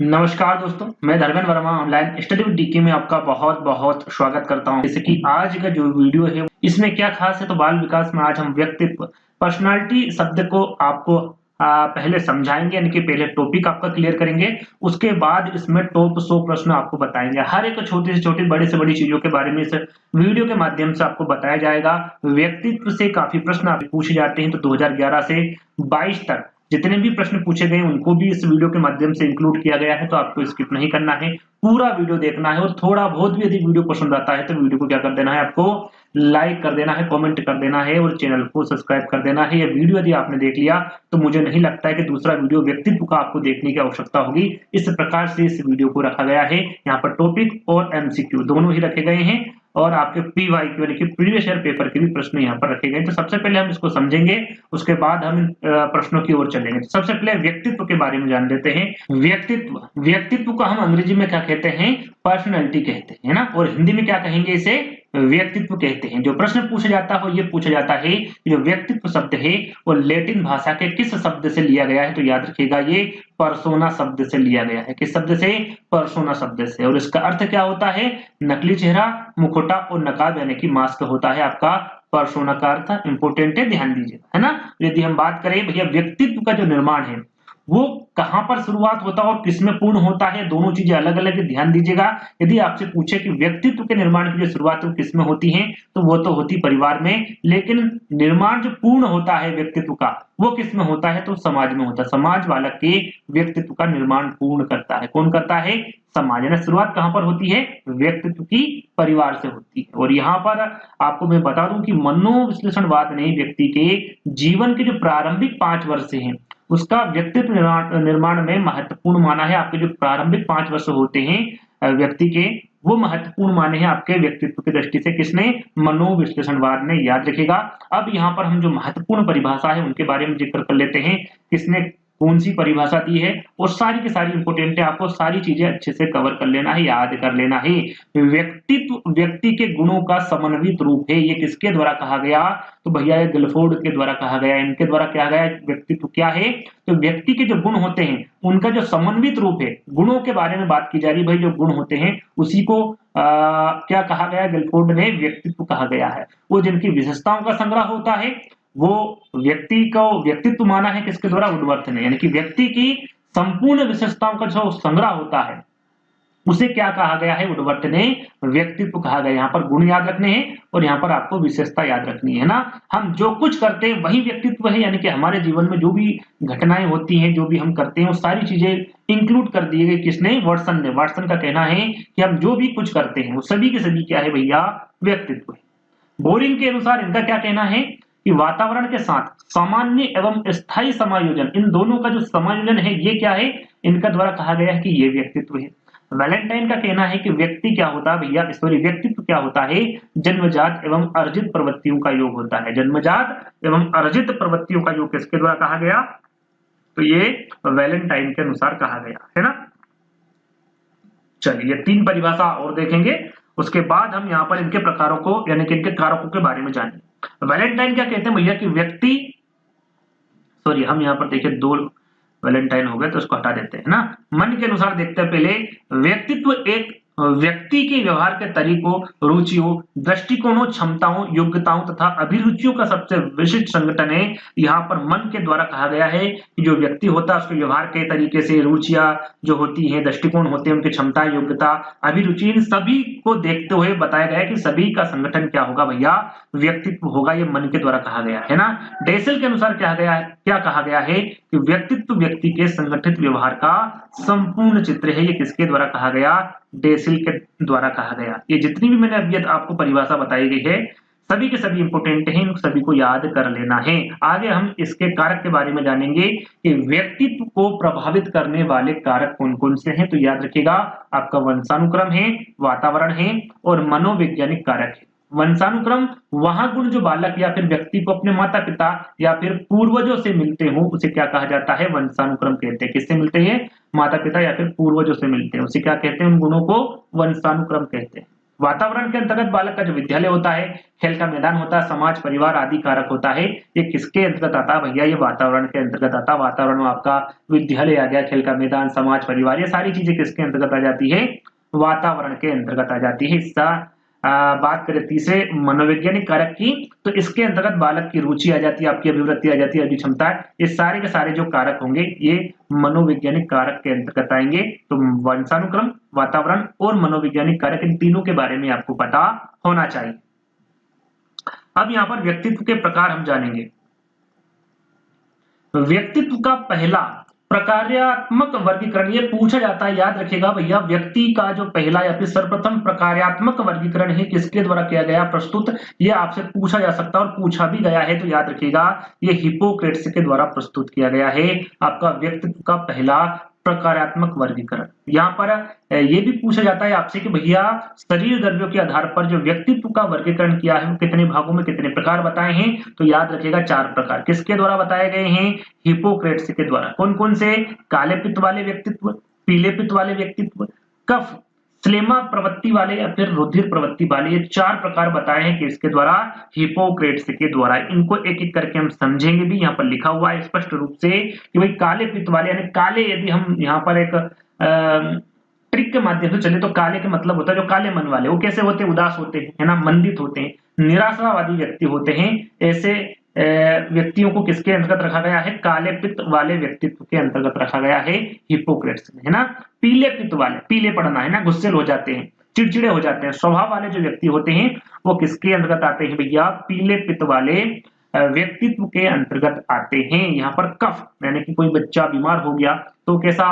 नमस्कार दोस्तों, मैं Dharmendra Verma online study with DK में आपका बहुत-बहुत स्वागत करता हूं। जैसे कि आज का जो वीडियो है, इसमें क्या खास है तो बाल विकास में आज हम व्यक्तित्व, पर्सनैलिटी शब्द को आपको पहले समझाएँगे यानी कि पहले टॉपिक आपका क्लियर करेंगे, उसके बाद इसमें टॉप 100 प्रश्न आपको बताएँगे। हर एक छोटी से छोटी, बड़ी से बड़ी चीज़ों के बारे में इस वीडियो के माध्यम से आपको बताया जाएगा। व्यक्तित्व से काफ़ी प्रश्न आपसे पूछे जाते हैं, तो 2011 से 22 तक जितने भी प्रश्न पूछे गए उनको भी इस वीडियो के माध्यम से इंक्लूड किया गया है, तो आपको स्किप नहीं करना है, पूरा वीडियो देखना है और थोड़ा बहुत भी यदि वीडियो पसंद आता है तो वीडियो को क्या कर देना है, आपको लाइक कर देना है, कमेंट कर देना है और चैनल को सब्सक्राइब कर देना है। ये वीडियो यदि आपने देख लिया तो मुझे नहीं लगता है कि दूसरा वीडियो व्यक्तित्व का आपको देखने की आवश्यकता होगी। इस प्रकार से इस वीडियो को रखा गया है। यहाँ पर टॉपिक और एमसीक्यू दोनों ही रखे गए हैं और आपके पीवाईक्यू यानी कि प्रीवियस ईयर पेपर के भी प्रश्न यहाँ पर रखे गए हैं। तो सबसे पहले हम इसको समझेंगे, उसके बाद हम प्रश्नों की ओर चलेंगे। तो सबसे पहले व्यक्तित्व के बारे में जान लेते हैं। व्यक्तित्व को हम अंग्रेजी में क्या कहते हैं? पर्सनैलिटी कहते हैं, है ना? और हिंदी में क्या कहेंगे इसे? व्यक्तित्व कहते हैं। जो प्रश्न पूछा जाता है वो ये पूछा जाता है कि जो व्यक्तित्व शब्द है वो लैटिन भाषा के किस शब्द से लिया गया है? तो याद रखिएगा ये पर्सोना शब्द से लिया गया है। किस शब्द से? पर्सोना शब्द से। और इसका अर्थ क्या होता है? नकली चेहरा, मुखौटा और नकाब यानी कि मास्क होता है आपका पर्सोना का अर्थ। इंपोर्टेंट है, ध्यान दीजिएगा, है ना? यदि हम बात करें भैया व्यक्तित्व का जो निर्माण है वो कहां पर शुरुआत होता है और किसमें पूर्ण होता है, दोनों चीजें अलग-अलग है, ध्यान दीजिएगा। यदि आपसे पूछे कि व्यक्तित्व के निर्माण की जो शुरुआत है वो किसमें होती है, तो वो तो होती परिवार में, लेकिन निर्माण जो पूर्ण होता है व्यक्तित्व का, वो किसमें होता है? तो समाज में होता है। समाज बालक के व्यक्तित्व का निर्माण पूर्ण करता है। कौन करता है? समाज। यानी शुरुआत कहां पर होती है? व्यक्तित्व की परिवार से होती है। और यहाँ पर आपको मैं बता दूं कि मनोविश्लेषणवाद ने व्यक्ति के जीवन के जो प्रारंभिक 5 वर्ष हैं उसका व्यक्तित्व निर्माण में महत्वपूर्ण माना है। आपके जो प्रारंभिक 5 वर्ष होते हैं व्यक्ति के, वो महत्वपूर्ण माने हैं आपके व्यक्तित्व की दृष्टि से। किसने? मनोविश्लेषणवाद ने। याद रखिएगा। अब यहाँ पर हम जो महत्वपूर्ण परिभाषा है उनके बारे में जिक्र कर लेते हैं। किसने कौन सी परिभाषा दी है और सारी की सारी इंपोर्टेंट है, आपको सारी चीजें अच्छे से कवर कर लेना है, याद कर लेना है। व्यक्तित्व व्यक्ति के गुणों का समन्वित रूप है। ये किसके द्वारा कहा गया? तो भैया ये गिलफोर्ड के द्वारा कहा गया। इनके द्वारा क्या गया? व्यक्तित्व क्या है? तो व्यक्ति के जो गुण होते हैं उनका जो समन्वित रूप है, गुणों के बारे में बात की जा रही है भाई। जो गुण होते हैं उसी को क्या कहा गया? गिलफोर्ड ने व्यक्तित्व कहा गया है। वो जिनकी विशेषताओं का संग्रह होता है वो व्यक्ति को व्यक्तित्व माना है किसके द्वारा? वुडवर्थ ने। यानी कि व्यक्ति की संपूर्ण विशेषताओं का जो संग्रह होता है उसे क्या कहा गया है? वुडवर्थ ने व्यक्तित्व कहा गया। यहाँ पर गुण याद रखने हैं और यहाँ पर आपको विशेषता याद रखनी है ना। हम जो कुछ करते हैं वही व्यक्तित्व है। यानी कि हमारे जीवन में जो भी घटनाएं होती हैं, जो भी हम करते हैं, वो सारी चीजें इंक्लूड कर दिए गए। किसने? वाटसन ने। वाटसन का कहना है कि हम जो भी कुछ करते हैं वो सभी के सभी क्या है भैया? व्यक्तित्व है। बोरिंग के अनुसार इनका क्या कहना है कि वातावरण के साथ सामान्य एवं स्थायी समायोजन, इन दोनों का जो समायोजन है ये क्या है? इनका द्वारा कहा गया है कि ये व्यक्तित्व है। वैलेंटाइन का कहना है कि व्यक्ति क्या होता है भैया? सॉरी, व्यक्तित्व क्या होता है? जन्मजात एवं अर्जित प्रवृत्तियों का योग होता है। जन्मजात एवं अर्जित प्रवृत्तियों का योग किसके द्वारा कहा गया? तो ये वैलेंटाइन के अनुसार कहा गया है ना। चलिए 3 परिभाषा और देखेंगे, उसके बाद हम यहाँ पर इनके प्रकारों को यानी कि इनके कारकों के बारे में जानेंगे। वैलेंटाइन क्या कहते हैं भैया कि व्यक्ति, सॉरी हम यहाँ पर देखिए 2 वैलेंटाइन हो गए तो उसको हटा देते हैं ना। मन के अनुसार देखते हैं पहले। व्यक्तित्व एक व्यक्ति के व्यवहार के तरीकों, रुचियों, दृष्टिकोणों, क्षमताओं, योग्यताओं तथा अभिरुचियों का सबसे विशिष्ट संगठन है। यहाँ पर मन के द्वारा कहा गया है कि जो व्यक्ति होता है उसके व्यवहार के तरीके से, रुचियां जो होती हैं, दृष्टिकोण होते हैं, उनकी क्षमता, योग्यता, अभिरुचि, इन सभी को देखते हुए बताया गया है कि सभी का संगठन क्या होगा भैया? व्यक्तित्व होगा। ये मन के द्वारा कहा गया है ना। डेसल के अनुसार क्या कहा गया है कि व्यक्तित्व व्यक्ति के संगठित व्यवहार का संपूर्ण चित्र है। ये किसके द्वारा कहा गया? डेसिल के द्वारा कहा गया। ये जितनी भी मैंने अभी आपको परिभाषा बताई गई है सभी के सभी इंपोर्टेंट हैं, इन सभी को याद कर लेना है। आगे हम इसके कारक के बारे में जानेंगे कि व्यक्तित्व को प्रभावित करने वाले कारक कौन कौन से हैं। तो याद रखिएगा, आपका वंशानुक्रम है, वातावरण है और मनोवैज्ञानिक कारक है। वंशानुक्रम, वहां गुण जो बालक या फिर व्यक्ति को अपने माता पिता या फिर पूर्वजों से मिलते हो उसे क्या कहा जाता है? वंशानुक्रम कहते हैं। किससे मिलते हैं? माता पिता या फिर पूर्वजों से मिलते हैं, उसे क्या कहते हैं? उन गुणों को वंशानुक्रम कहते हैं। वातावरण के अंतर्गत बालक का जो विद्यालय होता है, खेल का मैदान होता है, समाज परिवार आदि कारक होता है, ये किसके अंतर्गत आता है भैया? ये वातावरण के अंतर्गत आता है। वातावरण में आपका विद्यालय आ गया, खेल का मैदान, समाज परिवार, ये सारी चीजें किसके अंतर्गत आ जाती है? वातावरण के अंतर्गत आ जाती है। इसका बात करें तीसरे मनोवैज्ञानिक कारक की, तो इसके अंतर्गत बालक की रुचि आ जाती है, आपकी अभिवृत्ति आ जाती है, अभिक्षमता, ये सारे के सारे जो कारक होंगे ये मनोवैज्ञानिक कारक के अंतर्गत आएंगे। तो वंशानुक्रम, वातावरण और मनोवैज्ञानिक कारक, इन तीनों के बारे में आपको पता होना चाहिए। अब यहाँ पर व्यक्तित्व के प्रकार हम जानेंगे। व्यक्तित्व का पहला प्रकार्यात्मक वर्गीकरण ये पूछा जाता है, याद रखिएगा भैया, व्यक्ति का जो पहला या फिर सर्वप्रथम प्रकार्यात्मक वर्गीकरण है किसके द्वारा किया गया प्रस्तुत, ये आपसे पूछा जा सकता है और पूछा भी गया है। तो याद रखिएगा ये हिप्पोक्रेट्स के द्वारा प्रस्तुत किया गया है आपका व्यक्तित्व का पहला प्रकार्यात्मक वर्गीकरण। यहाँ पर ये भी पूछा जाता है आपसे कि भैया शरीर द्रव्यों के आधार पर जो व्यक्तित्व का वर्गीकरण किया है वो कितने भागों में कितने प्रकार बताए हैं? तो याद रखिएगा 4 प्रकार। किसके द्वारा बताए गए हैं? हिप्पोक्रेट्स के द्वारा। कौन कौन से? काले पित्त वाले व्यक्तित्व, पीले पित्त वाले व्यक्तित्व, कफ स्लेमा प्रवृत्ति वाले या फिर रुधिर प्रवृत्ति वाले, ये 4 प्रकार बताए हैं किसके द्वारा? हिप्पोक्रेट्स के द्वारा। इनको एक एक करके हम समझेंगे भी। यहाँ पर लिखा हुआ है स्पष्ट रूप से कि भाई काले पित्त वाले, यानी काले, यदि हम यहाँ पर एक ट्रिक के माध्यम से चले तो काले का मतलब होता है जो काले मन वाले। वो कैसे होते हैं? उदास होते हैं, है ना, मंदित होते हैं, निराशावादी व्यक्ति होते हैं। ऐसे व्यक्तियों को किसके अंतर्गत रखा गया है? काले पित्त वाले व्यक्तित्व के अंतर्गत रखा गया है हिप्पोक्रेट्स में, है ना। पीले पित्त वाले, पीले पड़ना, है ना, गुस्सेल हो जाते हैं, चिड़चिड़े हो जाते हैं, स्वभाव वाले जो व्यक्ति होते हैं वो किसके अंतर्गत आते हैं भैया? पीले पित्त वाले व्यक्तित्व के अंतर्गत आते हैं। यहाँ पर कफ, यानी कि कोई बच्चा बीमार हो गया तो कैसा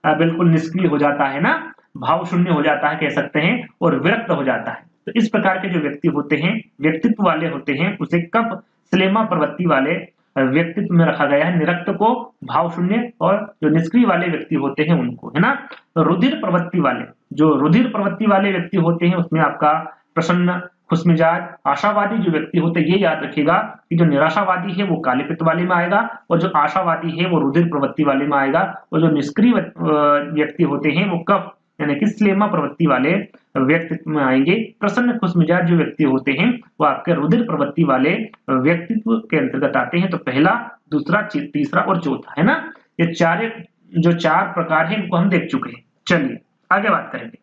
बिल्कुल निष्क्रिय हो जाता है ना, भाव शून्य हो जाता है कह सकते हैं, और विरक्त हो जाता है। तो इस प्रकार के जो व्यक्ति होते हैं, व्यक्तित्व वाले होते हैं, उसे कफ स्लेमा प्रवृत्ति वाले व्यक्तित्व में रखा गया है। निरक्त को भाव शून्य, और जो निष्क्रिय वाले व्यक्ति होते हैं उनको, है ना। तो रुधिर प्रवृत्ति वाले, जो रुधिर प्रवृत्ति वाले व्यक्ति होते हैं उसमें आपका प्रसन्न, खुशमिजाज, आशावादी जो व्यक्ति होते हैं, ये याद रखिएगा कि जो निराशावादी है वो काले पित्त वाले में आएगा, और जो आशावादी है वो रुधिर प्रवृत्ति वाले में आएगा, और जो निष्क्रिय व्यक्ति होते हैं वो कफ यानी कि स्लेमा प्रवृत्ति वाले व्यक्तित्व में आएंगे। प्रसन्न खुशमिजाज जो व्यक्ति होते हैं वो आपके रुधिर प्रवृत्ति वाले व्यक्तित्व के अंतर्गत आते हैं। तो पहला, दूसरा, तीसरा और चौथा, है ना, ये जो 4 प्रकार हैं इनको हम देख चुके हैं। चलिए आगे बात करेंगे।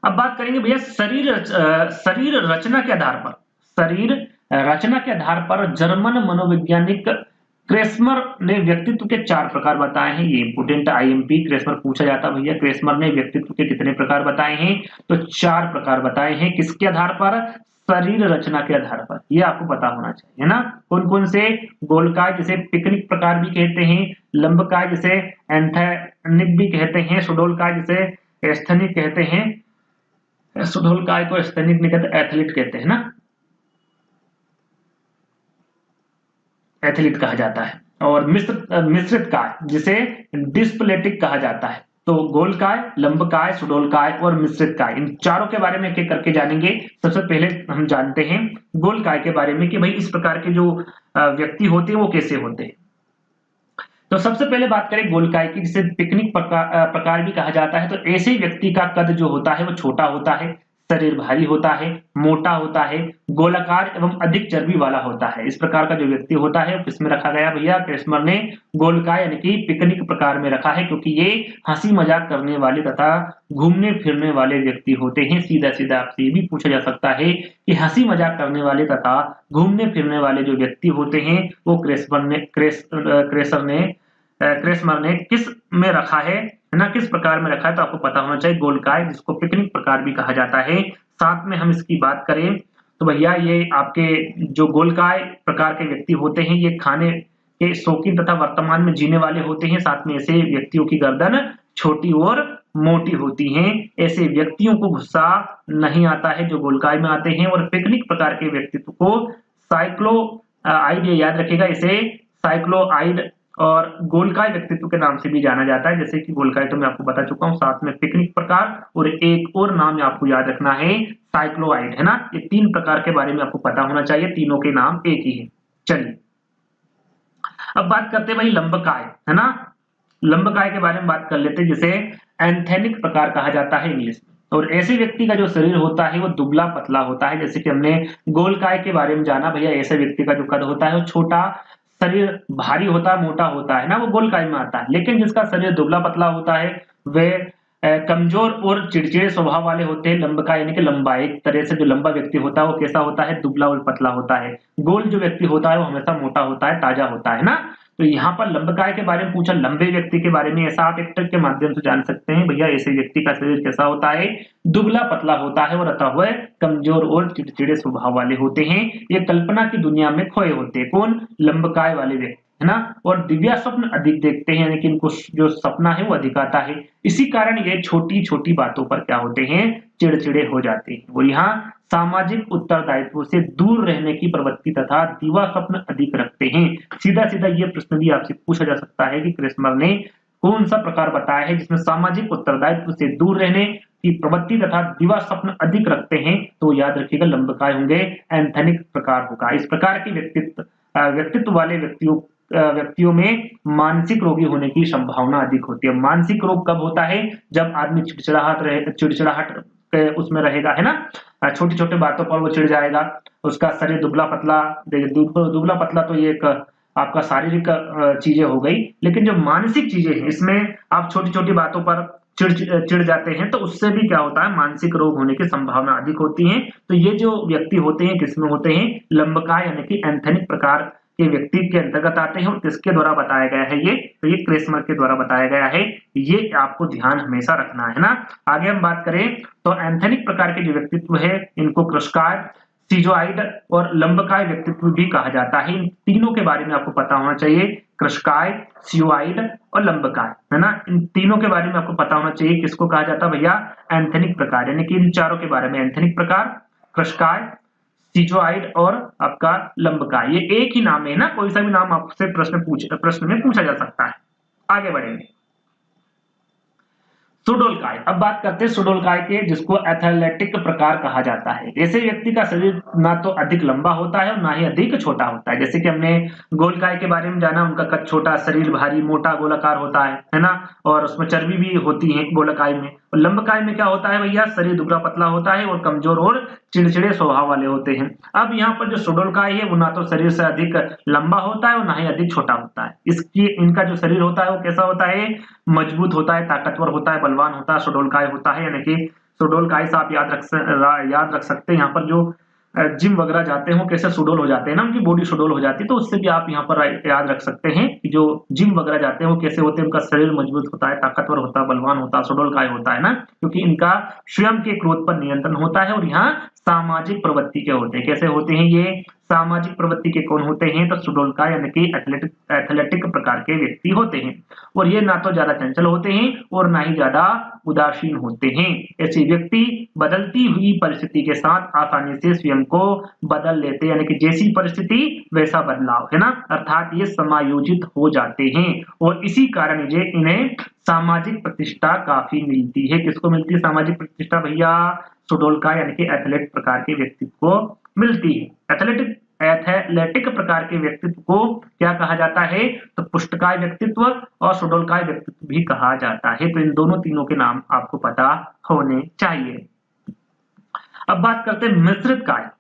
अब बात करेंगे भैया शरीर रचना के आधार पर, शरीर रचना के आधार पर जर्मन मनोवैज्ञानिक क्रेस्मर ने व्यक्तित्व के 4 प्रकार बताए हैं। ये इंपोर्टेंट आईएमपी क्रेस्मर पूछा जाता है भैया, क्रेस्मर ने व्यक्तित्व के कितने प्रकार बताए हैं? तो 4 प्रकार बताए हैं। किसके आधार पर? शरीर रचना के आधार पर। ये आपको पता होना चाहिए, है ना। कौन कौन से? गोलकाय जिसे पिकनिक प्रकार भी कहते हैं, लंबकाय जिसे एंथेनिक भी कहते हैं, सुडोलकाय जिसे स्थनिक कहते हैं, सुडोलकाय को स्थनिक नहीं कहते, एथलीट कहते हैं ना, एथलीट कहा जाता है। और मिश्रित काय जिसे डिस्प्लेटिक कहा जाता है। तो गोलकाय, लंबकाय, सुडोलकाय और मिश्रित काय, इन चारों के बारे में एक एक करके जानेंगे। सबसे पहले हम जानते हैं गोलकाय के बारे में कि भाई इस प्रकार के जो व्यक्ति होते हैं वो कैसे होते हैं। तो सबसे पहले बात करें गोलकाय की, जिसे पिकनिक प्रकार भी कहा जाता है। तो ऐसे व्यक्ति का कद जो होता है वो छोटा होता है, शरीर भारी होता है, मोटा होता है, गोलाकार एवं अधिक चर्बी वाला होता है। इस प्रकार का जो व्यक्ति होता है किसमें रखा गया भैया? क्रेस्मर ने गोलकाय यानी कि पिकनिक प्रकार में रखा है, क्योंकि ये हंसी मजाक करने वाले तथा घूमने फिरने वाले व्यक्ति होते हैं। सीधा सीधा आपसे ये भी पूछा जा सकता है कि हंसी मजाक करने वाले तथा घूमने फिरने वाले जो व्यक्ति होते हैं वो क्रेस्मर ने किस में रखा है ना, किस प्रकार में रखा है? तो आपको पता होना चाहिए गोलकाय, जिसको पिकनिक प्रकार भी कहा जाता है। साथ में हम इसकी बात करें तो भैया ये आपके जो गोलकाय प्रकार के व्यक्ति होते हैं ये खाने के शौकीन तथा वर्तमान में जीने वाले होते हैं। साथ में ऐसे व्यक्तियों की गर्दन छोटी और मोटी होती हैं। ऐसे व्यक्तियों को गुस्सा नहीं आता है जो गोलकाय में आते हैं। और पिकनिक प्रकार के व्यक्तित्व को साइक्लोआइड, याद रखिएगा, इसे साइक्लोआइड और गोलकाय व्यक्तित्व के नाम से भी जाना जाता है। जैसे कि गोलकाय तो मैं आपको बता चुका हूं, साथ में पिकनिक प्रकार और एक और नाम आपको याद रखना है साइक्लोआइड, है ना। ये 3 प्रकार के बारे में आपको पता होना चाहिए, तीनों के नाम एक ही है। चलिए अब बात करते हैं भाई लंबकाय, है ना। लंबकाय के बारे में बात कर लेते हैं, जिसे एंथेनिक प्रकार कहा जाता है इंग्लिश में। और ऐसे व्यक्ति का जो शरीर होता है वो दुबला पतला होता है। जैसे कि हमने गोलकाय के बारे में जाना, भैया ऐसे व्यक्ति का जो कद होता है वो छोटा, शरीर भारी होता है, मोटा होता है ना, वो गोलकाय में आता है। लेकिन जिसका शरीर दुबला पतला होता है वे कमजोर और चिड़चिड़े स्वभाव वाले होते हैं। लंबकाय यानी कि लंबा, एक तरह से जो लंबा व्यक्ति होता है वो कैसा होता है, दुबला और पतला होता है। गोल जो व्यक्ति होता है वो हमेशा मोटा होता है, ताजा होता है ना। तो यहाँ पर लंबकाय के बारे में पूछा, लंबे व्यक्ति के बारे में, ऐसा आप एक ट्रिक के माध्यम से जान सकते हैं भैया ऐसे व्यक्ति का शरीर कैसा होता है, दुबला पतला होता है और अतः वह कमजोर और चिड़चिड़े स्वभाव वाले होते हैं। ये कल्पना की दुनिया में खोए होते हैं। कौन? लंबकाय वाले व्यक्ति, है ना। और दिव्या स्वप्न अधिक देखते हैं, यानी कि इनको जो सपना है वो अधिक आता है। इसी कारण ये छोटी छोटी बातों पर क्या होते हैं, चिड़चिड़े हो जाते हैं। और यहाँ सामाजिक उत्तरदायित्व से दूर रहने की प्रवृत्ति तथा दिवा स्वप्न अधिक रखते हैं। सीधा सीधा ये प्रश्न भी आपसे पूछा जा सकता है कि क्रेस्मर ने कौन सा प्रकार बताया है जिसमें सामाजिक उत्तरदायित्व से दूर रहने की प्रवृत्ति तथा दिवा स्वप्न अधिक रखते हैं। तो याद रखिएगा लंबकाय होंगे, एंथेनिक प्रकार होगा। इस प्रकार के व्यक्तित्व वाले व्यक्तियों में मानसिक रोगी होने की संभावना अधिक होती है। मानसिक रोग कब होता है? जब आदमी चिड़चिड़ाहट उसमें रहेगा, है ना। छोटी छोटी बातों पर वो चिढ़ जाएगा, उसका शरीर दुबला पतला, दुबला पतला तो ये एक आपका शारीरिक चीजें हो गई। लेकिन जो मानसिक चीजें हैं, इसमें आप छोटी छोटी बातों पर चिढ़ जाते हैं, तो उससे भी क्या होता है, मानसिक रोग होने की संभावना अधिक होती है। तो ये जो व्यक्ति होते हैं किसमें होते हैं, लंबकाय यानी कि एंथेनिक प्रकार के व्यक्ति के अंतर्गत आते हैं। और किसके द्वारा बताया गया है ये? तो ये क्रेस्मर के द्वारा बताया गया है। ये आपको ध्यान हमेशा रखना है ना। आगे हम बात करें तो एंथेनिक प्रकार के जो व्यक्तित्व है इनको कृशकाय, सीजोआइड और लंबकाय व्यक्तित्व भी कहा जाता है। इन तीनों के बारे में आपको पता होना चाहिए, कृशकाय, सीजोआइड और लंबकाय, है ना। इन तीनों के बारे में आपको पता होना चाहिए। किसको कहा जाता है भैया? एंथेनिक प्रकार, यानी कि इन चारों के बारे में, एंथेनिक प्रकार, कृशकाय, सीजोआइड और आपका लंबकाय। ये एक ही नाम है ना, कोई सा भी नाम आपसे प्रश्न में पूछा जा सकता है। आगे बढ़ेंगे। सुडोलकाय, अब बात करते हैं सुडोलकाय के, जिसको एथलेटिक प्रकार कहा जाता है। ऐसे व्यक्ति का शरीर ना तो अधिक लंबा होता है और ना ही अधिक छोटा होता है। जैसे कि हमने गोलकाय के बारे में जाना, उनका कद छोटा, शरीर भारी, मोटा, गोलाकार होता है ना। और उसमें चर्बी भी होती है गोलकाय में। और लंबकाय में क्या होता है भैया? शरीर दुबला पतला होता है और कमजोर और चिड़चिड़े स्वभाव वाले होते हैं। अब यहाँ पर जो सुडोलकाय है वो ना तो शरीर से अधिक लंबा होता है और ना ही अधिक छोटा होता है। इनका जो शरीर होता है वो कैसा होता है? मजबूत होता है, ताकतवर होता है, बलवान होता है, सुडोलकाय होता है। यानी कि सुडोलकाय से आप याद रख सकते हैं। यहाँ पर जो जिम वगैरह जाते हैं वो कैसे सुडोल हो जाते हैं ना, उनकी बॉडी सुडोल हो जाती है। तो उससे भी आप यहाँ पर याद रख सकते हैं कि जो जिम वगैरह जाते हैं वो कैसे होते हैं, उनका शरीर मजबूत होता है, ताकतवर होता है, बलवान होता है, सुडोलकाय होता है ना। क्योंकि इनका स्वयं के क्रोध पर नियंत्रण होता है। और यहाँ सामाजिक प्रवृत्ति के होते हैं। कैसे होते हैं ये? सामाजिक प्रवृत्ति के कौन होते हैं? तो सुडोलकाय यानी कि एथलेटिक प्रकार के व्यक्ति होते हैं। और ये ना तो ज्यादा चंचल होते हैं और ना ही ज्यादा उदासीन होते हैं। ऐसे व्यक्ति बदलती हुई परिस्थिति के साथ आसानी से स्वयं को बदल लेते हैं, यानी कि जैसी परिस्थिति वैसा बदलाव, है ना। अर्थात ये समायोजित हो जाते हैं। और इसी कारण इन्हें सामाजिक प्रतिष्ठा काफी मिलती है। किसको मिलती है सामाजिक प्रतिष्ठा भैया? सुडोलकाय यानी कि एथलेट प्रकार के व्यक्तित्व को मिलती है। एथलेटिक प्रकार के व्यक्तित्व को क्या कहा जाता है? तो पुष्टकाय व्यक्तित्व और सुडोलकाय व्यक्तित्व भी कहा जाता है। तो इन तीनों के नाम आपको पता होने चाहिए। अब बात करते हैं मिश्रित काय।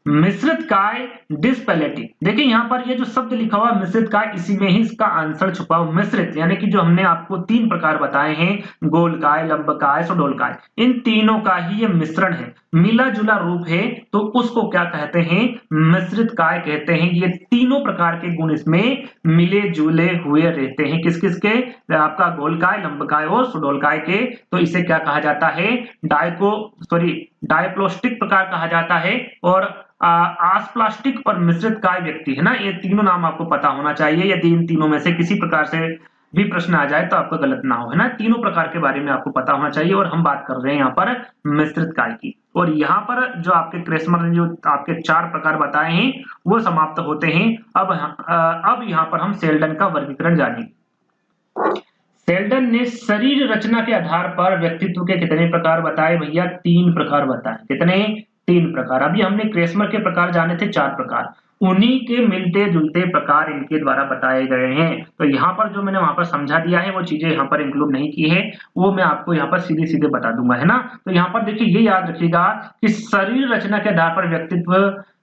मिश्रित काय डिस्पेलेटिक, देखिए यहाँ पर ये जो शब्द लिखा हुआ मिश्रित काय, इसी में ही इसका आंसर छुपा हुआ। मिश्रित यानी कि जो हमने आपको 3 प्रकार बताए हैं, गोलकाय, लंबकाय, सुडोलकाय, इन तीनों का ही ये मिश्रण है, मिला जुला रूप है। तो उसको क्या कहते हैं? मिश्रित काय कहते हैं। ये तीनों प्रकार के गुण इसमें मिले जुले हुए रहते हैं। किस किस के? आपका गोलकाय, लंबकाय और सुडोलकाय के। तो इसे क्या कहा जाता है? डायप्लोस्टिक प्रकार कहा जाता है। और आसप्लास्टिक और मिश्रित काय व्यक्ति, है ना। ये तीनों नाम आपको पता होना चाहिए। यदि इन तीनों में से किसी प्रकार से भी प्रश्न आ जाए तो आपका गलत ना हो, है ना। तीनों प्रकार के बारे में आपको पता होना चाहिए। और हम बात कर रहे हैं यहाँ पर मिश्रित काय की। और यहाँ पर जो आपके क्रेस्मर ने जो आपके 4 प्रकार बताए हैं वो समाप्त होते हैं। अब यहाँ पर हम सेल्डन का वर्गीकरण जानेंगे। सेल्डन ने शरीर रचना के आधार पर व्यक्तित्व के कितने प्रकार बताए भैया? 3 प्रकार बताए। कितने? 3 प्रकार। अभी हमने क्रेस्मर के प्रकार जाने थे 4 प्रकार, उन्हीं के मिलते जुलते प्रकार इनके द्वारा बताए गए हैं। तो यहाँ पर जो मैंने वहां पर समझा दिया है वो चीजें यहाँ पर इंक्लूड नहीं की है, वो मैं आपको यहाँ पर सीधे सीधे बता दूंगा, है ना। तो यहाँ पर देखिए ये याद रखिएगा कि शरीर रचना के आधार पर व्यक्तित्व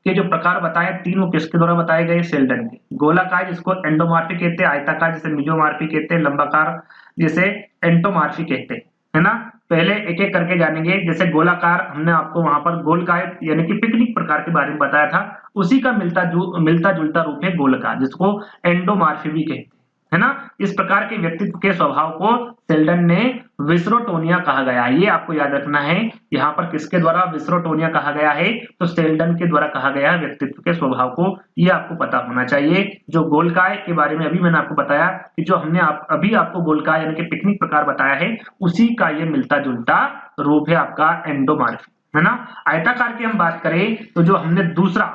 के जो प्रकार बताए तीन वो किसके द्वारा बताए गए, सेल्डन के। गोलाकार जिसको एंडोमार्फिक कहते हैं, आयताकार जिसे मेसोमार्फिक कहते हैं, लंबाकार जिसे एंटोमार्फिक कहते हैं, है ना। पहले एक एक करके जानेंगे। जैसे गोलाकार हमने आपको वहां पर गोलकाय यानी कि पिकनिक प्रकार के बारे में बताया था, उसी का मिलता जुलता रूप है गोलकार जिसको एंडोमार्फी भी कहते हैं, है ना। इस प्रकार के व्यक्तित्व के स्वभाव को सेल्डन ने विसरोटोनिया कहा गया। ये आपको याद रखना है, यहाँ पर किसके द्वारा विसरोटोनिया कहा गया है, तो सेल्डन के द्वारा कहा गया है व्यक्तित्व के स्वभाव को। ये आपको पता होना चाहिए। जो गोलकाय के बारे में अभी मैंने आपको बताया कि जो हमने अभी आपको गोलकाय यानी कि पिकनिक प्रकार बताया है, उसी का ये मिलता जुलता रूप है आपका एंडोमार्फी, है ना। आयताकार की हम बात करें तो जो हमने दूसरा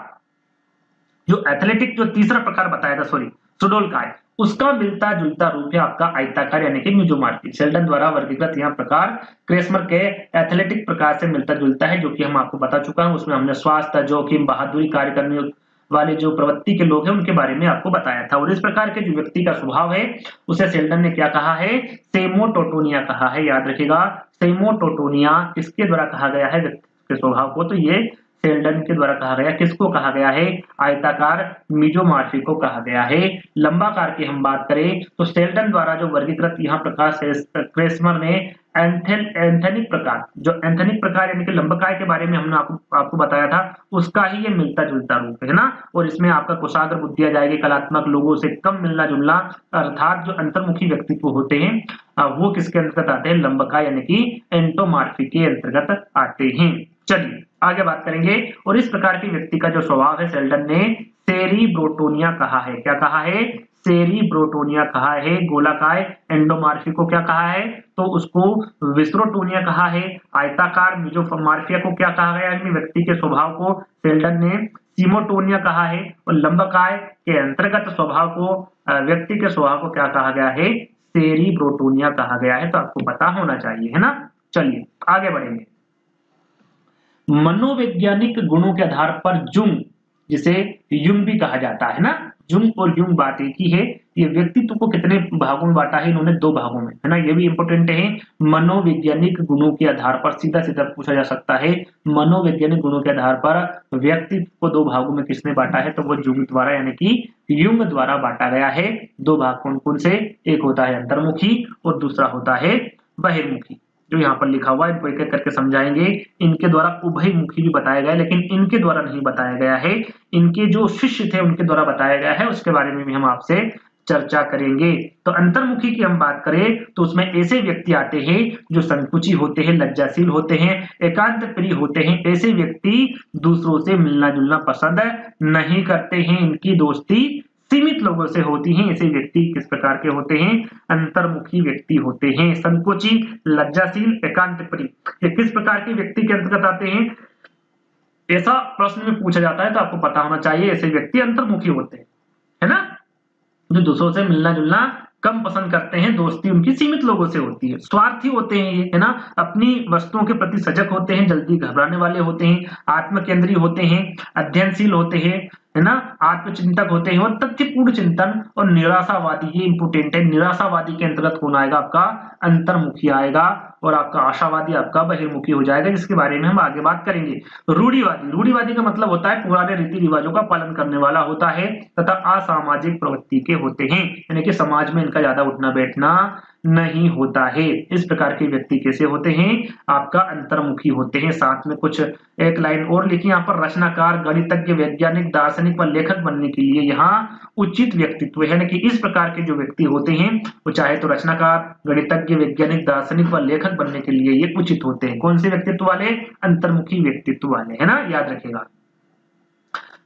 जो एथलेटिक जो तीसरा प्रकार बताया था, सॉरी सुडोलकाय, उसका मिलता जुलता रूप है आपका आयताकार यानी कि मेसोमार्फिक। सेल्डन द्वारा वर्गीकृत यह प्रकार क्रेस्मर के एथलेटिक प्रकार से मिलता जुलता है, जो कि हम आपको बता चुका हूं। उसमें हमने स्वास्थ्य, जोखिम, बहादुरी कार्य करने वाले जो प्रवृत्ति के लोग हैं उनके बारे में आपको बताया था। और इस प्रकार के जो व्यक्ति का स्वभाव है उसे सेल्डन ने क्या कहा है, सेमोटोटोनिया कहा है। याद रखिएगा, सेमोटोटोनिया किसके द्वारा कहा गया है व्यक्ति के स्वभाव को, तो ये सेल्डन के द्वारा कहा गया। किसको कहा गया है, आयताकार मेसोमार्फिक को कहा गया है। लंबाकार की हम बात करें तो सेल्डन द्वारा जो वर्गीकृत यहाँ प्रकार क्रेस्मर ने एंथेनिक प्रकार, जो एंथेनिक प्रकार यानी कि लंबकाय के बारे में हमने आपको बताया था, उसका ही ये मिलता जुलता रूप है ना। और इसमें आपका कुशाग्र बुद्धि आ जाएगी, कलात्मक लोगों से कम मिलना जुलना, अर्थात जो अंतर्मुखी व्यक्तित्व होते हैं वो किसके अंतर्गत आते हैं, लंबकाय यानी कि एंटोमार्फिक के अंतर्गत आते हैं। चलिए आगे बात करेंगे। और इस प्रकार के व्यक्ति का जो स्वभाव है सेल्डन ने सेरिब्रोटोनिया कहा है। क्या कहा है, सेरिब्रोटोनिया कहा है। गोलाकार एंडोमार्फिक को क्या कहा है, तो उसको विसरोटोनिया कहा है। आयताकार मेसोमार्फिया को क्या कहा गया है, व्यक्ति के स्वभाव को सेल्डन ने सीमोटोनिया कहा है। और लंबकाय के अंतर्गत स्वभाव को व्यक्ति के स्वभाव को क्या कहा गया है, सेरिब्रोटोनिया कहा गया है। तो आपको पता होना चाहिए, है ना। चलिए आगे बढ़ेंगे। मनोवैज्ञानिक गुणों के आधार पर जुंग, जिसे युंग भी कहा जाता है ना, जुंग और युंग बात एक ही है। ये व्यक्तित्व को कितने भागों में बांटा है, इन्होंने दो भागों में, है ना। ये भी इंपॉर्टेंट है। मनोवैज्ञानिक गुणों के आधार पर सीधा सीधा पूछा जा सकता है, मनोवैज्ञानिक गुणों के आधार पर व्यक्तित्व को दो भागों में किसने बांटा है, तो वो जुंग द्वारा यानी कि युंग द्वारा बांटा गया है। दो भाग कौन कौन से, एक होता है अंतर्मुखी और दूसरा होता है बहिर्मुखी। जो यहाँ पर लिखा हुआ है इनको एक एक करके समझाएंगे। इनके द्वारा उभयमुखी भी बताया गया है, लेकिन इनके द्वारा नहीं बताया गया है। इनके जो शिष्य थे उनके द्वारा बताया गया है, उसके बारे में भी हम आपसे चर्चा करेंगे। तो अंतर्मुखी की हम बात करें तो उसमें ऐसे व्यक्ति आते हैं जो संकुची होते हैं, लज्जाशील होते हैं, एकांत प्रिय होते हैं। ऐसे व्यक्ति दूसरों से मिलना जुलना पसंद नहीं करते हैं, इनकी दोस्ती सीमित लोगों से होती हैं। ऐसे व्यक्ति किस प्रकार के होते हैं, अंतर्मुखी व्यक्ति होते हैं। संकोची, लज्जाशील, एकांत प्रिय, ये किस प्रकार के व्यक्ति के अंतर्गत आते हैं, ऐसा प्रश्न में पूछा जाता है तो आपको पता होना चाहिए। ऐसे व्यक्ति अंतर्मुखी होते हैं, है ना, जो दूसरों से मिलना जुलना कम पसंद करते हैं, दोस्ती उनकी सीमित लोगों से होती है। स्वार्थी होते हैं ये, है ना, अपनी वस्तुओं के प्रति सजग होते हैं, जल्दी घबराने वाले होते हैं, आत्मकेंद्री होते हैं, अध्ययनशील होते हैं, है ना, आत्मचिंतक होते हैं और तथ्यपूर्ण चिंतन और निराशावादी, ये इंपोर्टेंट है। निराशावादी के अंतर्गत कौन आएगा, आपका अंतर्मुखी आएगा। और आपका आशावादी आपका बहिर्मुखी हो जाएगा, जिसके बारे में हम आगे बात करेंगे। रूढ़िवादी, रूढ़िवादी का मतलब होता है पुराने रीति रिवाजों का पालन करने वाला होता है तथा असामाजिक प्रवृत्ति के होते हैं, यानी कि समाज में इनका ज्यादा उठना बैठना नहीं होता है। इस प्रकार के व्यक्ति कैसे होते हैं, आपका अंतर्मुखी होते हैं। साथ में कुछ एक लाइन और लिखी यहाँ पर, रचनाकार, गणितज्ञ, वैज्ञानिक, दार्शनिक व लेखक बनने के लिए यहाँ उचित व्यक्तित्व है। यानी कि इस प्रकार के जो व्यक्ति होते हैं वो चाहे तो रचनाकार, गणितज्ञ, वैज्ञानिक, दार्शनिक व लेखक बनने के लिए ये उचित होते हैं। कौन से व्यक्तित्व वाले, अंतर्मुखी व्यक्तित्व वाले, है ना, याद रखेगा।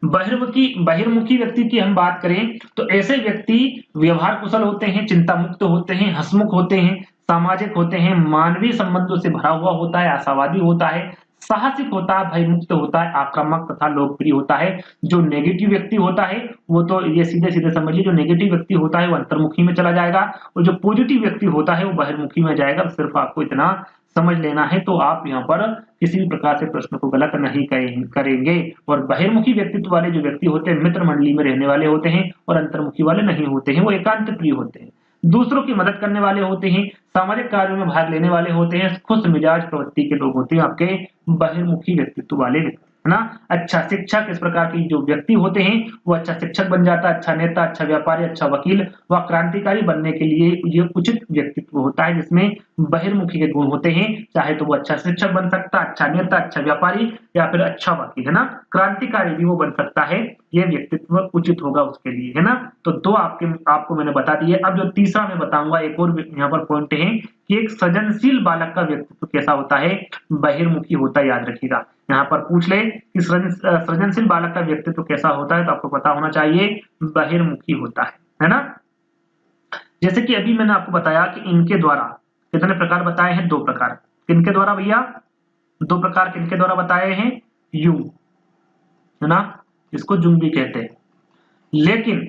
बहिर्मुखी व्यक्ति की हम बात करें तो ऐसे व्यक्ति व्यवहार कुशल होते हैं, चिंता मुक्त होते हैं, हंसमुख होते हैं, सामाजिक होते हैं, मानवीय संबंधों से भरा हुआ होता है, आशावादी होता है, साहसिक होता है, भयमुक्त होता है, आक्रामक तथा लोकप्रिय होता है। जो नेगेटिव व्यक्ति होता है वो तो ये सीधे-सीधे समझिए, जो नेगेटिव व्यक्ति होता है वो अंतर्मुखी में चला जाएगा और जो पॉजिटिव व्यक्ति होता है वो बहिर्मुखी में जाएगा। सिर्फ आपको इतना समझ लेना है, तो आप यहाँ पर किसी भी प्रकार से प्रश्न को गलत नहीं करेंगे। और बहिर्मुखी व्यक्तित्व वाले जो व्यक्ति होते हैं मित्र मंडली में रहने वाले होते हैं और अंतर्मुखी वाले नहीं होते हैं, वो एकांत प्रिय होते हैं, दूसरों की मदद करने वाले होते हैं, सामाजिक कार्यों में भाग लेने वाले होते हैं, खुश मिजाज प्रवृत्ति के लोग होते हैं आपके बहिर्मुखी व्यक्तित्व वाले व्यक्ति, है ना। अच्छा शिक्षक, इस प्रकार की जो व्यक्ति होते हैं वो अच्छा शिक्षक बन जाता है, अच्छा नेता, अच्छा व्यापारी, अच्छा वकील व क्रांतिकारी बनने के लिए ये उचित व्यक्तित्व होता है जिसमें बहिर्मुखी के गुण होते हैं। चाहे तो वो अच्छा शिक्षक बन सकता है, अच्छा नेता, अच्छा व्यापारी या फिर अच्छा वकील, है ना, क्रांतिकारी भी वो बन सकता है। ये व्यक्तित्व उचित होगा उसके लिए, है ना। तो दो आपको मैंने बता दिए। अब जो तीसरा मैं बताऊंगा, एक और यहाँ पर पॉइंट है कि एक सृजनशील बालक का व्यक्तित्व कैसा होता है, बहिर्मुखी होता है, याद रखिएगा। यहाँ पर पूछ ले कि सृजनशील बालक का व्यक्तित्व कैसा होता है, तो आपको पता होना चाहिए बहिर्मुखी होता है ना। जैसे कि अभी मैंने आपको बताया कि इनके द्वारा कितने प्रकार बताए हैं, 2 प्रकार। किनके द्वारा भैया, 2 प्रकार किनके द्वारा बताए हैं, युंग, है ना, इसको जुंग भी कहते हैं। लेकिन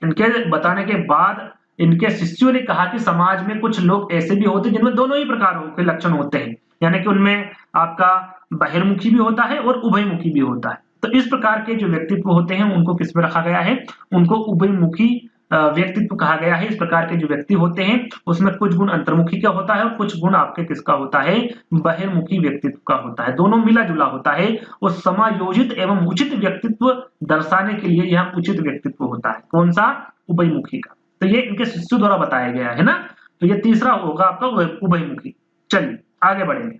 इनके बताने के बाद इनके शिष्यों ने कहा कि समाज में कुछ लोग ऐसे भी होते हैं जिनमें दोनों ही प्रकारों के लक्षण होते हैं, यानी कि उनमें आपका बहिर्मुखी भी होता है और उभयमुखी भी होता है। तो इस प्रकार के जो व्यक्तित्व होते हैं उनको किस में रखा गया है, उनको उभयमुखी व्यक्तित्व कहा गया है। इस प्रकार के जो व्यक्ति होते हैं उसमें कुछ गुण अंतर्मुखी का होता है और कुछ गुण आपके किसका होता है, बहिर्मुखी व्यक्तित्व का होता है। दोनों मिला जुला होता है और समायोजित एवं उचित व्यक्तित्व दर्शाने के लिए यह उचित व्यक्तित्व होता है। कौन सा, उभयमुखी का। तो ये इनके शिष्यों द्वारा बताया गया है ना। तो ये तीसरा होगा आपका उभयमुखी। चलिए आगे बढ़ेंगे।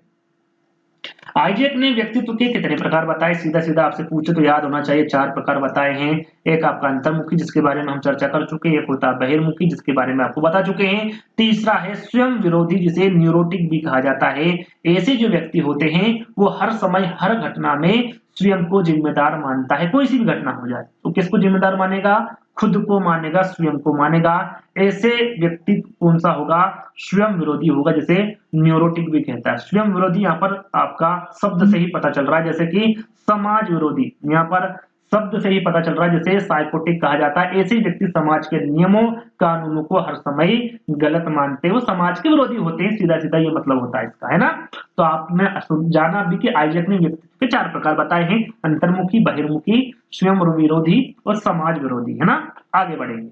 आइजैक ने व्यक्तित्व के कितने प्रकार बताए, सीधा सीधा आपसे पूछे तो याद होना चाहिए, 4 प्रकार बताए हैं। एक आपका अंतर्मुखी जिसके बारे में हम चर्चा कर चुके हैं, एक होता है बहिर्मुखी जिसके बारे में आपको बता चुके हैं, तीसरा है स्वयं विरोधी जिसे न्यूरोटिक भी कहा जाता है। ऐसे जो व्यक्ति होते हैं वो हर समय हर घटना में स्वयं को जिम्मेदार मानता है, कोई सी भी घटना हो जाए तो किसको जिम्मेदार मानेगा, खुद को मानेगा, स्वयं को मानेगा। ऐसे व्यक्ति कौन सा होगा, स्वयं विरोधी होगा, जिसे न्यूरोटिक भी कहता है। स्वयं विरोधी यहाँ पर आपका शब्द से ही पता चल रहा है, जैसे कि समाज विरोधी, यहाँ पर शब्द से ही पता चल रहा है, जैसे साइकोटिक कहा जाता है। ऐसे व्यक्ति समाज के नियमों कानूनों को हर समय गलत मानते हैं, वो समाज के विरोधी होते हैं, सीधा सीधा ये मतलब होता है इसका, है ना। तो आपने जाना भी कि आइजैक ने व्यक्तित्व के 4 प्रकार बताए हैं, अंतर्मुखी, बहिर्मुखी, स्वयं विरोधी और समाज विरोधी, है ना। आगे बढ़ेंगे।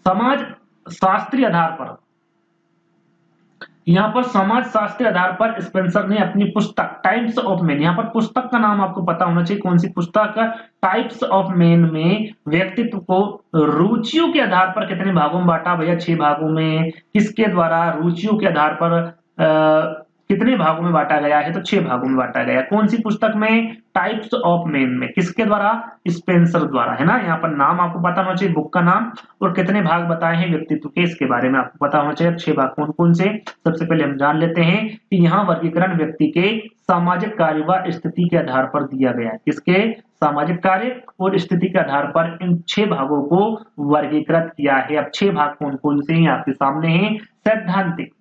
समाज शास्त्रीय आधार पर, यहाँ पर समाज शास्त्रीय आधार पर स्पेंसर ने अपनी पुस्तक टाइप्स ऑफ मैन, यहाँ पर पुस्तक का नाम आपको पता होना चाहिए, कौन सी पुस्तक, टाइप्स ऑफ मैन में व्यक्तित्व को रुचियों के आधार पर कितने भागों में बांटा भैया, 6 भागों में। किसके द्वारा, रुचियों के आधार पर कितने भागों में बांटा गया है, तो 6 भागों में बांटा गया। कौन सी पुस्तक में, टाइप्स ऑफ मैन में। किसके द्वारा, स्पेंसर द्वारा, है ना। यहाँ पर नाम आपको पता होना चाहिए, बुक का नाम, और कितने भाग बताए हैं व्यक्तित्व के, इसके बारे में आपको पता होना चाहिए। 6 भाग कौन कौन से, सबसे पहले हम जान लेते हैं कि यहाँ वर्गीकरण व्यक्ति के सामाजिक कार्य व स्थिति के आधार पर दिया गया है। किसके, सामाजिक कार्य और स्थिति के आधार पर इन 6 भागों को वर्गीकृत किया है। अब 6 भाग कौन कौन से हैं आपके सामने हैं। सैद्धांतिक,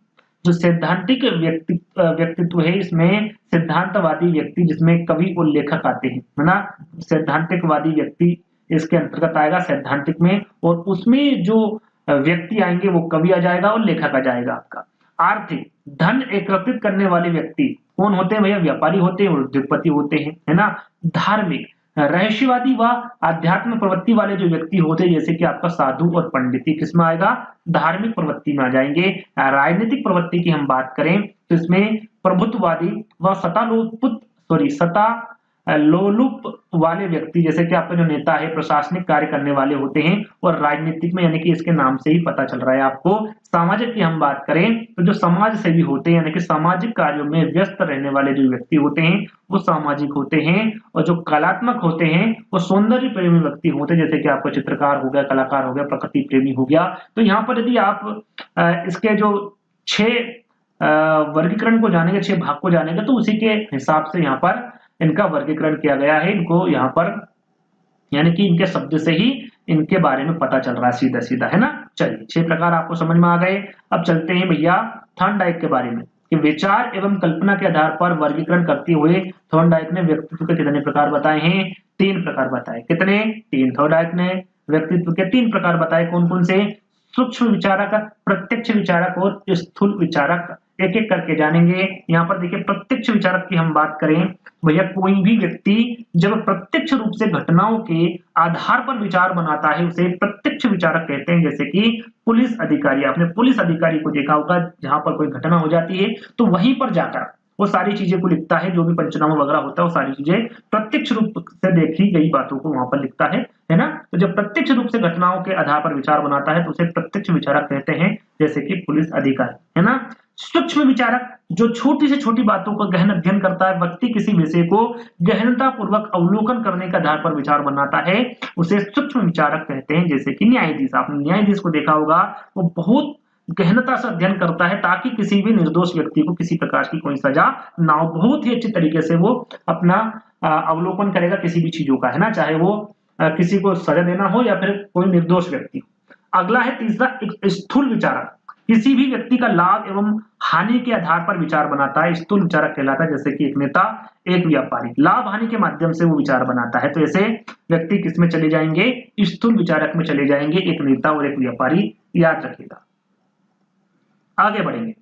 जो सैद्धांतिक व्यक्तित्व है, इसमें सिद्धांतवादी व्यक्ति जिसमें कवि और लेखक आते हैं, है ना। सैद्धांतिकवादी व्यक्ति इसके अंतर्गत आएगा सैद्धांतिक में, और उसमें जो व्यक्ति आएंगे वो कवि आ जाएगा और लेखक आ जाएगा आपका। आर्थिक, धन एकत्रित करने वाले व्यक्ति कौन होते हैं भैया, व्यापारी होते हैं और उद्योगपति होते हैं, है ना। धार्मिक, रहस्यवादी व आध्यात्म प्रवृत्ति वाले जो व्यक्ति होते हैं, जैसे कि आपका साधु और पंडित, किसमें आएगा, धार्मिक प्रवृत्ति में आ जाएंगे। राजनीतिक प्रवृत्ति की हम बात करें तो इसमें प्रभुत्ववादी व सत्ता लोलुप वाले व्यक्ति, जैसे कि आपका जो नेता है प्रशासनिक कार्य करने वाले होते हैं, और राजनीतिक में, यानी कि इसके नाम से ही पता चल रहा है आपको। सामाजिक की हम बात करें तो जो समाज सेवी होते हैं, यानी कि सामाजिक कार्यों में व्यस्त रहने वाले जो व्यक्ति होते हैं वो सामाजिक होते हैं। और जो कलात्मक होते हैं वो सौंदर्य प्रेमी व्यक्ति होते हैं, जैसे कि आपका चित्रकार हो गया, कलाकार हो गया, प्रकृति प्रेमी हो गया। तो यहाँ पर यदि आप इसके जो 6 वर्गीकरण को जानेंगे, 6 भाग को जानेंगे, तो उसी के हिसाब से यहाँ पर इनका वर्गीकरण किया गया है। इनको यहाँ पर यानी कि इनके शब्द से ही इनके बारे में पता चल रहा है, सीधा सीधा, है ना। चलिए 6 प्रकार आपको समझ में आ गए। अब चलते हैं भैया थॉर्नडाइक के बारे में। कि विचार एवं कल्पना के आधार पर वर्गीकरण करते हुए थॉर्नडाइक ने व्यक्तित्व के कितने प्रकार बताए हैं? 3 प्रकार बताए। कितने? 3। थॉर्नडाइक ने व्यक्तित्व के 3 प्रकार बताए। कौन-कौन से? सूक्ष्म विचारक, प्रत्यक्ष विचारक और स्थूल विचारक। एक-एक करके जानेंगे। यहाँ पर देखिए प्रत्यक्ष विचारक की हम बात करें, भैया कोई भी व्यक्ति जब प्रत्यक्ष रूप से घटनाओं के आधार पर विचार बनाता है उसे प्रत्यक्ष विचारक कहते हैं। जैसे कि पुलिस अधिकारी, आपने पुलिस अधिकारी को देखा होगा, जहां पर कोई घटना हो जाती है तो वहीं पर जाकर वो सारी चीजें को लिखता है, जो भी पंचनामा वगैरह होता है वो सारी चीजें प्रत्यक्ष रूप से देखी गई बातों को वहां पर लिखता है ना। तो जब प्रत्यक्ष रूप से घटनाओं के आधार पर विचार बनाता है तो उसे प्रत्यक्ष विचारक कहते हैं, जैसे कि पुलिस अधिकारी, है ना। सूक्ष्म विचारक जो छोटी से छोटी बातों का गहन अध्ययन करता है, व्यक्ति किसी विषय को गहनता पूर्वक अवलोकन करने के आधार पर विचार बनाता है, उसे सूक्ष्म विचारक कहते हैं। जैसे कि न्यायाधीश, आपने न्यायाधीश को देखा होगा, वो बहुत गहनता से अध्ययन करता है ताकि किसी भी निर्दोष व्यक्ति को किसी प्रकार की कोई सजा ना हो। बहुत ही अच्छी तरीके से वो अपना अवलोकन करेगा किसी भी चीजों का, है ना, चाहे वो किसी को सजा देना हो या फिर कोई निर्दोष व्यक्ति। अगला है तीसरा, एक स्थूल विचारक, किसी भी व्यक्ति का लाभ एवं हानि के आधार पर विचार बनाता है, स्थूल विचारक कहलाता है। जैसे कि एक नेता, एक व्यापारी, लाभ हानि के माध्यम से वो विचार बनाता है, तो ऐसे व्यक्ति किसमें चले जाएंगे? स्थूल विचारक में चले जाएंगे, एक नेता और एक व्यापारी, याद रखिएगा। आगे बढ़ेंगे।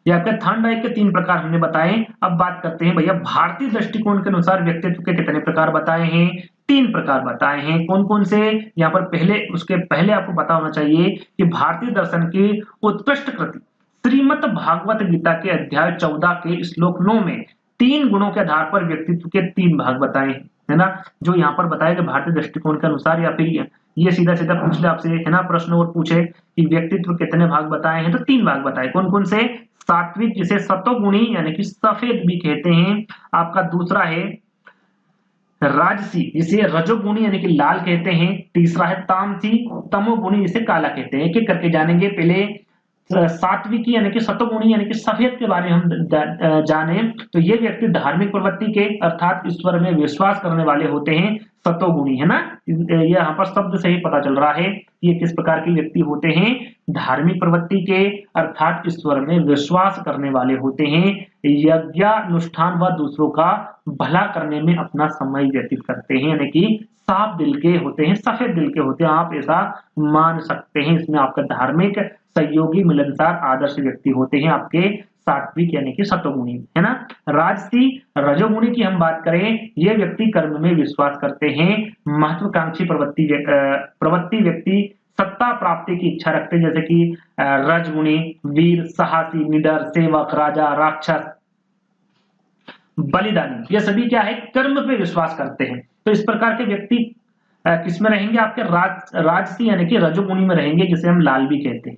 ये आपके थॉर्नडाइक के 3 प्रकार हमने बताए। अब बात करते हैं भैया भारतीय दृष्टिकोण के अनुसार व्यक्तित्व के कितने प्रकार बताए हैं? 3 प्रकार बताए हैं। कौन-कौन से? यहाँ पर उसके पहले आपको पता होना चाहिए कि भारतीय दर्शन की उत्कृष्ट कृति श्रीमद् भागवत गीता के अध्याय 14 के श्लोक 9 में 3 गुणों के आधार पर व्यक्तित्व के 3 भाग बताए हैं, है ना। जो यहाँ पर बताया कि भारतीय दृष्टिकोण के अनुसार, या फिर ये सीधा-सीधा पूछ ले आपसे, है ना, प्रश्न और पूछे कि व्यक्तित्व कितने भाग बताए हैं, तो 3 भाग बताए। कौन-कौन से? सात्विक, जिसे सतोगुणी यानी कि सफेद भी कहते हैं। आपका दूसरा है राजसी, जिसे रजोगुणी यानी कि लाल कहते हैं। तीसरा है तामसी, तमोगुणी, जिसे काला कहते हैं। एक-एक करके जानेंगे। पहले सात्विकी यानी कि सतोगुणी यानी कि सफेद के बारे में हम जाने, तो ये व्यक्ति धार्मिक प्रवृत्ति के अर्थात ईश्वर में विश्वास करने वाले होते हैं, सतोगुणी, है ना। ये यहाँ पर शब्द से ही पता चल रहा है ये किस प्रकार के व्यक्ति होते हैं? धार्मिक प्रवृत्ति के अर्थात ईश्वर में विश्वास करने वाले होते हैं, यज्ञानुष्ठान व दूसरों का भला करने में अपना समय व्यतीत करते हैं, यानी कि साफ दिल के होते हैं, सफेद दिल के होते हैं, आप ऐसा मान सकते हैं। इसमें आपका धार्मिक, सहयोगी, मिलनसार, आदर्श व्यक्ति होते हैं आपके सात्विक यानी कि सतोगुणी, है ना। राजसी, रजोगुणी की हम बात करें, ये व्यक्ति कर्म में विश्वास करते हैं, महत्वाकांक्षी प्रवृत्ति व्यक्ति सत्ता प्राप्ति की इच्छा रखते हैं। जैसे कि रजगुणी वीर, साहसी, निडर, सेवक, राजा, राक्षस, बलिदानी, ये सभी क्या है? कर्म पे विश्वास करते हैं। तो इस प्रकार के व्यक्ति किसमें रहेंगे? आपके राजसी यानी कि रजोगुणी में रहेंगे, जिसे हम लाल भी कहते हैं।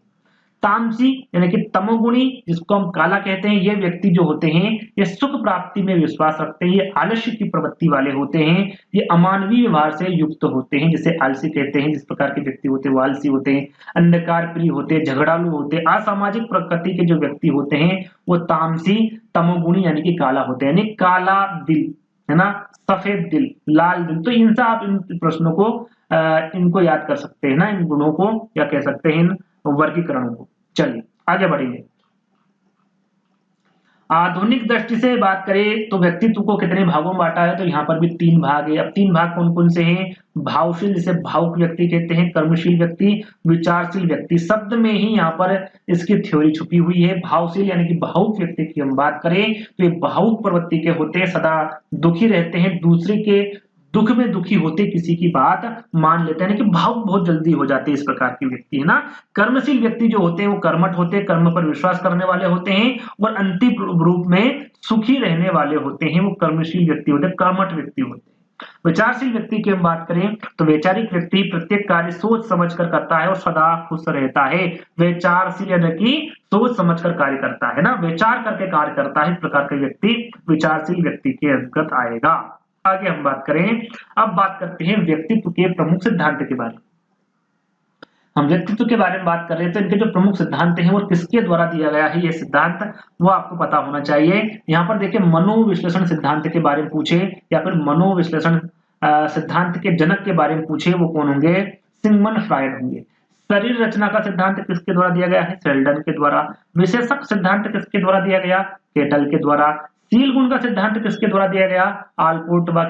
तामसी यानी कि तमोगुणी, जिसको हम काला कहते हैं, ये व्यक्ति जो होते हैं ये सुख प्राप्ति में विश्वास रखते हैं, ये आलस्य की प्रवृत्ति वाले होते हैं, ये अमानवीय व्यवहार से युक्त होते हैं, जिसे आलसी कहते हैं। जिस प्रकार के व्यक्ति होते हैं वो आलसी होते हैं, अंधकार प्रिय होते हैं, झगड़ालू होते हैं, असामाजिक प्रकृति के जो व्यक्ति होते हैं वो तामसी, तमोगुणी यानी कि काला होते हैं, यानी काला दिल, है ना, सफेद दिल, लाल दिल। तो इनसे आप इन प्रश्नों को इनको याद कर सकते हैं ना, इन गुणों को, या कह सकते हैं इन वर्गीकरणों को। चलिए आगे बढ़ेंगे। आधुनिक दृष्टि से बात करें तो व्यक्तित्व को कितने भागों में बांटा है? तो यहाँ पर भी 3 भाग है। अब 3 भाग कौन-कौन से हैं? भावशील, जिसे भावुक व्यक्ति कहते हैं, कर्मशील व्यक्ति, विचारशील व्यक्ति। शब्द में ही यहाँ पर इसकी थ्योरी छुपी हुई है। भावशील यानी कि भावुक व्यक्ति की हम बात करें तो ये भावुक प्रवृत्ति के होते हैं, सदा दुखी रहते हैं, दूसरे के दुख में दुखी होते, किसी की बात मान लेते हैं, कि भावुक बहुत जल्दी हो जाते हैं, इस प्रकार के व्यक्ति, है ना। कर्मशील व्यक्ति जो होते हैं वो कर्मठ होते हैं, कर्म पर विश्वास करने वाले होते हैं, और अंतिम रूप में सुखी रहने वाले होते हैं, वो कर्मशील व्यक्ति होते हैं, कर्मठ व्यक्ति होते हैं। विचारशील व्यक्ति की हम बात करें तो वैचारिक व्यक्ति प्रत्येक कार्य सोच समझकर करता है और सदा खुश रहता है। वैचारशील यानी कि सोच समझकर कार्य करता है ना, विचार करके कार्य करता है, इस प्रकार का व्यक्ति विचारशील व्यक्ति के अंतर्गत आएगा। आगे हम बात करें, अब बात करते हैं व्यक्तित्व के प्रमुख सिद्धांत के बारे में। हम व्यक्तित्व के बारे में बात कर रहे हैं तो इनके जो प्रमुख सिद्धांत हैं वो किसके द्वारा दिया गया है, ये सिद्धांत वो आपको पता होना चाहिए। यहाँ पर देखिए मनोविश्लेषण सिद्धांत के बारे में पूछे या फिर मनोविश्लेषण सिद्धांत के जनक के बारे में पूछे, वो कौन होंगे? सिगमंड फ्रायड होंगे। शरीर रचना का सिद्धांत किसके द्वारा दिया गया है? सेल्डन के द्वारा। विशेषक सिद्धांत किसके द्वारा दिया गया? केटल के द्वारा। शील गुण का सिद्धांत किसके द्वारा दिया गया? आलपोर्ट व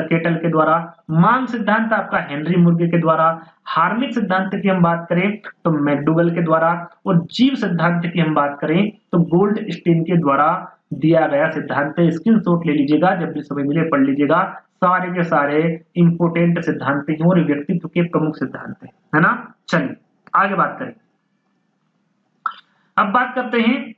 केटल के द्वारा। मांग सिद्धांत आपका हेनरी मुर्गे के द्वारा। हार्मिक सिद्धांत की हम बात करें तो मैकडूगल के द्वारा। और जीव सिद्धांत की हम बात करें तो गोल्डस्टीन के द्वारा दिया गया सिद्धांत है। स्क्रीनशॉट ले लीजिएगा, जब भी समय मिले पढ़ लीजिएगा। सारे के सारे इंपोर्टेंट सिद्धांत हैं और व्यक्तित्व के प्रमुख सिद्धांत है ना। चलिए आगे बात करें। अब बात करते हैं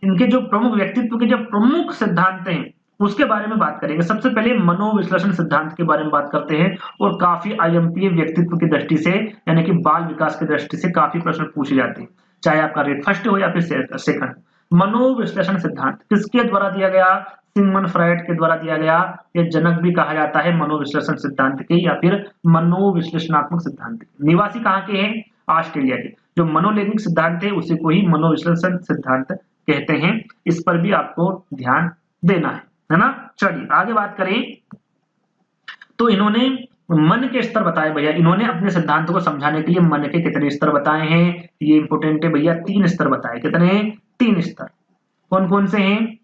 इनके जो प्रमुख व्यक्तित्व के जो प्रमुख सिद्धांत हैं उसके बारे में बात करेंगे। सबसे पहले मनोविश्लेषण सिद्धांत के बारे में बात करते हैं और काफी आईएमपी व्यक्तित्व की दृष्टि से यानी कि बाल विकास की दृष्टि से काफी प्रश्न पूछे जाते हैं, चाहे आपका रेट फर्स्ट हो या फिर सेकंड। मनोविश्लेषण सिद्धांत किसके द्वारा दिया गया? सिगमंड फ्रायड के द्वारा दिया गया। ये जनक भी कहा जाता है मनोविश्लेषण सिद्धांत के या फिर मनोविश्लेषणात्मक सिद्धांत के। निवासी कहाँ के हैं? ऑस्ट्रेलिया के। जो मनोलैंगिक सिद्धांत है उसी को ही मनोविश्लेषण सिद्धांत कहते हैं। इस पर भी आपको ध्यान देना है ना। चलिए आगे बात करें तो इन्होंने मन के स्तर बताए भैया। इन्होंने अपने सिद्धांतों को समझाने के लिए मन के कितने स्तर बताए हैं? ये इंपोर्टेंट है भैया, 3 स्तर बताए। कितने? 3 स्तर। कौन कौन से हैं?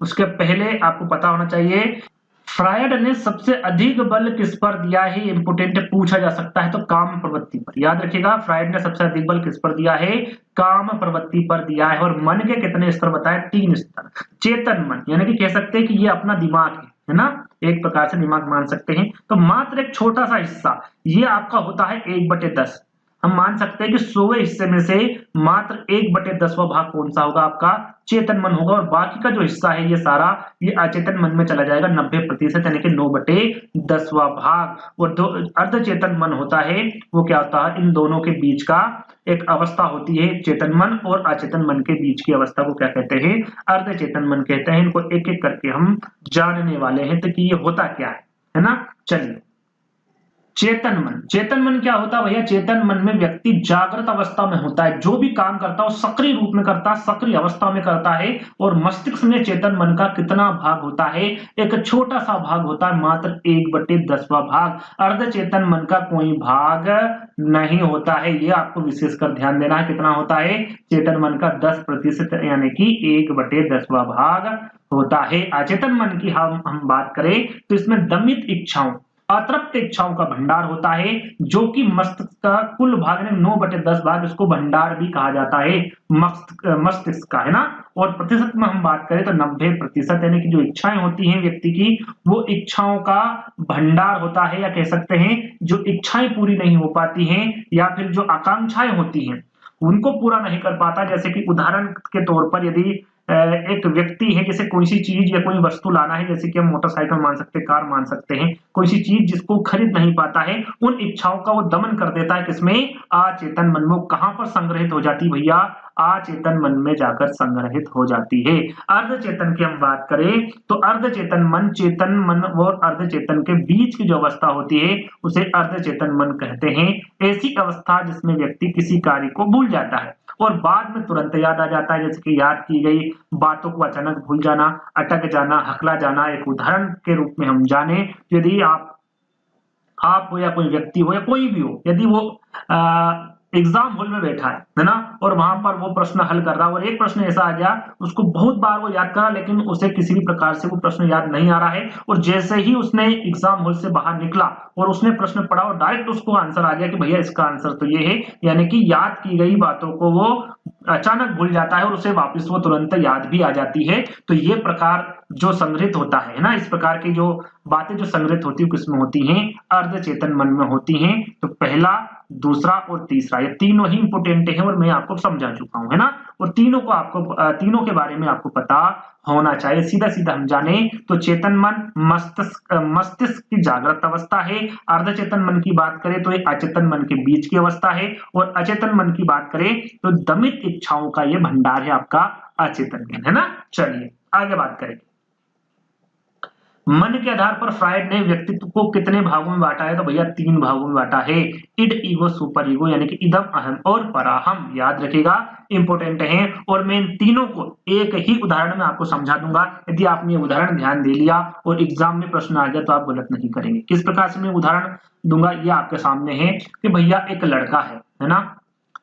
उसके पहले आपको पता होना चाहिए फ्रायड ने सबसे अधिक बल किस पर दिया है? इंपोर्टेंट पूछा जा सकता है तो काम प्रवृत्ति पर। याद रखिएगा, फ्रायड ने सबसे अधिक बल किस पर दिया है? काम प्रवृत्ति पर दिया है। और मन के कितने स्तर बताए? 3 स्तर। चेतन मन यानी कि कह सकते हैं कि ये अपना दिमाग है ना, एक प्रकार से दिमाग मान सकते हैं। तो मात्र एक छोटा सा हिस्सा ये आपका होता है 1/10। हम मान सकते हैं कि 100वें हिस्से में से मात्र 1/10वां भाग कौन सा होगा? आपका चेतन मन होगा। और बाकी का जो हिस्सा है ये सारा ये अचेतन मन में चला जाएगा 90% यानी कि 9/10वां भाग। और जो अर्धचेतन मन होता है वो क्या होता है? इन दोनों के बीच का एक अवस्था होती है। चेतन मन और अचेतन मन के बीच की अवस्था को क्या कहते हैं? अर्धचेतन मन कहते हैं। इनको एक एक करके हम जानने वाले हैं तो कि ये होता क्या है ना। चलिए चेतन मन। चेतन मन क्या होता है भैया? चेतन मन में व्यक्ति जागृत अवस्था में होता है, जो भी काम करता है वो सक्रिय रूप में करता है, सक्रिय अवस्था में करता है। और मस्तिष्क में चेतन मन का कितना भाग होता है? एक छोटा सा भाग होता है, मात्र 1/10वां भाग। अर्धचेतन मन का कोई भाग नहीं होता है। ये आपको विशेषकर ध्यान देना है। कितना होता है? चेतन मन का 10% यानी कि 1/10वां भाग होता है। अचेतन मन की हम बात करें तो इसमें दमित इच्छाओं, अतृप्त इच्छाओं का भंडार होता है, जो कि मस्तिष्क का कुल भाग ने 9/10 भाग, इसको भंडार भी कहा जाता है मस्तिष्क का, है ना। और प्रतिशत में हम बात करें तो 90% यानी कि जो इच्छाएं होती हैं व्यक्ति की वो इच्छाओं का भंडार होता है। या कह सकते हैं जो इच्छाएं पूरी नहीं हो पाती हैं या फिर जो आकांक्षाएं होती हैं उनको पूरा नहीं कर पाता। जैसे कि उदाहरण के तौर पर यदि एक व्यक्ति है, जैसे कोई सी चीज या कोई वस्तु लाना है, जैसे कि हम मोटरसाइकिल मान सकते हैं, कार मान सकते हैं, कोई सी चीज जिसको खरीद नहीं पाता है, उन इच्छाओं का वो दमन कर देता है। किसमें? अचेतन मन में। कहां पर संग्रहित हो जाती भैया? अचेतन मन में जाकर संग्रहित हो जाती है। अर्धचेतन की हम बात करें तो अर्धचेतन मन, चेतन मन और अर्धचेतन के बीच की जो अवस्था होती है उसे अर्धचेतन मन कहते हैं। ऐसी अवस्था जिसमें व्यक्ति किसी कार्य को भूल जाता है और बाद में तुरंत याद आ जाता है। जैसे कि याद की गई बातों को अचानक भूल जाना, अटक जाना, हकला जाना। एक उदाहरण के रूप में हम जाने, यदि आप हो या कोई व्यक्ति हो या कोई भी हो, यदि वो एग्जाम हॉल में बैठा है ना, और वहां पर वो प्रश्न हल कर रहा है और एक प्रश्न ऐसा आ गया उसको बहुत बार वो याद करा लेकिन उसे किसी भी प्रकार से वो प्रश्न याद नहीं आ रहा है। और जैसे ही उसने एग्जाम हॉल से बाहर निकला और उसने प्रश्न पढ़ा और डायरेक्ट उसको आंसर आ गया कि भैया इसका आंसर तो ये है, यानी कि याद की गई बातों को वो अचानक भूल जाता है और उसे वापस वो तुरंत याद भी आ जाती है। तो ये प्रकार जो संग्रहित होता है ना, इस प्रकार की जो बातें जो संग्रहित होती है किसमें होती हैं? अर्धचेतन मन में होती हैं। तो पहला, दूसरा और तीसरा ये तीनों ही इंपोर्टेंट है और मैं आपको समझा चुका हूं, है ना। और तीनों के बारे में आपको पता होना चाहिए। सीधा सीधा हम जाने तो चेतन मन मस्तिष्क की जागृत अवस्था है। अर्धचेतन मन की बात करें तो ये अचेतन मन के बीच की अवस्था है। और अचेतन मन की बात करें तो दमित इच्छाओं का ये भंडार है आपका अचेतन मन, है ना। चलिए आगे बात करें। मन के आधार पर फ्रायड ने व्यक्तित्व को कितने भागों में बांटा है? तो भैया 3 भागों में बांटा है। इड, ईगो, सुपर ईगो, यानी कि इदम, अहम और पराहम। याद रखिएगा, इंपोर्टेंट है। और मैं इन तीनों को एक ही उदाहरण में आपको समझा दूंगा। यदि आपने उदाहरण ध्यान दे लिया और एग्जाम में प्रश्न आ गया तो आप गलत नहीं करेंगे। किस प्रकार से मैं उदाहरण दूंगा ये आपके सामने है कि भैया एक लड़का है ना,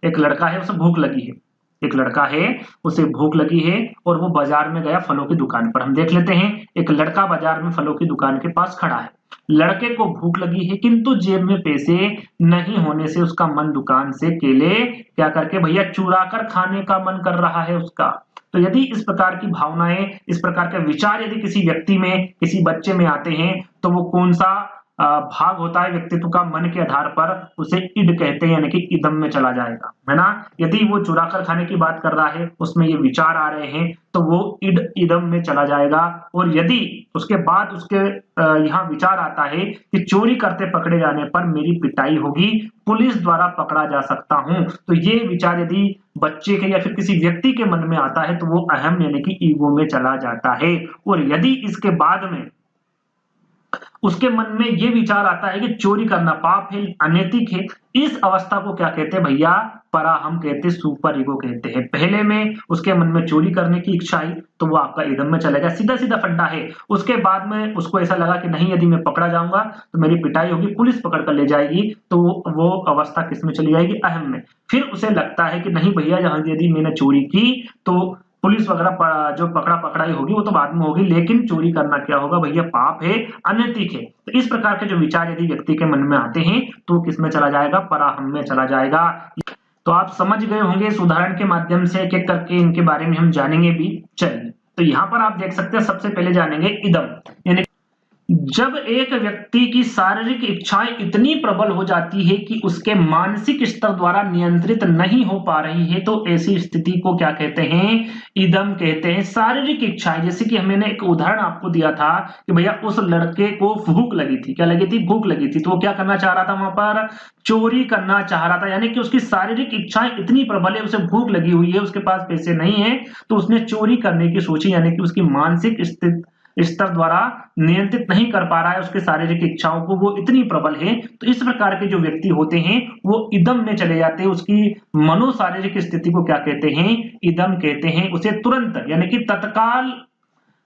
एक लड़का है, उसे भूख लगी है, एक लड़का है उसे भूख लगी है और वो बाजार में गया फलों की दुकान पर। हम देख लेते हैं, एक लड़का बाजार में फलों की दुकान के पास खड़ा है, लड़के को भूख लगी है किंतु जेब में पैसे नहीं होने से उसका मन दुकान से केले क्या करके भैया चुरा कर खाने का मन कर रहा है उसका। तो यदि इस प्रकार की भावनाएं, इस प्रकार के विचार यदि किसी व्यक्ति में, किसी बच्चे में आते हैं तो वो कौन सा भाग होता है व्यक्तित्व का, मन के आधार पर उसे इड कहते हैं, यानी कि इदम में चला जाएगा, है ना। यदि वो चुरा कर खाने की बात कर रहा है, उसमें ये विचार आ रहे हैं तो वो इड इदम में चला जाएगा। और यदि उसके बाद उसके यहाँ विचार आता है कि चोरी करते पकड़े जाने पर मेरी पिटाई होगी, पुलिस द्वारा पकड़ा जा सकता हूं, तो ये विचार यदि बच्चे के या फिर किसी व्यक्ति के मन में आता है तो वो अहम यानी कि ईगो में चला जाता है। और यदि इसके बाद में उसके मन में ये विचार आता है कि चोरी करना पाप है, अनैतिक है, इस अवस्था को क्या कहते हैं भैया, परा हम कहते हैं, सुपर ईगो कहते हैं। पहले में उसके मन में चोरी करने की इच्छा आई तो वो आपका इदम में चलेगा, सीधा सीधा फंडा है। उसके बाद में उसको ऐसा लगा कि नहीं, यदि मैं पकड़ा जाऊंगा तो मेरी पिटाई होगी, पुलिस पकड़ कर ले जाएगी, तो वो अवस्था किस में चली जाएगी, अहम में। फिर उसे लगता है कि नहीं भैया, यदि मैंने चोरी की तो पुलिस वगैरह जो पकड़ा पकड़ाई होगी वो तो बाद में होगी, लेकिन चोरी करना क्या होगा भैया, पाप है, अनैतिक है। तो इस प्रकार के जो विचार यदि व्यक्ति के मन में आते हैं तो वो किस में चला जाएगा, पराहम में चला जाएगा। तो आप समझ गए होंगे, इस उदाहरण के माध्यम से एक एक करके इनके बारे में हम जानेंगे भी। चलिए, तो यहाँ पर आप देख सकते हैं, सबसे पहले जानेंगे इदम, यानी जब एक व्यक्ति की शारीरिक इच्छाएं इतनी प्रबल हो जाती है कि उसके मानसिक स्तर द्वारा नियंत्रित नहीं हो पा रही है, तो ऐसी स्थिति को क्या कहते हैं, इदम कहते हैं। शारीरिक इच्छाएं, जैसे कि मैंने एक उदाहरण आपको दिया था कि भैया उस लड़के को भूख लगी थी, क्या लगी थी, भूख लगी थी, तो वो क्या करना चाह रहा था, वहां पर चोरी करना चाह रहा था, यानी कि उसकी शारीरिक इच्छाएं इतनी प्रबल है, उसे भूख लगी हुई है, उसके पास पैसे नहीं है, तो उसने चोरी करने की सोची, यानी कि उसकी मानसिक स्तर द्वारा नियंत्रित नहीं कर पा रहा है उसके शारीरिक इच्छाओं को, वो इतनी प्रबल है। तो इस प्रकार के जो व्यक्ति होते हैं वो इदम में चले जाते हैं। उसकी मनोशारीरिक स्थिति को क्या कहते हैं, इदम कहते हैं। उसे तुरंत यानी कि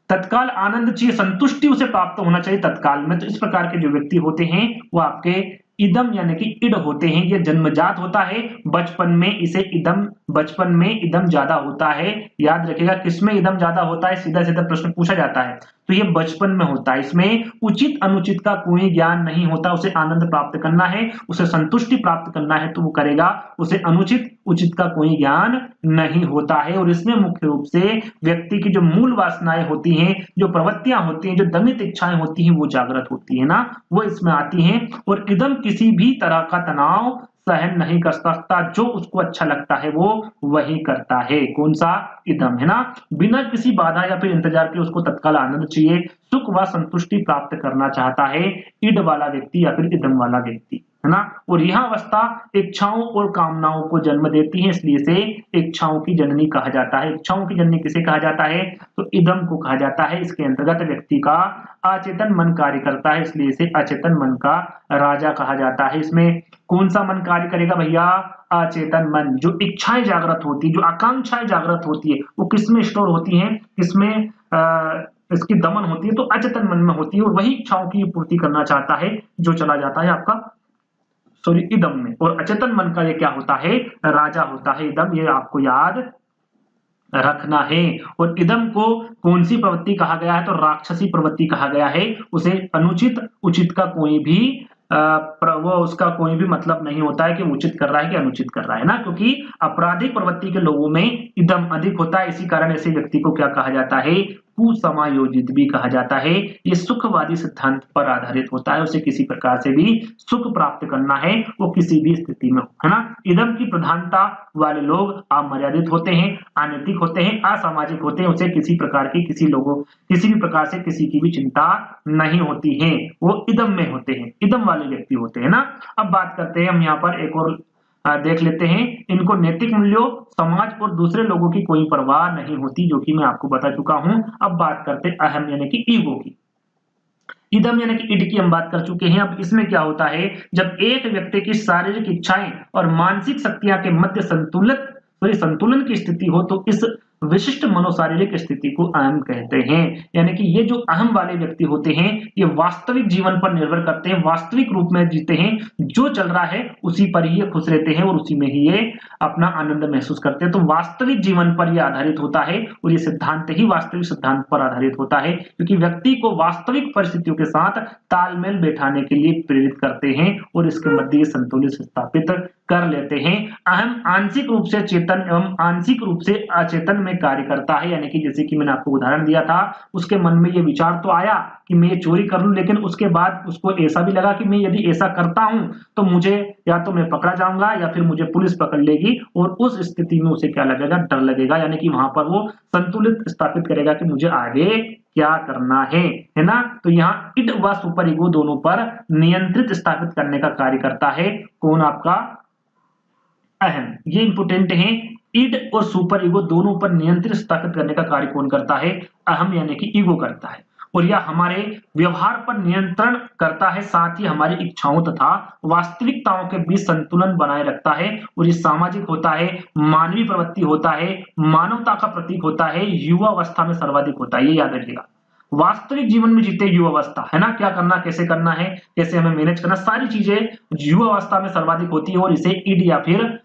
तत्काल आनंद चाहिए, संतुष्टि उसे प्राप्त होना चाहिए तत्काल में। तो इस प्रकार के जो व्यक्ति होते हैं वो आपके इदम यानी कि इड होते हैं। ये जन्मजात होता है, बचपन में इसे इदम, बचपन में इदम ज्यादा होता है। याद रखिएगा, किसमें इदम ज्यादा होता है, सीधा सीधा प्रश्न पूछा जाता है, तो ये बचपन में होता है। इसमें उचित अनुचित का कोई ज्ञान नहीं होता, उसे आनंद प्राप्त करना है, उसे संतुष्टि प्राप्त करना है तो वो करेगा, उसे अनुचित उचित का कोई ज्ञान नहीं होता है। और इसमें मुख्य रूप से व्यक्ति की जो मूल वासनाएं होती हैं, जो प्रवृत्तियां होती हैं, जो दमित इच्छाएं होती हैं, वो जागृत होती है ना, वो इसमें आती हैं। और इदम किसी भी तरह का तनाव सहन नहीं कर सकता, जो उसको अच्छा लगता है वो वही करता है। कौन सा, इदम, है ना। बिना किसी बाधा या फिर इंतजार के उसको तत्काल आनंद चाहिए, सुख व संतुष्टि प्राप्त करना चाहता है इड वाला व्यक्ति या फिर इदम वाला व्यक्ति, है ना। और यह अवस्था इच्छाओं और कामनाओं को जन्म देती है, इसलिए इसे इच्छाओं की जननी कहा जाता है। इच्छाओं की जननी किसे कहा जाता है, तो इदम को कहा जाता है। इसके अंतर्गत व्यक्ति का अचेतन मन कार्य करता है, इसलिए इसे अचेतन मन का राजा कहा जाता है। इसमें कौन सा मन कार्य करेगा भैया, अचेतन मन। जो इच्छाएं जागृत होती है, जो आकांक्षाएं जागृत होती है, वो किसमें स्टोर होती हैं, किसमें इसकी दमन होती है, तो अचेतन मन में होती है। और वही इच्छाओं की पूर्ति करना चाहता है, जो चला जाता है आपका इदम में। और अचेतन मन का ये क्या होता है, राजा होता है इदम, ये आपको याद रखना है। और इदम को कौन सी प्रवृत्ति कहा गया है, तो राक्षसी प्रवृत्ति कहा गया है। उसे अनुचित उचित का कोई भी वो उसका कोई भी मतलब नहीं होता है कि उचित कर रहा है कि अनुचित कर रहा है ना, क्योंकि आपराधिक प्रवृत्ति के लोगों में इदम अधिक होता है। इसी कारण ऐसे व्यक्ति को क्या कहा जाता है, कुसमायोजित भी कहा जाता है। ये सुखवादी सिद्धांत पर आधारित होता है, उसे किसी प्रकार से भी सुख प्राप्त करना है, वो किसी भी स्थिति में, है ना। इदम की प्रधानता वाले लोग अमर्यादित होते हैं, अनैतिक होते हैं, असामाजिक होते हैं। उसे किसी प्रकार की किसी भी प्रकार से किसी की भी चिंता नहीं होती है, वो इदम में होते हैं, इदम वाले व्यक्ति होते हैं ना। अब बात करते हैं हम यहाँ पर एक और देख लेते हैं। इनको नैतिक मूल्यों, समाज और दूसरे लोगों की कोई परवाह नहीं होती, जो कि मैं आपको बता चुका हूं। अब बात करते हैं अहम यानी कि ईगो की। इदम यानी कि इड की हम बात कर चुके हैं। अब इसमें क्या होता है, जब एक व्यक्ति की शारीरिक इच्छाएं और मानसिक शक्तियां के मध्य संतुलन की स्थिति हो, तो इस विशिष्ट मनोशारीरिक स्थिति को अहम कहते हैं। यानी कि ये जो अहम वाले व्यक्ति होते हैं, ये वास्तविक जीवन पर निर्भर करते हैं, वास्तविक रूप में जीते हैं, जो चल रहा है उसी पर ही ये खुश रहते हैं और उसी में ही ये अपना आनंद महसूस करते हैं। तो वास्तविक जीवन पर ये आधारित होता है और ये सिद्धांत ही वास्तविक सिद्धांत पर आधारित होता है, क्योंकि व्यक्ति को वास्तविक परिस्थितियों के साथ तालमेल बैठाने के लिए प्रेरित करते हैं और इसके मध्य संतुलन स्थापित कर लेते हैं। अहम आंशिक रूप से चेतन एवं आंशिक रूप से अचेतन में कार्य करता है। यानी कि जैसे कि मैंने आपको उदाहरण दिया था, उसके मन में ये विचार तो आया कि मैं ये चोरी कर लूं, लेकिन उसके बाद उसको ऐसा भी लगा कि मैं यदि ऐसा करता हूं तो मुझे या तो मैं पकड़ा जाऊंगा या फिर मुझे पुलिस पकड़ लेगी, और उस स्थिति में उसे क्या लगेगा, डर लगेगा। यानी कि वहां पर वो संतुलित स्थापित करेगा कि मुझे आगे क्या करना है ना। तो यहाँ इड व सुपर ईगो दोनों पर नियंत्रित स्थापित करने का कार्य करता है। कौन? आपका अहम। ये इंपोर्टेंट है, इड और सुपर ईगो दोनों पर नियंत्रित स्थापित करने का कार्य कौन करता है? अहम यानी कि ईगो करता है। और यह हमारे व्यवहार पर नियंत्रण करता है, साथ ही हमारी इच्छाओं तथा वास्तविकताओं के बीच संतुलन बनाए रखता है। और ये सामाजिक होता है, मानवीय प्रवृत्ति होता है, मानवता का प्रतीक होता है, युवा अवस्था में सर्वाधिक होता है। ये याद रखिएगा, वास्तविक जीवन में जीते युवा अवस्था है ना, क्या करना, कैसे करना है, कैसे हमें मैनेज करना, सारी चीजें युवा अवस्था में सर्वाधिक होती है। और इसे इड या फिर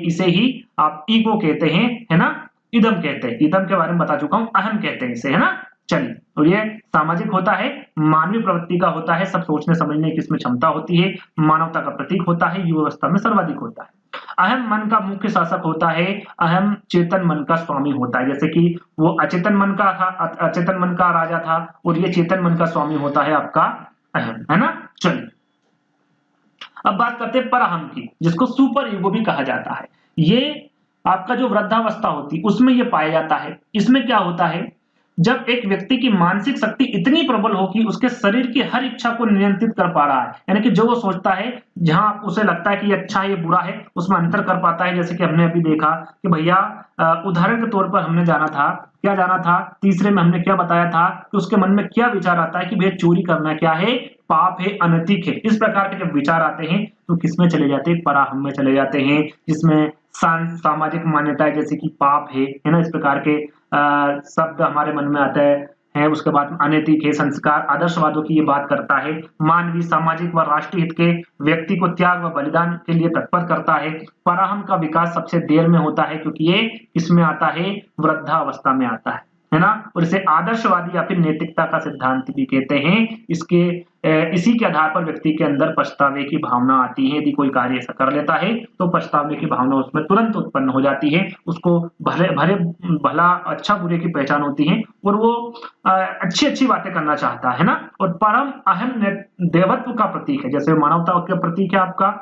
इसे ही आप ईगो कहते हैं, है ना, इदम कहते हैं। इदम के बारे में बता चुका हूं, अहम कहते हैं इसे, है ना। चलिए, और ये सामाजिक होता है, मानवीय प्रवृत्ति का होता है, सब सोचने समझने की इसमें क्षमता होती है, मानवता का प्रतीक होता है, युवा अवस्था में सर्वाधिक होता है। अहम मन का मुख्य शासक होता है, अहम चेतन मन का स्वामी होता है। जैसे कि वो अचेतन मन का था, अचेतन मन का राजा था, और ये चेतन मन का स्वामी होता है आपका अहम, है ना। चलिए, अब बात करते हैं परअहम की, जिसको सुपर ईगो भी कहा जाता है। ये आपका जो वृद्धावस्था होती है उसमें ये पाया जाता है। इसमें क्या होता है, जब एक व्यक्ति की मानसिक शक्ति इतनी प्रबल हो कि उसके शरीर की हर इच्छा को नियंत्रित कर पा रहा है, यानी कि जो वो सोचता है, जहां उसे लगता है कि ये अच्छा है, ये बुरा है, उसमें अंतर कर पाता है। जैसे कि हमने अभी देखा कि भैया उदाहरण के तौर पर हमने जाना था, क्या जाना था, तीसरे में हमने क्या बताया था कि उसके मन में क्या विचार आता है कि भैया चोरी करना क्या है, पाप है, अनैतिक है। इस प्रकार के जब विचार आते हैं तो किसमें चले जाते हैं? पराहम में चले जाते हैं, जिसमें सामाजिक मान्यताएं जैसे कि पाप है ना, इस प्रकार के शब्द हमारे मन में आता है। उसके बाद अनैतिक है, संस्कार, आदर्शवादों की ये बात करता है। मानवीय, सामाजिक व राष्ट्रीय हित के व्यक्ति को त्याग व बलिदान के लिए तत्पर करता है। पराहम का विकास सबसे देर में होता है, क्योंकि ये इसमें आता है, वृद्धावस्था में आता है ना। और इसे आदर्शवादी या फिर नैतिकता का सिद्धांत भी कहते हैं। इसी के आधार पर व्यक्ति के अंदर पछतावे की भावना आती है। यदि कोई कार्य ऐसा कर लेता है तो पछतावे की भावना उसमें तुरंत उत्पन्न हो जाती है। उसको भला अच्छा बुरे की पहचान होती है और वो अच्छी अच्छी बातें करना चाहता है ना। और परम अहम देवत्व का प्रतीक है, जैसे मानवता का प्रतीक है आपका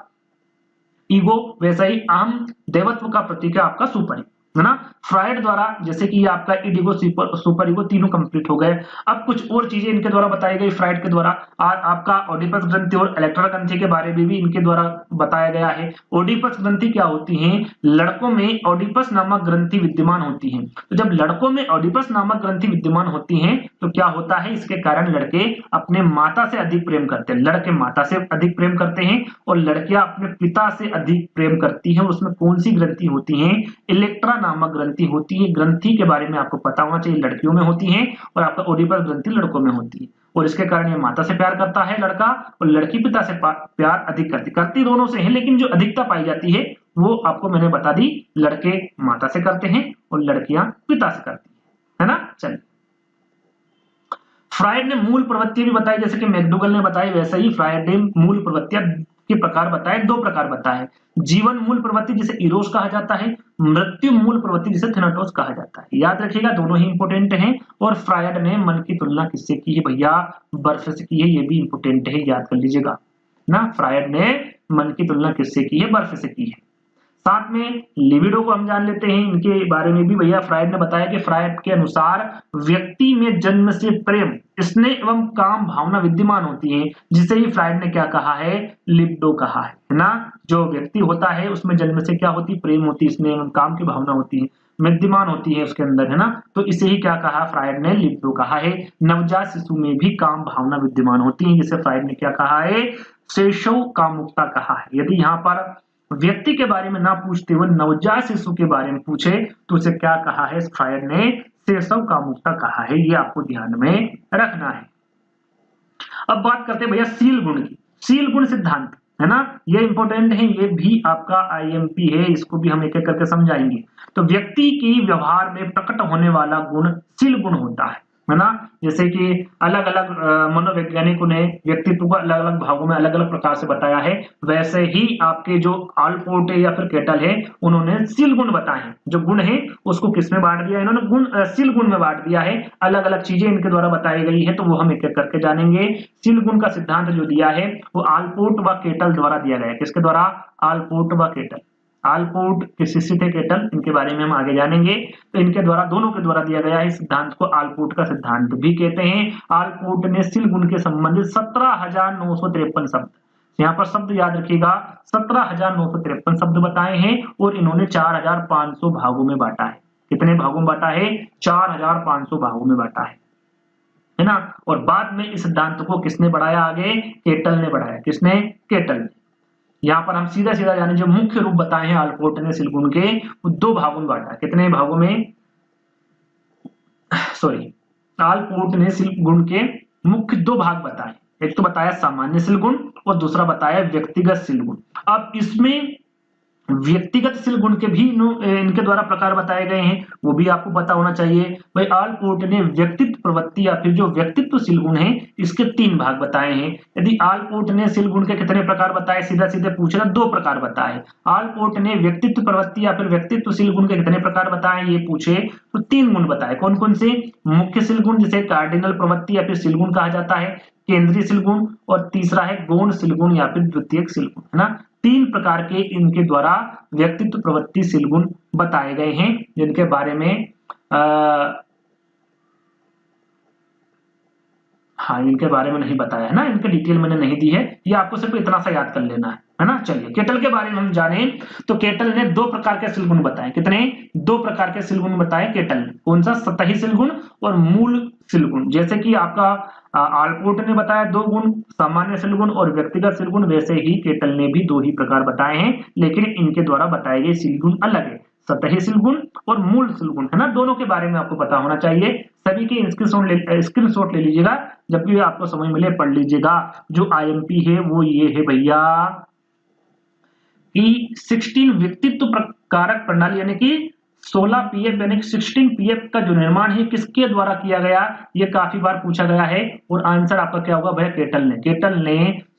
ईगो, वैसा ही अहम देवत्व का प्रतीक है आपका सुपर ईगो, है ना। फ्रायड द्वारा, जैसे कि ये आपका इडिगो, सुपर ईगो तीनों कंप्लीट हो गए। अब कुछ और चीजें इनके द्वारा बताई गई फ्रायड के द्वारा। आपका ओडिपस ग्रंथि और इलेक्ट्रा ग्रंथि के बारे में भी इनके द्वारा बताया गया है। ओडिपस ग्रंथि क्या होती है? लड़कों में ओडिपस नामक ग्रंथि विद्यमान होती है। तो जब लड़कों में ओडिपस नामक ग्रंथि विद्यमान होती है तो क्या होता है, इसके कारण लड़के अपने माता से अधिक प्रेम करते हैं। लड़के माता से अधिक प्रेम करते हैं और लड़कियां अपने पिता से अधिक प्रेम करती हैं। उसमें कौन सी ग्रंथि होती है? इलेक्ट्रा नामक ग्रंथि होती है। ग्रंथि के बारे में आपको पता होना चाहिए, लड़कियों में होती है और आपका ओडिपस ग्रंथि लड़कों में होती है। और इसके कारण ये माता से प्यार करता है लड़का, और लड़की पिता से प्यार अधिक करती दोनों से है, लेकिन जो अधिकता पाई जाती है वो आपको मैंने बता दी, लड़के माता से करते हैं और लड़कियां पिता से करती है ना। चलिए, फ्रायड ने मूल प्रवृत्ति भी बताई, जैसे कि मैकडूगल ने बताई, वैसे ही फ्रायड ने मूल प्रवृत्तियां के प्रकार बताए, 2 प्रकार बताए। जीवन मूल प्रवृत्ति जिसे इरोस कहा जाता है, मृत्यु मूल प्रवृत्ति जिसे थेनाटोस कहा जाता है। याद रखिएगा, दोनों ही इंपोर्टेंट हैं। और फ्रायड ने मन की तुलना किससे की है भैया? बर्फ से की है। ये भी इंपोर्टेंट है, याद कर लीजिएगा ना। फ्रायड ने मन की तुलना किससे की है? बर्फ से की है। साथ में लिबिडो को हम जान लेते हैं, इनके बारे में भी भैया फ्रायड ने बताया कि फ्रायड के अनुसार व्यक्ति में जन्म से प्रेम, स्नेह एवं काम भावना विद्यमान होती है, जिसे ही फ्रायड ने क्या कहा है? लिबिडो कहा है ना। जो व्यक्ति होता है उसमें जन्म से क्या होती? प्रेम होती, स्नेह एवं काम की भावना होती है, विद्यमान होती है उसके अंदर, है ना। तो इसे ही क्या कहा फ्रायड ने? लिबिडो कहा है। नवजात शिशु में भी काम भावना विद्यमान होती है, जिसे फ्रायड ने क्या कहा है? शैशव कामुकता कहा है। यदि यहाँ पर व्यक्ति के बारे में ना पूछते हुए नवजात शिशु के बारे में पूछे तो उसे क्या कहा है, शायर ने शैशव कामुकता कहा है। ये आपको ध्यान में रखना है। अब बात करते हैं भैया शील गुण की। शील गुण सिद्धांत है ना, ये इंपॉर्टेंट है, ये भी आपका आईएमपी है, इसको भी हम एक एक करके समझाएंगे। तो व्यक्ति की व्यवहार में प्रकट होने वाला गुण शील गुण होता है ना। जैसे कि अलग अलग मनोवैज्ञानिकों ने व्यक्तित्व को अलग अलग भागों में अलग अलग प्रकार से बताया है, वैसे ही आपके जो आलपोर्ट है या फिर केटल है, उन्होंने शील गुण बताए हैं। जो गुण है उसको किस में बांट दिया है इन्होंने, गुण शील गुण में बांट दिया है। अलग अलग चीजें इनके द्वारा बताई गई है, तो वो हम एक एक करके जानेंगे। शील गुण का सिद्धांत जो दिया है वो आलपोर्ट व केटल द्वारा दिया गया है। किसके द्वारा? आलपोर्ट व केटल। आलपोर्ट के शिष्य थे केटल, इनके बारे में हम आगे जानेंगे। तो इनके द्वारा, दोनों के द्वारा दिया गया है सिद्धांत को आलपोर्ट का सिद्धांत भी कहते हैं। आलपोर्ट ने शील गुण के संबंधित 17,953 शब्द, यहाँ पर शब्द याद रखिएगा, 17,953 शब्द बताए हैं और इन्होंने 4,500 भागों में बांटा है। कितने भागों में बांटा है? 4,500 भागों में बांटा है ना। और बाद में इस सिद्धांत को किसने बढ़ाया आगे? केटल ने बढ़ाया। किसने? केटल ने। यहाँ पर हम सीधा सीधा जाने, जो मुख्य रूप बताए हैं आलपोर्ट ने शील गुण के, वो दो भागों में बांटा। कितने भागों में? सॉरी, आलपोर्ट ने शील गुण के मुख्य दो भाग बताए। एक तो बताया सामान्य शील गुण और दूसरा बताया व्यक्तिगत शील गुण। अब इसमें व्यक्तिगत शील गुण के भी इनके द्वारा प्रकार बताए गए हैं, वो भी आपको पता होना चाहिए। भाई आलपोर्ट ने व्यक्तित्व प्रवृत्ति या फिर जो व्यक्तित्व शील गुण है, इसके 3 भाग बताए हैं। यदि आलपोर्ट ने शील गुण के कितने प्रकार बताए, सीधा सीधे पूछ रहा, 2 प्रकार बताए। आलपोर्ट ने व्यक्तित्व प्रवृत्ति या फिर व्यक्तित्व शील गुण के कितने प्रकार बताए, ये पूछे तो 3 गुण बताए। कौन कौन से? मुख्य शील गुण, जिसे कार्डिनल प्रवृत्ति या फिर शील गुण कहा जाता है, केंद्रीय शील गुण, और तीसरा है गौण शील गुण या फिर द्वितीयक शील गुण, है ना। 3 प्रकार के इनके द्वारा व्यक्तित्व प्रवृत्ति शील गुण बताए गए हैं, जिनके बारे में हाँ, इनके बारे में नहीं बताया है ना, इनके डिटेल मैंने नहीं दी है, ये आपको सिर्फ इतना सा याद कर लेना है ना। चलिए केटल के बारे में हम जाने, तो केटल ने 2 प्रकार के शील गुण बताए। कितने? 2 प्रकार के शील गुण बताए केटल ने। कौन सा? सतही शील गुण और मूल शील गुण। जैसे कि आपका आलपोर्ट ने बताया 2 गुण, सामान्य शील गुण और व्यक्तिगत शील गुण, वैसे ही केटल ने भी 2 ही प्रकार बताए हैं, लेकिन इनके द्वारा बताए गए शील गुण अलग है। सतही शील गुण और मूल शील गुण, है ना, दोनों के बारे में आपको पता होना चाहिए। सभी के स्क्रीनशॉट ले लीजिएगा, जब भी आपको समय मिले पढ़ लीजिएगा। जो आईएमपी है वो ये है भैया कि 16 व्यक्तित्व कारक प्रणाली, यानी कि 16 पीएफ यानी कि 16 पीएफ का जो निर्माण है किसके द्वारा किया गया, ये काफी बार पूछा गया है। और आंसर आपका क्या होगा भैया? केटल ने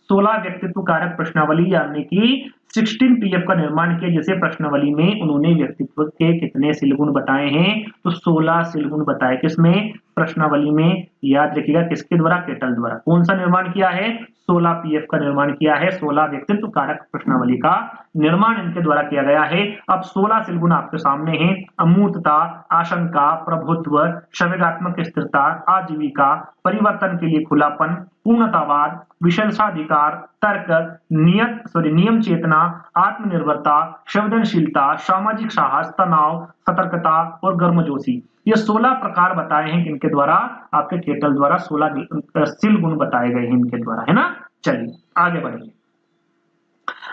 16 व्यक्तित्व कारक प्रश्नावली यानी कि 16 पीएफ का निर्माण किया, जिसे प्रश्नावली में उन्होंने व्यक्तित्व के कितने शील गुण बताए हैं, तो 16 शील गुण बताए। किसमें? प्रश्नावली में। याद रखिएगा किसके द्वारा? केटल द्वारा। कौन सा निर्माण किया है? 16 पीएफ का निर्माण किया है। 16 व्यक्तित्व कारक प्रश्नावली का निर्माण इनके द्वारा किया गया है। अब 16 शील गुण आपके सामने हैं। अमूर्तता, आशंका, प्रभुत्व, संवेगात्मक स्थिरता, आजीविका, परिवर्तन के लिए खुलापन, पूर्णतावाद, विशेषाधिकार, तर्क, नियम चेतना, आत्मनिर्भरता, संवेदनशीलता, सामाजिक साहस, तनाव, सतर्कता और गर्मजोशी। ये 16 प्रकार बताए हैं किनके द्वारा? आपके केटल द्वारा 16 शील गुण बताए गए हैं इनके द्वारा, है ना। चलिए आगे बढ़िए।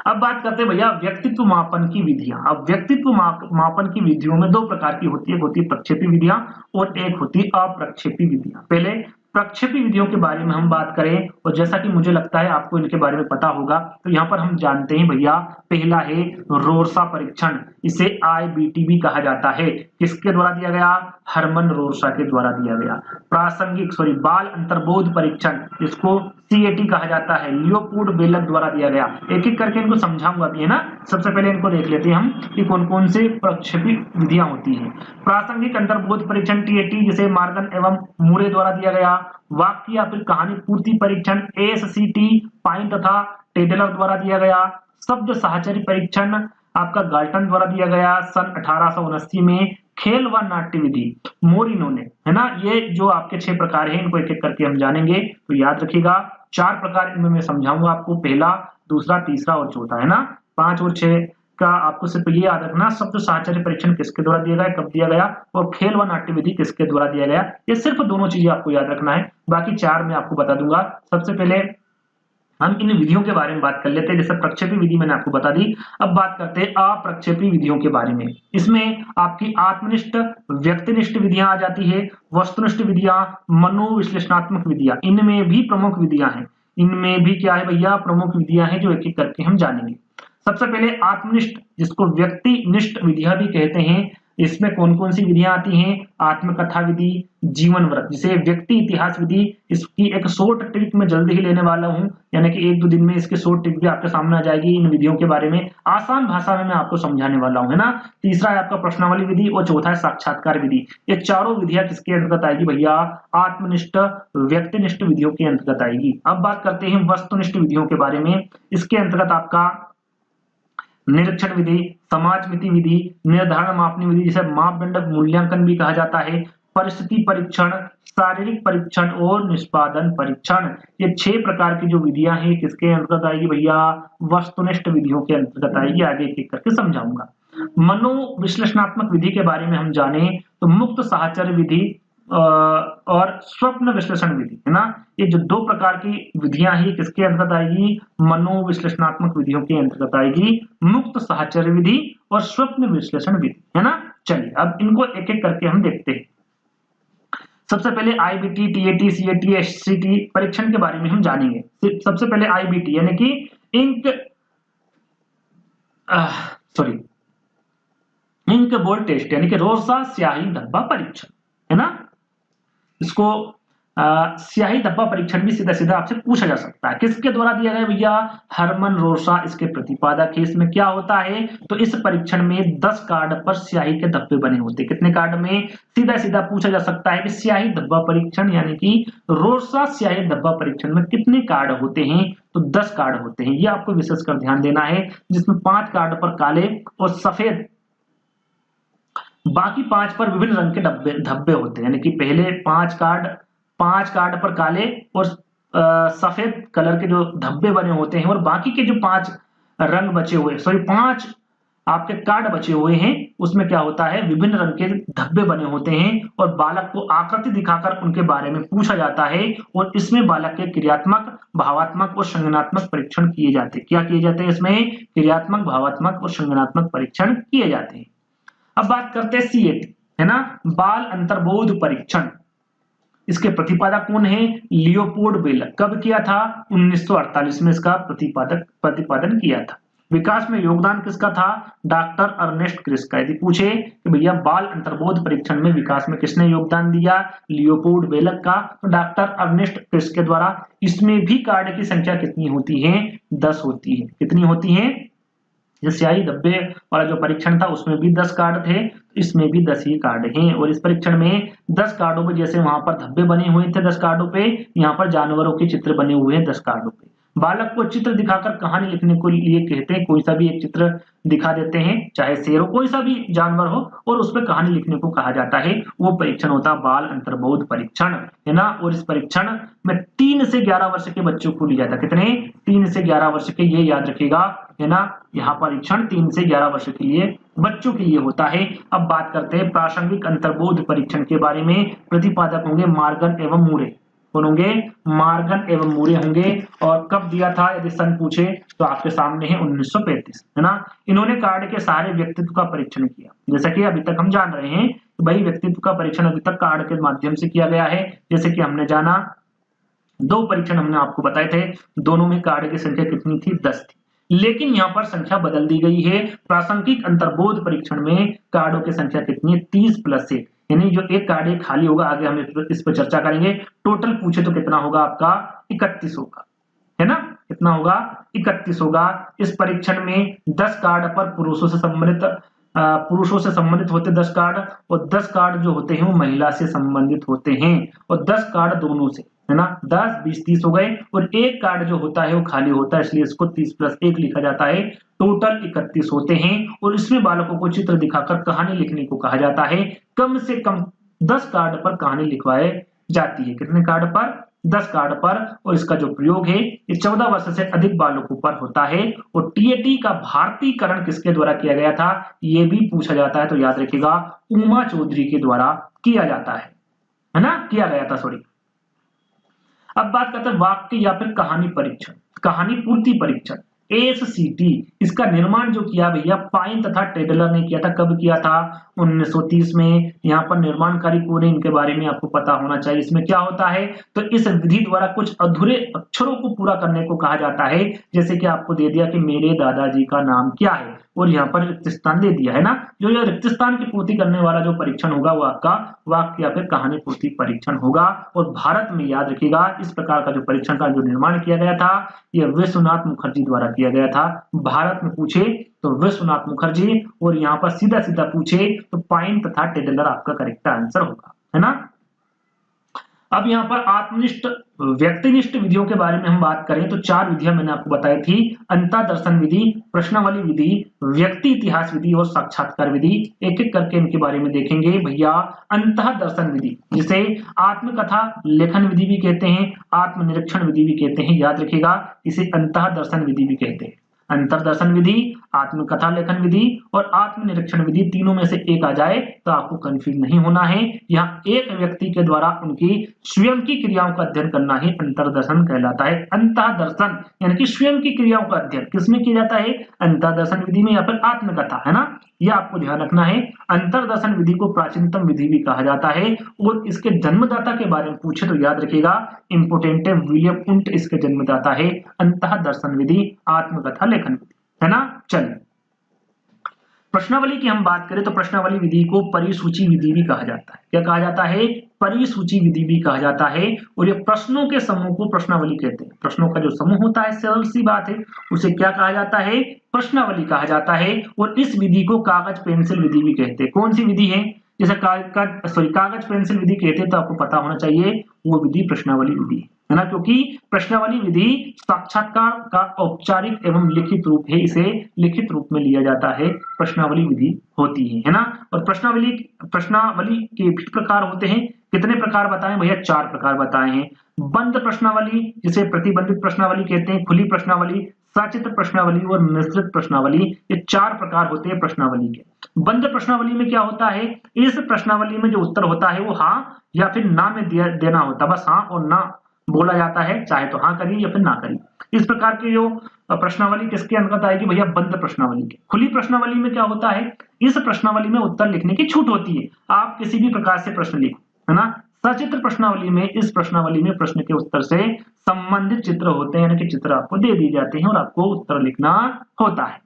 अब बात करते हैं भैया व्यक्तित्व मापन की विधियां। अब व्यक्तित्व मापन की विधियों में 2 प्रकार की होती है। एक होती है प्रक्षेपी विधियां और एक होती है अप्रक्षेपी विधियां। पहले प्रक्षेपी विधियों के बारे में हम बात करें, और जैसा कि मुझे लगता है आपको इनके बारे में पता होगा, तो यहाँ पर हम जानते हैं भैया, पहला है रोरसा परीक्षण, इसे IBT कहा जाता है। किसके द्वारा दिया गया? हरमन रोरसा के द्वारा दिया गया। बाल अंतर्बोध परीक्षण, इसको CAT कहा जाता है, लियोपोल्ड बेलक द्वारा दिया गया। एक एक करके इनको समझाऊंगा भी, है ना। सबसे पहले इनको देख लेते हैं हम कि कौन कौन से प्रक्षेपी विधियां होती हैं। प्रासंगिक अंतर्बोध परीक्षण TAT, जिसे मार्गन एवं मूरे द्वारा दिया गया। वाक्य या फिर कहानी पूर्ति परीक्षण ASCT, पाइन तथा टेडलर द्वारा दिया गया। शब्द साहचर्य परीक्षण आपका गाल्टन द्वारा दिया गया सन 1879 में। खेल व नाट्य विधि मोरिनो ने, है ना। ये जो आपके 6 प्रकार हैं, इनको एक एक करके हम जानेंगे, तो याद रखिएगा 4 प्रकार इनमें मैं समझाऊंगा आपको, पहला, दूसरा, तीसरा और चौथा, है ना। 5 और 6 का आपको सिर्फ ये याद रखना, शब्द साहचर्य परीक्षण किसके द्वारा दिया गया, कब दिया गया, और खेल व नाट्य विधि किसके द्वारा दिया गया। ये सिर्फ दोनों चीजें आपको याद रखना है, बाकी 4 मैं आपको बता दूंगा। सबसे पहले हम इन विधियों के बारे में बात कर लेते हैं। जैसे प्रक्षेपी विधि मैंने आपको बता दी, अब बात करते हैं अप्रक्षेपी विधियों के बारे में। इसमें आपकी आत्मनिष्ठ, व्यक्तिनिष्ठ विधियां आ जाती है, वस्तुनिष्ठ विधियां, मनोविश्लेषणात्मक विधियां, इनमें भी प्रमुख विधियां हैं। इनमें भी क्या है भैया, प्रमुख विधियां हैं जो एक एक करके हम जानेंगे। सबसे पहले आत्मनिष्ठ, जिसको व्यक्तिनिष्ठ विधियां भी कहते हैं। इसमें कौन कौन सी विधियां आती हैं? आत्मकथा विधि, जीवन व्रत, जिसे व्यक्ति इतिहास विधि। इसकी एक शॉर्ट ट्रिक मैं जल्दी ही लेने वाला हूं, यानी कि 1-2 दिन में इसकी शॉर्ट ट्रिक भी आपके सामने आ जाएगी। इन विधियों के बारे में आसान भाषा में मैं आपको समझाने वाला हूं, है ना। तीसरा है आपका प्रश्नावली विधि और चौथा है साक्षात्कार विधि। ये चारों विधियां किसके अंतर्गत आएगी भैया? आत्मनिष्ठ, व्यक्तिनिष्ठ विधियों के अंतर्गत आएगी। अब बात करते हैं वस्तुनिष्ठ विधियों के बारे में। इसके अंतर्गत आपका निरीक्षण विधि, समाजमिति विधि, निर्धारण मापनी विधि, जिसे मापदंड मूल्यांकन भी कहा जाता है, परिस्थिति परीक्षण, शारीरिक परीक्षण और निष्पादन परीक्षण। ये 6 प्रकार की जो विधियां हैं किसके अंतर्गत आएगी भैया? वस्तुनिष्ठ विधियों के अंतर्गत आएगी। आगे एक-एक करके समझाऊंगा। मनोविश्लेषणात्मक विधि के बारे में हम जाने तो मुक्त साहचर्य विधि और स्वप्न विश्लेषण विधि, है ना। ये जो 2 प्रकार की विधियां हैं किसके अंतर्गत आएगी? मनोविश्लेषणात्मक विधियों के अंतर्गत आएगी। मुक्त साहचर्य विधि और स्वप्न विश्लेषण विधि, है ना। चलिए अब इनको एक एक करके हम देखते हैं। सबसे पहले आईबीटी, टीएटी, सीएटी, एससीटी परीक्षण के बारे में हम जानेंगे। सबसे पहले आईबीटी यानी कि इंक इंक बोर्ड टेस्ट, यानी कि रोसा स्याही धब्बा परीक्षण, है ना। इसको स्याही धब्बा परीक्षण भी सीधा सीधा आपसे पूछा जा सकता है। किसके द्वारा दिया गया भैया? हरमन रोसा इसके प्रतिपादक है। इसमें क्या होता है? तो इस परीक्षण में 10 कार्ड पर स्याही के धब्बे बने होते हैं। कितने कार्ड में? सीधा सीधा पूछा जा सकता है कि स्याही धब्बा परीक्षण यानी कि रोसा स्याही धब्बा परीक्षण में कितने कार्ड होते हैं? तो 10 कार्ड होते हैं। ये आपको विशेषकर ध्यान देना है, जिसमें 5 कार्ड पर काले और सफेद, बाकी 5 पर विभिन्न रंग के धब्बे होते हैं। यानी कि पहले 5 कार्ड पर काले और सफेद कलर के जो धब्बे बने होते हैं, और बाकी के जो 5 रंग बचे हुए, सॉरी 5 आपके कार्ड बचे हुए हैं, उसमें क्या होता है? विभिन्न रंग के धब्बे बने होते हैं और बालक को आकृति दिखाकर उनके बारे में पूछा जाता है। और इसमें बालक के क्रियात्मक, भावात्मक और संज्ञानात्मक परीक्षण किए जाते हैं। क्या किए जाते हैं? इसमें क्रियात्मक, भावात्मक और संज्ञानात्मक परीक्षण किए जाते हैं। अब बात करते हैं सीएटी, है ना, बाल अंतर्बोध परीक्षण। इसके प्रतिपादक कौन है? लियोपोल्ड बेलक। कब किया था? 1948 में इसका प्रतिपादन किया था। विकास में योगदान किसका था? डॉक्टर अर्नेस्ट क्रिस का। यदि पूछे कि भैया बाल अंतर्बोध परीक्षण में विकास में किसने योगदान दिया? लियोपोल्ड बेलक का, तो डॉक्टर अर्नेस्ट क्रिस के द्वारा। इसमें भी कार्ड की संख्या कितनी होती है? 10 होती है। कितनी होती है? जो स्याही धब्बे वाला जो परीक्षण था उसमें भी 10 कार्ड थे, इसमें भी 10 ही कार्ड हैं। और इस परीक्षण में 10 कार्डों पे, जैसे वहां पर धब्बे बने हुए थे 10 कार्डों पे, यहाँ पर जानवरों के चित्र बने हुए हैं 10 कार्डों पे। बालक को चित्र दिखाकर कहानी लिखने को लिए कहते हैं। कोई सा भी एक चित्र दिखा देते हैं, चाहे शेर हो, कोई सा भी जानवर हो, और उस पर कहानी लिखने को कहा जाता है। वो परीक्षण होता है बाल अंतर्बोध परीक्षण, है ना। और इस परीक्षण में 3 से 11 वर्ष के बच्चों को लिया जाता है। कितने? 3 से 11 वर्ष के, ये याद रखिएगा, है ना। यहाँ परीक्षण 3 से 11 वर्ष के लिए बच्चों के लिए होता है। अब बात करते हैं प्रासंगिक अंतर्बोध परीक्षण के बारे में। प्रतिपादक होंगे मार्गन एवं मूरे। कौन होंगे? मार्गन एवं मूरे होंगे। और कब दिया था यदि सन पूछे तो आपके सामने है 1935, है ना। इन्होंने कार्ड के सारे व्यक्तित्व का परीक्षण किया। जैसा कि अभी तक हम जान रहे हैं कि भाई व्यक्तित्व का परीक्षण अभी तक कार्ड के माध्यम से किया गया है। जैसे कि हमने जाना 2 परीक्षण हमने आपको बताए थे, दोनों में कार्ड की संख्या कितनी थी? 10 थी। लेकिन यहाँ पर संख्या बदल दी गई है। प्रासंगिक अंतर्बोध परीक्षण में कार्डों की संख्या कितनी है? 30 + 1, यानी जो एक कार्ड एक खाली होगा, आगे हम इस पर चर्चा करेंगे। टोटल पूछे तो कितना होगा आपका? 31 होगा, है ना। कितना होगा? 31 होगा। इस परीक्षण में 10 कार्ड पर पुरुषों से संबंधित होते 10 कार्ड, और 10 कार्ड जो होते हैं वो महिला से संबंधित होते हैं, और 10 कार्ड दोनों से, है ना। 10, 20, 30 हो गए। और एक कार्ड जो होता है वो खाली होता है, इसलिए इसको 30 + 1 लिखा जाता है। टोटल 31 होते हैं। और इसमें बालकों को चित्र दिखाकर कहानी लिखने को कहा जाता है। कम से कम 10 कार्ड पर कहानी लिखवाई जाती है। कितने कार्ड पर? 10 कार्ड पर। और इसका जो प्रयोग है ये 14 वर्ष से अधिक बालकों पर होता है। और टीएटी का भारतीयकरण किसके द्वारा किया गया था? ये भी पूछा जाता है, तो याद रखिएगा उमा चौधरी के द्वारा किया जाता है ना, किया गया था, सॉरी। अब बात करते हैं वाक्य या फिर कहानी परीक्षण, कहानी पूर्ति परीक्षण, एससीटी। इसका निर्माण जो किया भैया पाइन तथा टेडलर ने किया था। कब किया था? 1930 में। यहाँ पर निर्माणकारी कौन है इनके बारे में आपको पता होना चाहिए। इसमें क्या होता है, तो इस विधि द्वारा कुछ अधूरे अक्षरों को पूरा करने को कहा जाता है। जैसे कि आपको दे दिया कि मेरे दादाजी का नाम क्या है, और यहाँ पर रिक्त स्थान दे दिया है ना। जो ये रिक्त स्थान की पूर्ति करने वाला जो परीक्षण होगा वो आपका वाक्य या फिर कहानी पूर्ति परीक्षण होगा। और भारत में याद रखिएगा इस प्रकार का जो परीक्षण का जो निर्माण किया गया था, यह विश्वनाथ मुखर्जी द्वारा किया गया था। भारत में पूछे तो विश्वनाथ मुखर्जी, और यहाँ पर सीधा सीधा पूछे तो पाइन तथा टेडलर आपका करेक्ट आंसर होगा, है ना। अब यहाँ पर आत्मनिष्ठ व्यक्तिनिष्ठ विधियों के बारे में हम बात करें तो 4 विधियां मैंने आपको बताई थी। अंतःदर्शन विधि, प्रश्नावली विधि, व्यक्ति इतिहास विधि और साक्षात्कार विधि। एक एक करके इनके बारे में देखेंगे भैया। अंतःदर्शन विधि जिसे आत्मकथा लेखन विधि भी कहते हैं, आत्मनिरीक्षण विधि भी कहते हैं, याद रखिएगा इसे अंतःदर्शन विधि भी कहते हैं। अंतर्दर्शन विधि, आत्मकथा लेखन विधि और आत्मनिरीक्षण विधि, तीनों में से एक आ जाए तो आपको कंफ्यूज नहीं होना है। यहाँ एक व्यक्ति के द्वारा उनकी स्वयं की क्रियाओं का अध्ययन करना ही अंतर्दर्शन कहलाता है। अंतःदर्शन यानी कि स्वयं की क्रियाओं का अध्ययन किसमें किया जाता है? अंतःदर्शन विधि में या फिर आत्मकथा, है ना। यह आपको ध्यान रखना है। अंतर्दर्शन विधि को प्राचीनतम विधि भी कहा जाता है। और इसके जन्मदाता के बारे में पूछे तो याद रखिएगा इंपोर्टेंट है, विलियम उंट इसके जन्मदाता है। अंतःदर्शन विधि, आत्मकथा लेखन विधि, है ना। चलिए प्रश्नावली की हम बात करें तो प्रश्नावली विधि को परिसूची विधि भी कहा जाता है। क्या कहा जाता है? परिसूची विधि भी कहा जाता है। और ये प्रश्नों के समूह को प्रश्नावली कहते हैं। प्रश्नों का जो समूह होता है, सरल सी बात है, उसे क्या कहा जाता है? प्रश्नावली कहा जाता है। और इस विधि को कागज पेंसिल विधि भी कहते हैं। कौन सी विधि है? जैसे कागज पेंसिल विधि कहते हैं तो आपको पता होना चाहिए वो विधि प्रश्नावली विधि है ना, क्योंकि प्रश्नावली विधि साक्षात्कार का औपचारिक एवं लिखित रूप है। इसे लिखित रूप में लिया जाता है, प्रश्नावली विधि होती है ना। और प्रश्नावली के भी प्रकार होते हैं। कितने प्रकार बताएं भैया? 4 प्रकार बताए हैं। बंद प्रश्नावली जिसे प्रतिबंधित प्रश्नावली कहते हैं, खुली प्रश्नावली, सचित्र प्रश्नावली और मिश्रित प्रश्नावली। ये 4 प्रकार होते हैं प्रश्नावली के। बंद प्रश्नावली में क्या होता है? इस प्रश्नावली में जो उत्तर होता है वो हाँ या फिर ना में देना होता है। बस हाँ और ना बोला जाता है, चाहे तो हाँ करिए या फिर ना करिए। इस प्रकार की जो प्रश्नावली किसके अंतर्गत आएगी भैया? बंद प्रश्नावली के। खुली प्रश्नावली में क्या होता है? इस प्रश्नावली में उत्तर लिखने की छूट होती है, आप किसी भी प्रकार से प्रश्न लिखो, है ना। सचित्र प्रश्नावली में, इस प्रश्नावली में प्रश्न के उत्तर से संबंधित चित्र होते हैं, यानी कि चित्र आपको दे दिए जाते हैं और आपको उत्तर लिखना होता है।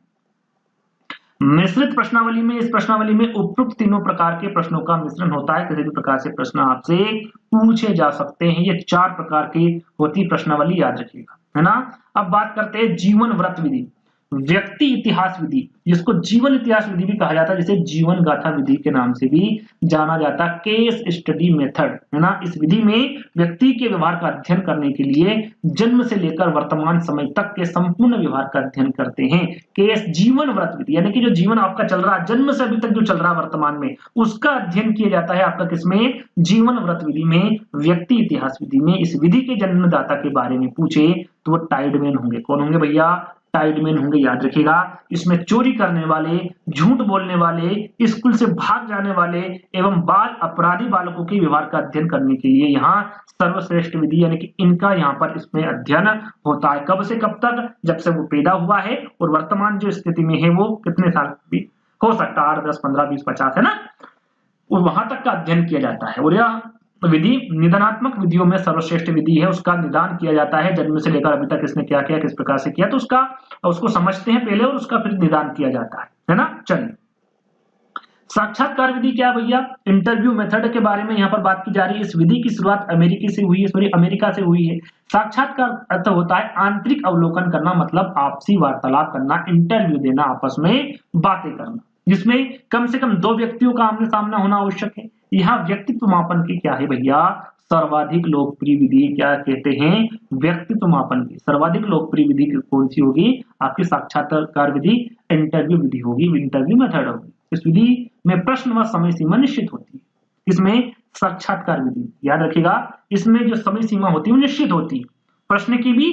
मिश्रित प्रश्नावली में, इस प्रश्नावली में उपयुक्त तीनों प्रकार के प्रश्नों का मिश्रण होता है। किसी भी प्रकार से प्रश्न आपसे पूछे जा सकते हैं। ये 4 प्रकार की होती प्रश्नावली, याद रखिएगा, है ना। अब बात करते हैं जीवन व्रत विधि, व्यक्ति इतिहास विधि, जिसको जीवन इतिहास विधि भी कहा जाता है, जिसे जीवन गाथा विधि के नाम से भी जाना जाता है। केस स्टडी मेथड, है ना। इस विधि में व्यक्ति के व्यवहार का अध्ययन करने के लिए जन्म से लेकर वर्तमान समय तक के संपूर्ण व्यवहार का अध्ययन करते हैं। केस जीवन व्रत विधि यानी कि जो जीवन आपका चल रहा है, जन्म से अभी तक जो चल रहा है वर्तमान में, उसका अध्ययन किया जाता है आपका किसमें? जीवन व्रत विधि में, व्यक्ति इतिहास विधि में। इस विधि के जन्मदाता के बारे में पूछे तो वो टाइडमैन होंगे। कौन होंगे भैया? टाइडमैन होंगे, याद रखिएगा। इसमें चोरी करने वाले, झूठ बोलने वाले, स्कूल से भाग जाने वाले एवं बाल अपराधी बालकों के व्यवहार का अध्ययन करने के लिए यहाँ सर्वश्रेष्ठ विधि यानी कि इनका यहाँ पर इसमें अध्ययन होता है। कब से कब तक? जब से वो पैदा हुआ है और वर्तमान जो स्थिति में है वो कितने साल भी हो सकता है, 8, 10, 15, 20, 50, है ना। और वहां तक का अध्ययन किया जाता है। और यह विधि निदानात्मक विधियों में सर्वश्रेष्ठ विधि है। उसका निदान किया जाता है, जन्म से लेकर अभी तक इसने क्या किया, किस प्रकार से किया, तो उसको समझते हैं पहले और उसका फिर निदान किया जाता है ना। चलिए साक्षात्कार विधि क्या भैया? इंटरव्यू मेथड के बारे में यहाँ पर बात की जा रही है। इस विधि की शुरुआत अमेरिका से हुई है। साक्षात्कार अर्थ होता है आंतरिक अवलोकन करना, मतलब आपसी वार्तालाप करना, इंटरव्यू देना, आपस में बातें करना, जिसमें कम से कम 2 व्यक्तियों का आमने सामना होना आवश्यक है। यहाँ व्यक्तित्व मापन की क्या है भैया? सर्वाधिक लोकप्रिय विधि क्या कहते हैं? व्यक्तित्व मापन की सर्वाधिक लोकप्रिय विधि कौन सी होगी? आपकी साक्षात्कार विधि, इंटरव्यू विधि होगी, इंटरव्यू मेथड होगी। इस विधि में प्रश्न व समय सीमा निश्चित होती है। इसमें साक्षात्कार विधि, याद रखिएगा, इसमें जो समय सीमा होती है वो निश्चित होती है, प्रश्न की भी,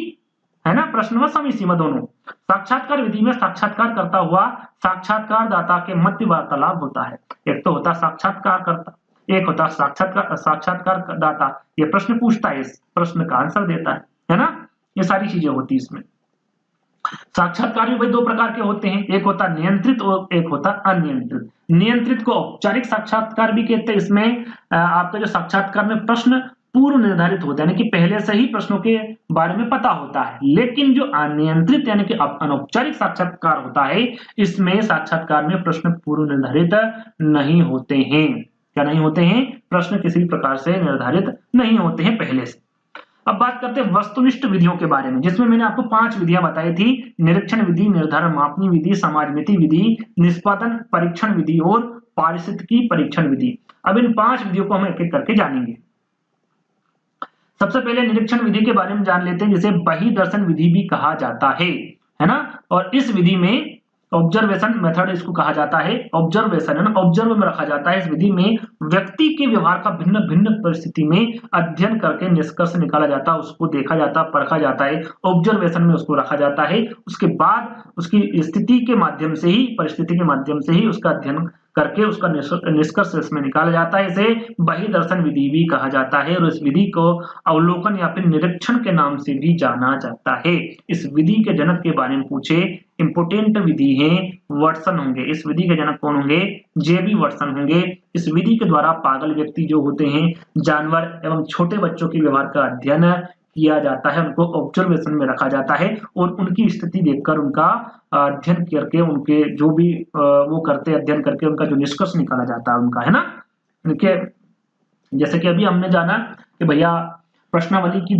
है ना, प्रश्न व समय सीमा दोनों। साक्षात्कार विधि में साक्षात्कार करता हुआ साक्षात्कारदाता के मध्य वार्तालाप होता है। एक तो होता है साक्षात्कारकर्ता, एक होता है साक्षात्कारदाता, ये प्रश्न पूछता है, इस प्रश्न का आंसर देता है ना, ये सारी चीजें होती है इसमें। साक्षात्कार भी भाई दो प्रकार के होते हैं, एक होता नियंत्रित और एक होता अनियंत्रित। नियंत्रित को औपचारिक साक्षात्कार भी कहते हैं। इसमें आपका जो साक्षात्कार में प्रश्न पूर्व निर्धारित होता है, यानी कि पहले से ही प्रश्नों के बारे में पता होता है। लेकिन जो अनियंत्रित यानी कि अनौपचारिक साक्षात्कार होता है, इसमें साक्षात्कार में प्रश्न पूर्व निर्धारित नहीं होते हैं। क्या नहीं होते हैं? प्रश्न किसी प्रकार से निर्धारित नहीं होते हैं पहले से। अब बात करते हैं वस्तुनिष्ठ विधियों के बारे में, जिसमें मैंने आपको 5 विधियां बताई थी: निरीक्षण विधि, निर्धारण मापनी विधि, समाजमिति विधि, निष्पादन परीक्षण विधि और पारिस्थितिकी परीक्षण विधि। अब इन 5 विधियों को हम एक एक करके जानेंगे। सबसे पहले निरीक्षण विधि के बारे में जान लेते हैं, जिसे बहिर्दर्शन विधि भी कहा जाता है ना। और इस विधि में ऑब्जर्वेशन मेथड इसको कहा जाता है, ऑब्जर्वेशन ऑब्जर्व में रखा जाता है। इस विधि में व्यक्ति के व्यवहार का भिन्न भिन्न परिस्थिति में अध्ययन करके निष्कर्ष निकाला जाता है, उसको देखा जाता है, परखा जाता है, ऑब्जर्वेशन में उसको रखा जाता है। उसके बाद उसकी स्थिति के माध्यम से ही, परिस्थिति के माध्यम से ही उसका अध्ययन करके उसका निष्कर्ष इसमें निकाला जाता है। इसे बहिर्दर्शन विधि भी कहा जाता है और इस विधि को अवलोकन या फिर निरीक्षण के नाम से भी जाना जाता है। इस विधि के जनक के बारे में पूछे, इंपोर्टेंट विधि है, वाटसन होंगे। इस विधि के जनक कौन होंगे? जेबी वाटसन होंगे। इस विधि के द्वारा पागल व्यक्ति जो होते हैं, जानवर एवं छोटे बच्चों के व्यवहार का अध्ययन किया जाता है, उनको ऑब्जर्वेशन में रखा जाता है और उनकी स्थिति देखकर उनका अध्ययन करके, उनके जो भी वो करते अध्ययन करके उनका जो निष्कर्ष निकाला जाता है उनका, है ना। उनके जैसे कि अभी हमने जाना कि भैया प्रश्नावली के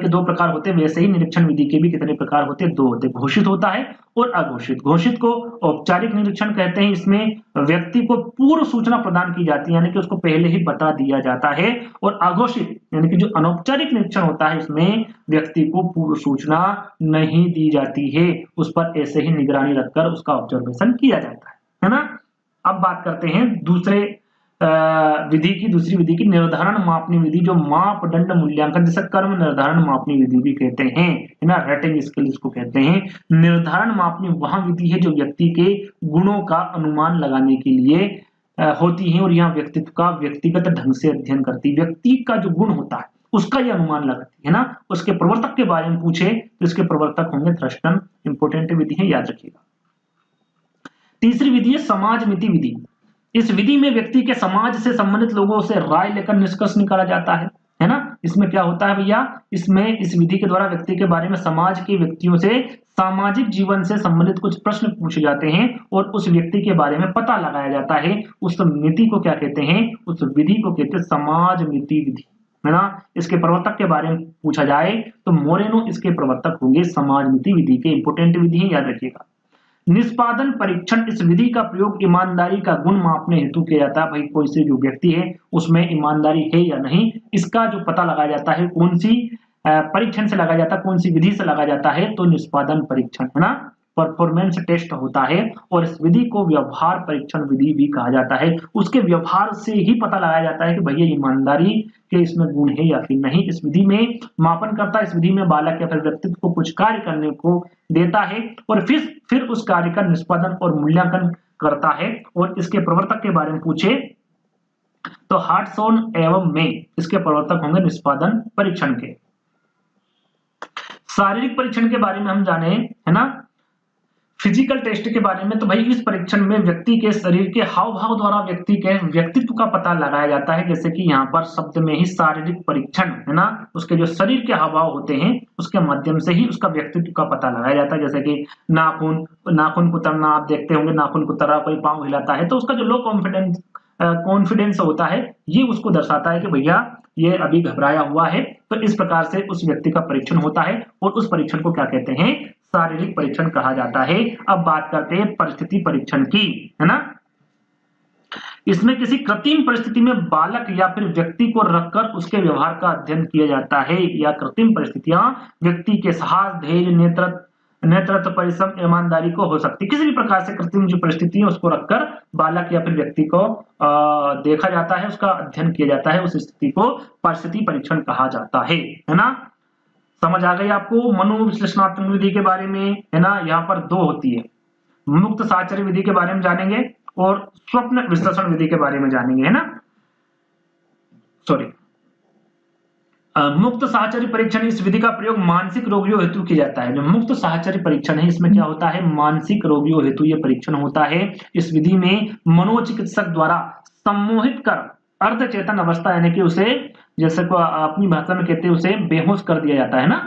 दो प्रकार होते हैं, वैसे ही निरीक्षण विधि के भी कितने प्रकार होते हैं? 2 होते हैं, घोषित होता है और अघोषित। घोषित को औपचारिक निरीक्षण कहते हैं। इसमें व्यक्ति को पूर्व सूचना प्रदान की जाती है, यानी कि उसको पहले ही बता दिया जाता है। और अघोषित यानी कि जो अनौपचारिक निरीक्षण होता है, इसमें व्यक्ति को पूर्व सूचना नहीं दी जाती है, उस पर ऐसे ही निगरानी रखकर उसका ऑब्जर्वेशन किया जाता है ना। अब बात करते हैं दूसरी विधि की, निर्धारण मापनी विधि, जो मापदंड मूल्यांकन, जिसे कर्म निर्धारण मापनी विधि भी कहते हैं, है ना, रेटिंग स्केल इसको कहते हैं। निर्धारण मापनी वह विधि है जो व्यक्ति के गुणों का अनुमान लगाने के लिए होती है और यहाँ व्यक्तित्व का व्यक्तिगत ढंग से अध्ययन करती है। व्यक्ति का जो गुण होता है उसका ये अनुमान लगाती है ना। उसके प्रवर्तक के बारे में पूछे तो इसके प्रवर्तक होंगे थ्रस्टन। इंपोर्टेंट विधि है, याद रखिएगा। तीसरी विधि है समाजमिति विधि। इस विधि में व्यक्ति के समाज से संबंधित लोगों से राय लेकर निष्कर्ष निकाला जाता है ना। इसमें क्या होता है भैया? इसमें इस विधि के द्वारा व्यक्ति के बारे में समाज के व्यक्तियों से सामाजिक जीवन से संबंधित कुछ प्रश्न पूछे जाते हैं और उस व्यक्ति के बारे में पता लगाया जाता है। उस मिति को क्या कहते हैं? उस विधि को कहते हैं समाजमिति विधि, है ना। इसके प्रवर्तक के बारे में पूछा जाए तो मोरेनो इसके प्रवर्तक होंगे समाजमिति विधि के। इंपोर्टेंट विधि है, याद रखिएगा। निष्पादन परीक्षण, इस विधि का प्रयोग ईमानदारी का गुण मापने हेतु किया जाता है। भाई कोई से जो व्यक्ति है उसमें ईमानदारी है या नहीं, इसका जो पता लगाया जाता है। कौन सी परीक्षण से लगाया जाता है, कौन सी विधि से लगाया जाता है? तो निष्पादन परीक्षण, है ना, परफॉर्मेंस टेस्ट होता है। और इस विधि को व्यवहार परीक्षण विधि भी कहा जाता है। उसके व्यवहार से ही पता लगाया जाता है कि भैया ईमानदारी के इसमें गुण है या फिर नहीं। इस विधि में मापन करता, इस विधि में बालक या फिर व्यक्तित्व को कुछ कार्य करने को देता है और फिर उस कार्य का निष्पादन और मूल्यांकन करता है। और इसके प्रवर्तक के बारे में पूछे तो हार्टसॉन एवं मे इसके प्रवर्तक होंगे निष्पादन परीक्षण के। शारीरिक परीक्षण के बारे में हम जाने, है ना, फिजिकल टेस्ट के बारे में। तो भाई इस परीक्षण में व्यक्ति के शरीर के हाव भाव द्वारा व्यक्ति के व्यक्तित्व का पता लगाया जाता है। जैसे कि यहाँ पर शब्द में ही शारीरिक परीक्षण, है ना, उसके जो शरीर के हाव भाव होते हैं उसके माध्यम से ही उसका व्यक्तित्व का पता लगाया जाता है। जैसे कि नाखून कुतरना, आप देखते होंगे नाखून कुतरा, कोई पाँव हिलाता है तो उसका जो लो कॉन्फिडेंस होता है ये उसको दर्शाता है कि भैया ये अभी घबराया हुआ है। तो इस प्रकार से उस व्यक्ति का परीक्षण होता है और उस परीक्षण को क्या कहते हैं? शारीरिक परीक्षण कहा जाता है। अब बात करते हैं परिस्थिति परीक्षण की, है ना। इसमें किसी कृत्रिम परिस्थिति में बालक या फिर व्यक्ति को रखकर उसके व्यवहार का अध्ययन किया जाता है। या कृत्रिम परिस्थितियां व्यक्ति के साहस, धैर्य, नेतृत्व, परिश्रम, ईमानदारी को हो सकती है। किसी भी प्रकार से कृत्रिम जो परिस्थिति है उसको रखकर बालक या फिर व्यक्ति को देखा जाता है, उसका अध्ययन किया जाता है। उस स्थिति को परिस्थिति परीक्षण कहा जाता है ना। समझ आ गई आपको? मनोविश्लेषणात्मक विधि के बारे में, है ना, यहाँ पर 2 होती है। मुक्त साहचर्य विधि के बारे में जानेंगे और स्वप्न विश्लेषण विधि के बारे में जानेंगे, है ना। सॉरी, मुक्त साहचर्य परीक्षण, इस विधि का प्रयोग मानसिक रोगियों हेतु किया जाता है। जो मुक्त साहचर्य परीक्षण है इसमें क्या होता है, मानसिक रोगियों हेतु ये परीक्षण होता है। इस विधि में मनोचिकित्सक द्वारा सम्मोहित कर अर्धचेतन अवस्था यानी कि उसे, जैसे को अपनी भाषा में कहते हैं, उसे बेहोश कर दिया जाता है ना,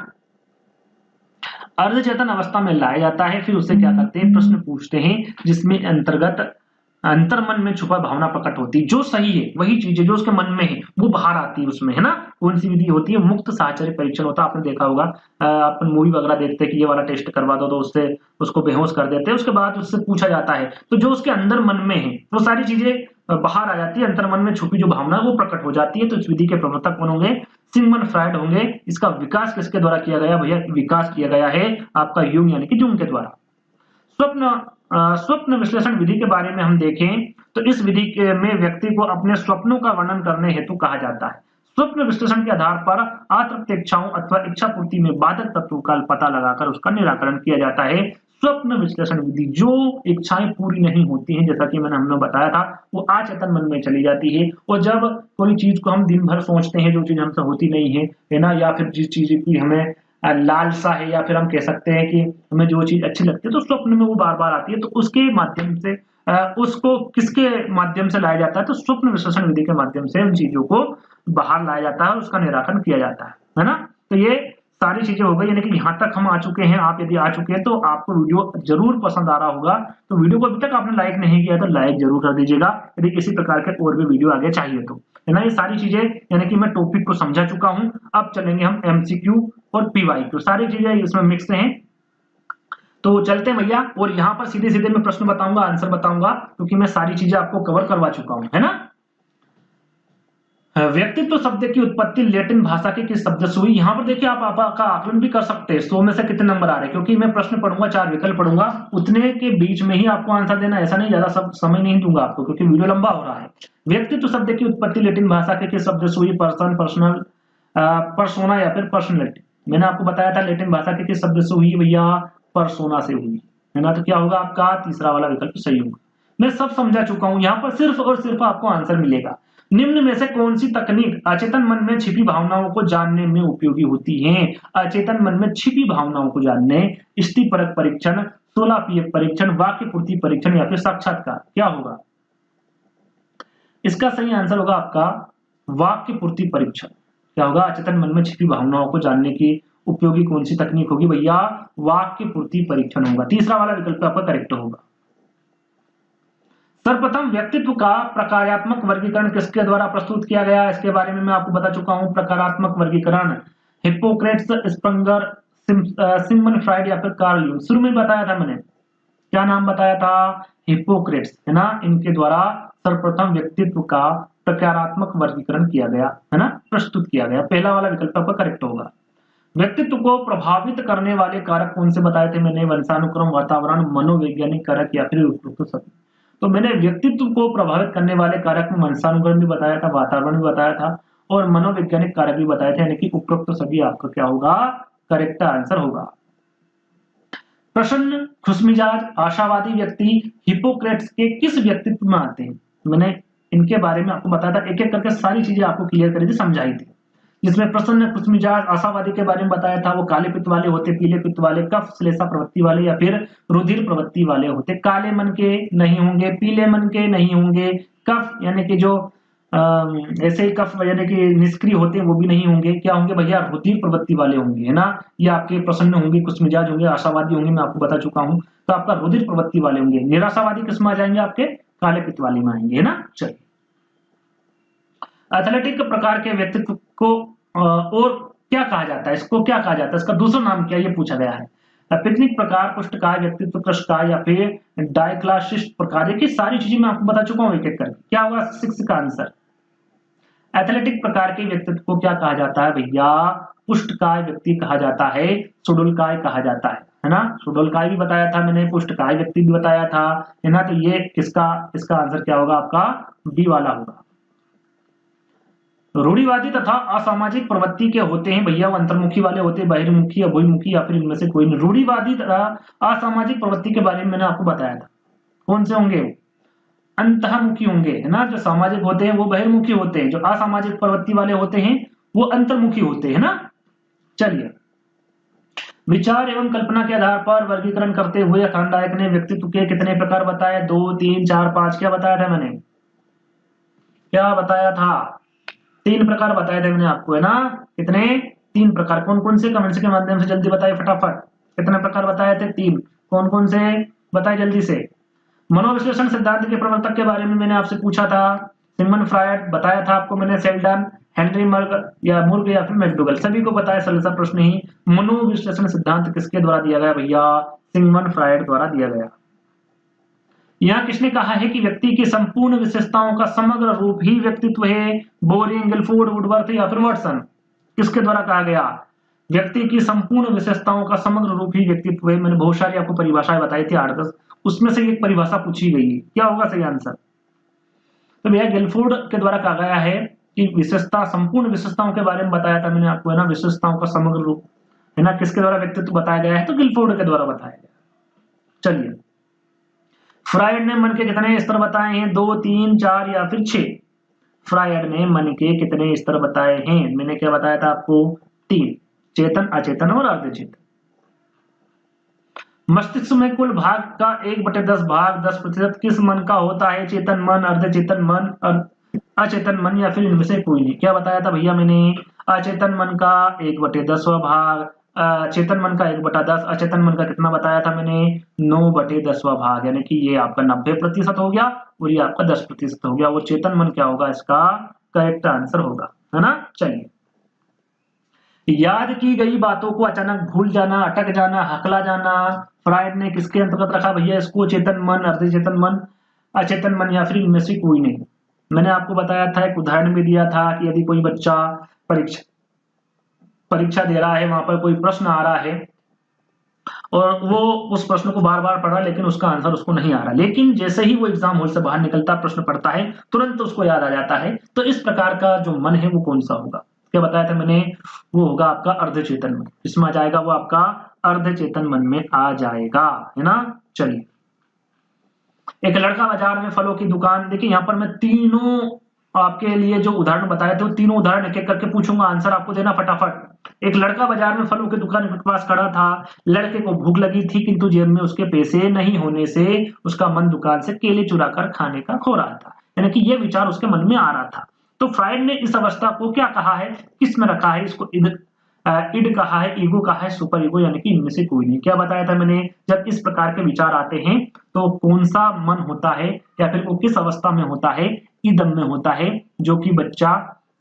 अर्धचेतन अवस्था में लाया जाता है। फिर उसे क्या करते हैं, प्रश्न पूछते हैं जिसमें अंतर्गत अंतर्मन में छुपा भावना प्रकट होती है। जो सही है वही चीजें जो उसके मन में है वो बाहर आती है उसमें, है ना। कौन सी विधि होती है, मुक्त साहचर्य परीक्षण होता है। आपने देखा होगा, अपन मूवी वगैरह देखते हैं कि ये वाला टेस्ट करवा दो तो उससे उसको बेहोश कर देते हैं। उसके बाद उससे पूछा जाता है तो जो उसके अंदर मन में है वो सारी चीजें बाहर आ जाती है, अंतर्मन में छुपी जो भावना है वो प्रकट हो जाती है। तो इस विधि के प्रवर्तक कौन होंगे, सिगमंड फ्रायड होंगे। इसका विकास किसके द्वारा किया गया भैया, विकास किया गया है आपका यूंग यानी कि जूंग के द्वारा। स्वप्न विश्लेषण विधि के बारे में हम देखें तो इस विधि में व्यक्ति को अपने स्वप्नों का वर्णन करने हेतु कहा जाता है। स्वप्न विश्लेषण के आधार पर अतृप्त इच्छाओं अथवा इच्छा पूर्ति में बाधक तत्वों का पता लगाकर उसका निराकरण किया जाता है। स्वप्न विश्लेषण विधि, जो इच्छाएं पूरी नहीं होती हैं, जैसा कि हमने बताया था, वो अचेतन मन में चली जाती है। और जब कोई चीज को हम दिन भर सोचते हैं जो चीज हमसे होती नहीं है ना, या फिर जिस चीज की हमें लालसा है, या फिर हम कह सकते हैं कि हमें जो चीज अच्छी लगती है तो स्वप्न में वो बार बार आती है। तो उसके माध्यम से उसको किसके माध्यम से लाया जाता है, तो स्वप्न विश्लेषण विधि के माध्यम से उन चीजों को बाहर लाया जाता है, उसका निराकरण किया जाता है ना। तो ये सारी चीजें हो गई, यानी कि यहाँ तक हम आ चुके हैं। आप यदि आ चुके हैं तो आपको वीडियो जरूर पसंद आ रहा होगा। तो वीडियो को अभी तक आपने लाइक नहीं किया तो लाइक जरूर कर दीजिएगा, यदि इसी प्रकार के और भी वीडियो आगे चाहिए तो, है ना। ये सारी चीजें यानी कि मैं टॉपिक को समझा चुका हूँ। अब चलेंगे हम एमसीक्यू और पीवाईक्यू, सारी चीजें इसमें मिक्स हैं। तो चलते हैं भैया, और यहाँ पर सीधे सीधे मैं प्रश्न बताऊंगा, आंसर बताऊंगा, क्योंकि मैं सारी चीजें आपको कवर करवा चुका हूं, है ना। व्यक्तित्व शब्द की उत्पत्ति लैटिन भाषा के किस शब्द से हुई। यहाँ पर देखिए आप आपका आकलन भी कर सकते हैं 100 में से कितने नंबर आ रहे हैं, क्योंकि मैं प्रश्न पढ़ूंगा, 4 विकल्प पढ़ूंगा, उतने के बीच में ही आपको आंसर देना, ऐसा नहीं ज्यादा सब समय नहीं दूंगा आपको, क्योंकि वीडियो लंबा हो रहा है। व्यक्तित्व शब्द की उत्पत्ति लैटिन भाषा के किस शब्द से हुई, पर्सन, पर्सनल, परसोना या फिर पर्सनैलिटी। मैंने आपको बताया था लैटिन भाषा के किस शब्द से हुई भैया, परसोना से हुई, है ना। तो क्या होगा आपका तीसरा वाला विकल्प सही होगा। मैं सब समझा चुका हूं, यहाँ पर सिर्फ और सिर्फ आपको आंसर मिलेगा। निम्न में से कौन सी तकनीक अचेतन मन में छिपी भावनाओं को जानने में उपयोगी होती है। अचेतन मन में छिपी भावनाओं को जानने, स्थितिपरक परीक्षण, 16 परीक्षण, वाक्य पूर्ति परीक्षण या फिर साक्षात्कार। क्या होगा इसका सही आंसर, होगा आपका वाक्य पूर्ति परीक्षण। क्या होगा, अचेतन मन में छिपी भावनाओं को जानने की उपयोगी कौन सी तकनीक होगी भैया, वाक्य पूर्ति परीक्षण होगा। तीसरा वाला विकल्प आपका करेक्ट होगा। सर्वप्रथम व्यक्तित्व का प्रकारात्मक वर्गीकरण किसके द्वारा प्रस्तुत किया गया, इसके बारे में मैं आपको बता चुका हूं। प्रकारात्मक वर्गीकरण हिप्पोक्रेट्स, स्प्रंगर, सिगमंड फ्रायड या फिर कार्ल यूंग। शुरू में बताया था मैंने, क्या नाम बताया था, हिप्पोक्रेट्स, है ना। इनके द्वारा सर्वप्रथम व्यक्तित्व का प्रकारात्मक वर्गीकरण किया गया, है ना, प्रस्तुत किया गया। पहला वाला विकल्प आपका करेक्ट होगा। व्यक्तित्व को प्रभावित करने वाले कारक कौन से बताए थे मैंने, वंशानुक्रम, वातावरण, मनोवैज्ञानिक कारक या फिर उपरोक्त सभी। तो मैंने व्यक्तित्व को प्रभावित करने वाले कारक में वंशानुक्रम भी बताया था, वातावरण भी बताया था, और मनोवैज्ञानिक कारक भी बताए थे, यानी कि उपरोक्त सभी आपका क्या होगा, करेक्ट आंसर होगा। प्रसन्न, खुशमिजाज, आशावादी व्यक्ति हिप्पोक्रेट्स के किस व्यक्तित्व में आते हैं। मैंने इनके बारे में आपको बताया था, एक एक करके सारी चीजें आपको क्लियर करी थी, समझाई थी। जिसमें प्रसन्न, खुशमिजाज, आशावादी के बारे में बताया था, वो काले पित्त वाले होते, पीले पित्त वाले, कफ श्लेषा प्रवृत्ति वाले या फिर रुधिर प्रवृत्ति वाले होते। काले मन के नहीं होंगे, पीले मन के नहीं होंगे, कफ यानी कि जो ऐसे ही कफ यानी कि निष्क्रिय होते हैं वो भी नहीं होंगे। क्या होंगे भैया, रुधिर प्रवृत्ति वाले होंगे, है ना। ये आपके प्रसन्न होंगे, खुशमिजाज होंगे, आशावादी होंगे, मैं आपको बता चुका हूं। तो आपका रुधिर प्रवृत्ति वाले होंगे। निराशावादी किस में आ जाएंगे, आपके काले पित्त वाले में आएंगे, है ना। चलिए, एथलेटिक प्रकार के व्यक्तित्व को और क्या कहा जाता है, इसको क्या कहा जाता है, इसका दूसरा नाम क्या, ये पूछा गया है। पिकनिक प्रकार, पुष्टकाय, व्यक्तित्व कृष्टकाय या फिर डायक्लासिस्ट प्रकार। ये सारी चीजें मैं आपको बता चुका हूं एक एक करके। क्या होगा 6 का आंसर। एथलेटिक प्रकार के व्यक्तित्व को क्या कहा जाता है भैया, पुष्टकाय व्यक्ति कहा जाता है, सुडोलकाय कहा जाता है ना। सुडोलकाय भी बताया था मैंने, पुष्टकाय व्यक्ति भी बताया था, है ना। तो ये किसका, इसका आंसर क्या होगा आपका, बी वाला होगा। रूढ़िवादी तथा असामाजिक प्रवृत्ति के होते हैं भैया, वो अंतर्मुखी वाले होते हैं, बहिर्मुखी या बहिर्मुखी या फिर इनमें से कोई नहीं। रूढ़िवादी तथा असामाजिक प्रवृत्ति के बारे में मैंने आपको बताया था, कौन से होंगे, अंतर्मुखी होंगे, है ना। जो सामाजिक होते हैं वो बहिर्मुखी होते हैं, जो असामाजिक प्रवृत्ति वाले होते हैं वो अंतर्मुखी होते हैं, ना। चलिए, विचार एवं कल्पना के आधार पर वर्गीकरण करते हुए थॉर्नडाइक ने व्यक्तित्व के कितने प्रकार बताए? 2, 3, 4, 5। क्या बताया था मैंने? क्या बताया था? 3 प्रकार बताए थे मैंने आपको, है ना। कितने? 3 प्रकार। कौन कौन से? कमेंट्स के माध्यम से जल्दी बताइए फटाफट। कितने प्रकार बताए थे? 3। कौन कौन से? बताइए जल्दी से। मनोविश्लेषण सिद्धांत के प्रवर्तक के बारे में मैंने आपसे पूछा था, सिगमंड फ्रायड। बताया था आपको मैंने सेल्डन, हेनरी मुर्ग या फिर मैकडूगल। सभी को बताया, सरल सा प्रश्न ही। मनोविश्लेषण सिद्धांत किसके द्वारा दिया गया भैया? सिगमंड फ्रायड द्वारा दिया गया। यहाँ किसने कहा है कि व्यक्ति की संपूर्ण विशेषताओं का समग्र रूप ही व्यक्तित्व है? बोरिंग, गिलफोर्ड, वुडवर्थ या फिर वाटसन। किसके द्वारा कहा गया? व्यक्ति की संपूर्ण विशेषताओं का समग्र रूप ही व्यक्तित्व है। मैंने बहुत सारी आपको परिभाषाएं बताई थी 8-10, उसमें से एक परिभाषा पूछी गई है। क्या होगा सही आंसर? तो भैया गिलफोर्ड के द्वारा कहा गया है कि विशेषता, संपूर्ण विशेषताओं के बारे में बताया था मैंने आपको, है ना। विशेषताओं का समग्र रूप, है ना, किसके द्वारा व्यक्तित्व बताया गया है? तो गिलफोर्ड के द्वारा बताया गया। चलिए, फ्रायड ने मन के कितने स्तर बताए हैं? 2, 3, 4 या फिर 6। फ्रायड ने मन के कितने स्तर बताए हैं? मैंने क्या बताया था आपको? 3। चेतन, अचेतन और अर्धचेतन। मस्तिष्क में कुल भाग का 1/10 भाग 10% किस मन का होता है? चेतन मन, अर्धचेतन मन, अचेतन मन या फिर इनमें से कोई नहीं। क्या बताया था भैया मैंने? अचेतन मन का 1/10वां भाग, चेतन मन का 1/10, अचेतन मन का कितना बताया था मैंने? 9/10वां भाग। यानी कि ये आपका 90% हो गया और ये आपका 10% हो गया। वो चेतन मन क्या होगा? इसका करेक्ट आंसर होगा, है ना। चलिए, याद की गई बातों को अचानक भूल जाना, अटक जाना, हकला जाना, फ्रायड ने किसके अंतर्गत रखा भैया इसको? चेतन मन, अर्धचेतन मन, अचेतन मन या फिर इनमें से कोई नहीं। मैंने आपको बताया था, एक उदाहरण भी दिया था कि यदि कोई बच्चा परीक्षा परीक्षा दे रहा है, वहां पर कोई प्रश्न आ रहा है और वो उस प्रश्न को बार बार पढ़ रहा है लेकिन उसका आंसर उसको नहीं आ रहा, लेकिन जैसे ही वो एग्जाम हॉल से बाहर निकलता, प्रश्न पढ़ता है, तुरंत उसको याद आ जाता है। तो इस प्रकार का जो मन है वो कौन सा होगा? क्या बताया था मैंने? वो होगा आपका अर्धचेतन मन। इसमें आ जाएगा वो आपका अर्धचेतन मन में आ जाएगा, है ना। चलिए, एक लड़का बाजार में फलों की दुकान, देखिए यहाँ पर मैं तीनों आपके लिए जो उदाहरण बताए थे वो तीनों उदाहरण एक एक करके पूछूंगा, आंसर आपको देना फटाफट। एक लड़का बाजार में फलों की दुकान के पास खड़ा था। लड़के को भूख लगी थी किंतु जेब में उसके पैसे नहीं होने से उसका मन दुकान से केले चुरा कर खाने का खो रहा था। यानी कि ये विचार उसके मन में आ रहा था। तो फ्रायड ने इस अवस्था को क्या कहा है? किस में रखा है इसको? इड कहा है, ईगो कहा है, सुपर ईगो, यानी कि इनमें से कोई नहीं। क्या बताया था मैंने? जब इस प्रकार के विचार आते हैं तो कौन सा मन होता है या फिर वो किस अवस्था में होता है? इदम में होता है, जो कि बच्चा,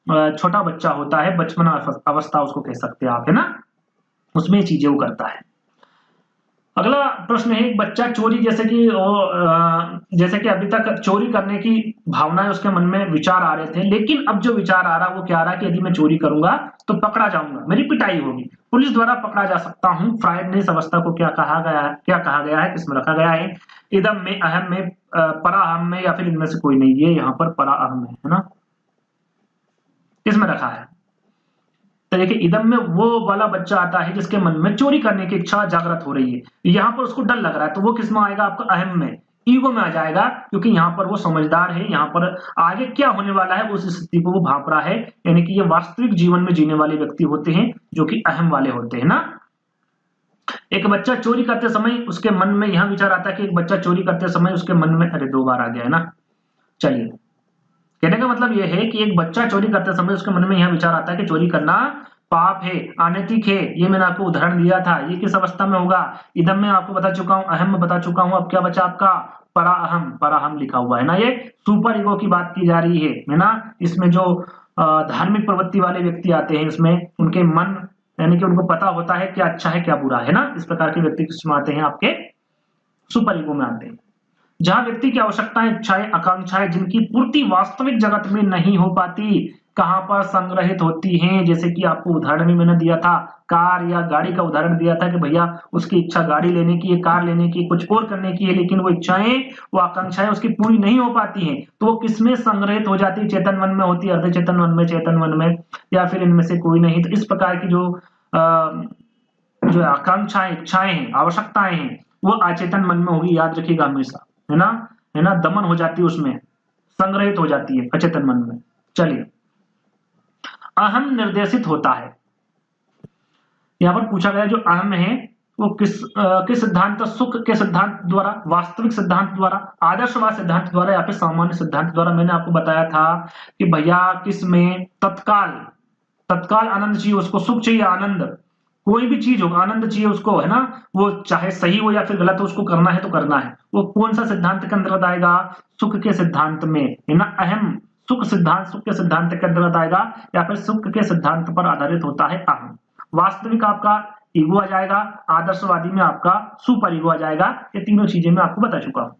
छोटा बच्चा होता है, बचपन अवस्था उसको कह सकते हैं आप, है ना। उसमें चीजें वो करता है। अगला प्रश्न है, एक बच्चा चोरी, जैसे कि अभी तक चोरी करने की भावनाएं उसके मन में विचार आ रहे थे, लेकिन अब जो विचार आ रहा वो क्या आ रहा है कि यदि मैं चोरी करूंगा तो पकड़ा जाऊंगा, मेरी पिटाई होगी, पुलिस द्वारा पकड़ा जा सकता हूं। फ्रायड ने इस अवस्था को क्या कहा गया है? किसमें रखा गया है? इदम में, अहम में, पराअहम में या फिर इनमें से कोई नहीं। ये यहाँ पर पराअहम है ना। किसमें रखा है? तो देखिए, इदम में वो वाला बच्चा आता है जिसके मन में चोरी करने की इच्छा जागृत हो रही है, यहाँ पर उसको डर लग रहा है, तो वो किस में आएगा? आपका अहम में, ईगो में आ जाएगा, क्योंकि यहाँ पर वो समझदार है, यहाँ पर आगे क्या होने वाला है उस स्थिति को वो भांप रहा है। यानी कि ये वास्तविक जीवन में जीने वाले व्यक्ति होते हैं जो कि अहम वाले होते हैं ना। एक बच्चा चोरी करते समय उसके मन में यह विचार आता है कि एक बच्चा चोरी करते समय उसके मन में, अरे 2 बार आ गया है ना। चलिए, कहने का मतलब यह है कि एक बच्चा चोरी करते समय उसके मन में यह विचार आता है कि चोरी करना पाप है, अनैतिक है। ये मैंने आपको उदाहरण दिया था। ये किस अवस्था में होगा? इदम में आपको बता चुका हूं, अहम में बता चुका हूं। अब क्या बचा आपका? पराअहम। पराअहम लिखा हुआ है ना। ये सुपर ईगो की बात की जा रही है ना। इसमें जो धार्मिक प्रवृत्ति वाले व्यक्ति आते हैं, इसमें उनके मन, यानी कि उनको पता होता है क्या अच्छा है क्या बुरा है ना। इस प्रकार के व्यक्ति किसमें आते हैं? आपके सुपर ईगो में आते हैं। जहां व्यक्ति की आवश्यकताएं, इच्छाएं, आकांक्षाएं जिनकी पूर्ति वास्तविक जगत में नहीं हो पाती, कहां पर संग्रहित होती हैं? जैसे कि आपको उदाहरण भी मैंने दिया था, कार या गाड़ी का उदाहरण दिया था कि भैया उसकी इच्छा गाड़ी लेने की है, कार लेने की, कुछ और करने की है, लेकिन वो इच्छाएं, वो आकांक्षाएं उसकी पूरी नहीं हो पाती हैं, तो वो किसमें संग्रहित हो जाती है? चेतन मन में होती है, अर्धचेतन मन में, चेतन मन में, या फिर इनमें से कोई नहीं। तो इस प्रकार की जो आकांक्षाएं, इच्छाएं हैं, आवश्यकताएं हैं, वो अचेतन मन में होगी, याद रखिएगा हमेशा, है ना। है ना, दमन हो जाती है, उसमें संग्रहित हो जाती है अचेतन मन में। चलिए, अहम निर्देशित होता है। यहाँ पर पूछा गया जो अहम है वो किस सिद्धांत, सुख के सिद्धांत द्वारा, वास्तविक सिद्धांत द्वारा, आदर्शवाद सिद्धांत द्वारा या फिर सामान्य सिद्धांत द्वारा। मैंने आपको बताया था कि भैया किस में तत्काल तत्काल आनंद चाहिए उसको, सुख चाहिए, आनंद, कोई भी चीज होगा आनंद चाहिए उसको, है ना, वो चाहे सही हो या फिर गलत हो, उसको करना है तो करना है। वो कौन सा सिद्धांत के अंतर्गत आएगा? सुख के सिद्धांत में, है ना। अहम सुख सिद्धांत सुख के सिद्धांत के अंतर्गत आएगा, या फिर सुख के सिद्धांत पर आधारित होता है अहम। वास्तविक आपका ईगो आ जाएगा, आदर्शवादी में आपका सुपर ईगो आ जाएगा। ये तीनों चीजें मैं आपको बता चुका हूं।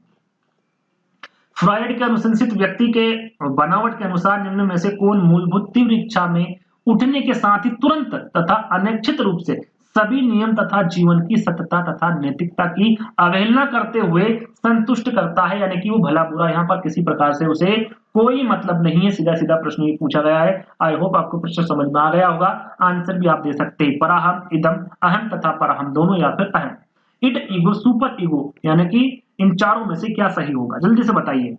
फ्रॉइड के अनुशंसित व्यक्ति के बनावट के अनुसार निम्न में से कौन मूलभूत तीव्र इच्छा में उठने के साथ ही तुरंत तथा अनैच्छिक रूप से सभी नियम तथा जीवन की सत्यता तथा नैतिकता की अवहेलना करते हुए संतुष्ट करता है, यानी कि वो भला बुरा यहाँ पर किसी प्रकार से उसे कोई मतलब नहीं है। सीधा सीधा प्रश्न ये पूछा गया है। आई होप आपको प्रश्न समझ में आ गया होगा। आंसर भी आप दे सकते हैं, पराहम, इदम, अहम तथा पराहम दोनों, या फिर अहम, इड, ईगो, सुपर ईगो, यानी कि इन चारों में से क्या सही होगा, जल्दी से बताइए।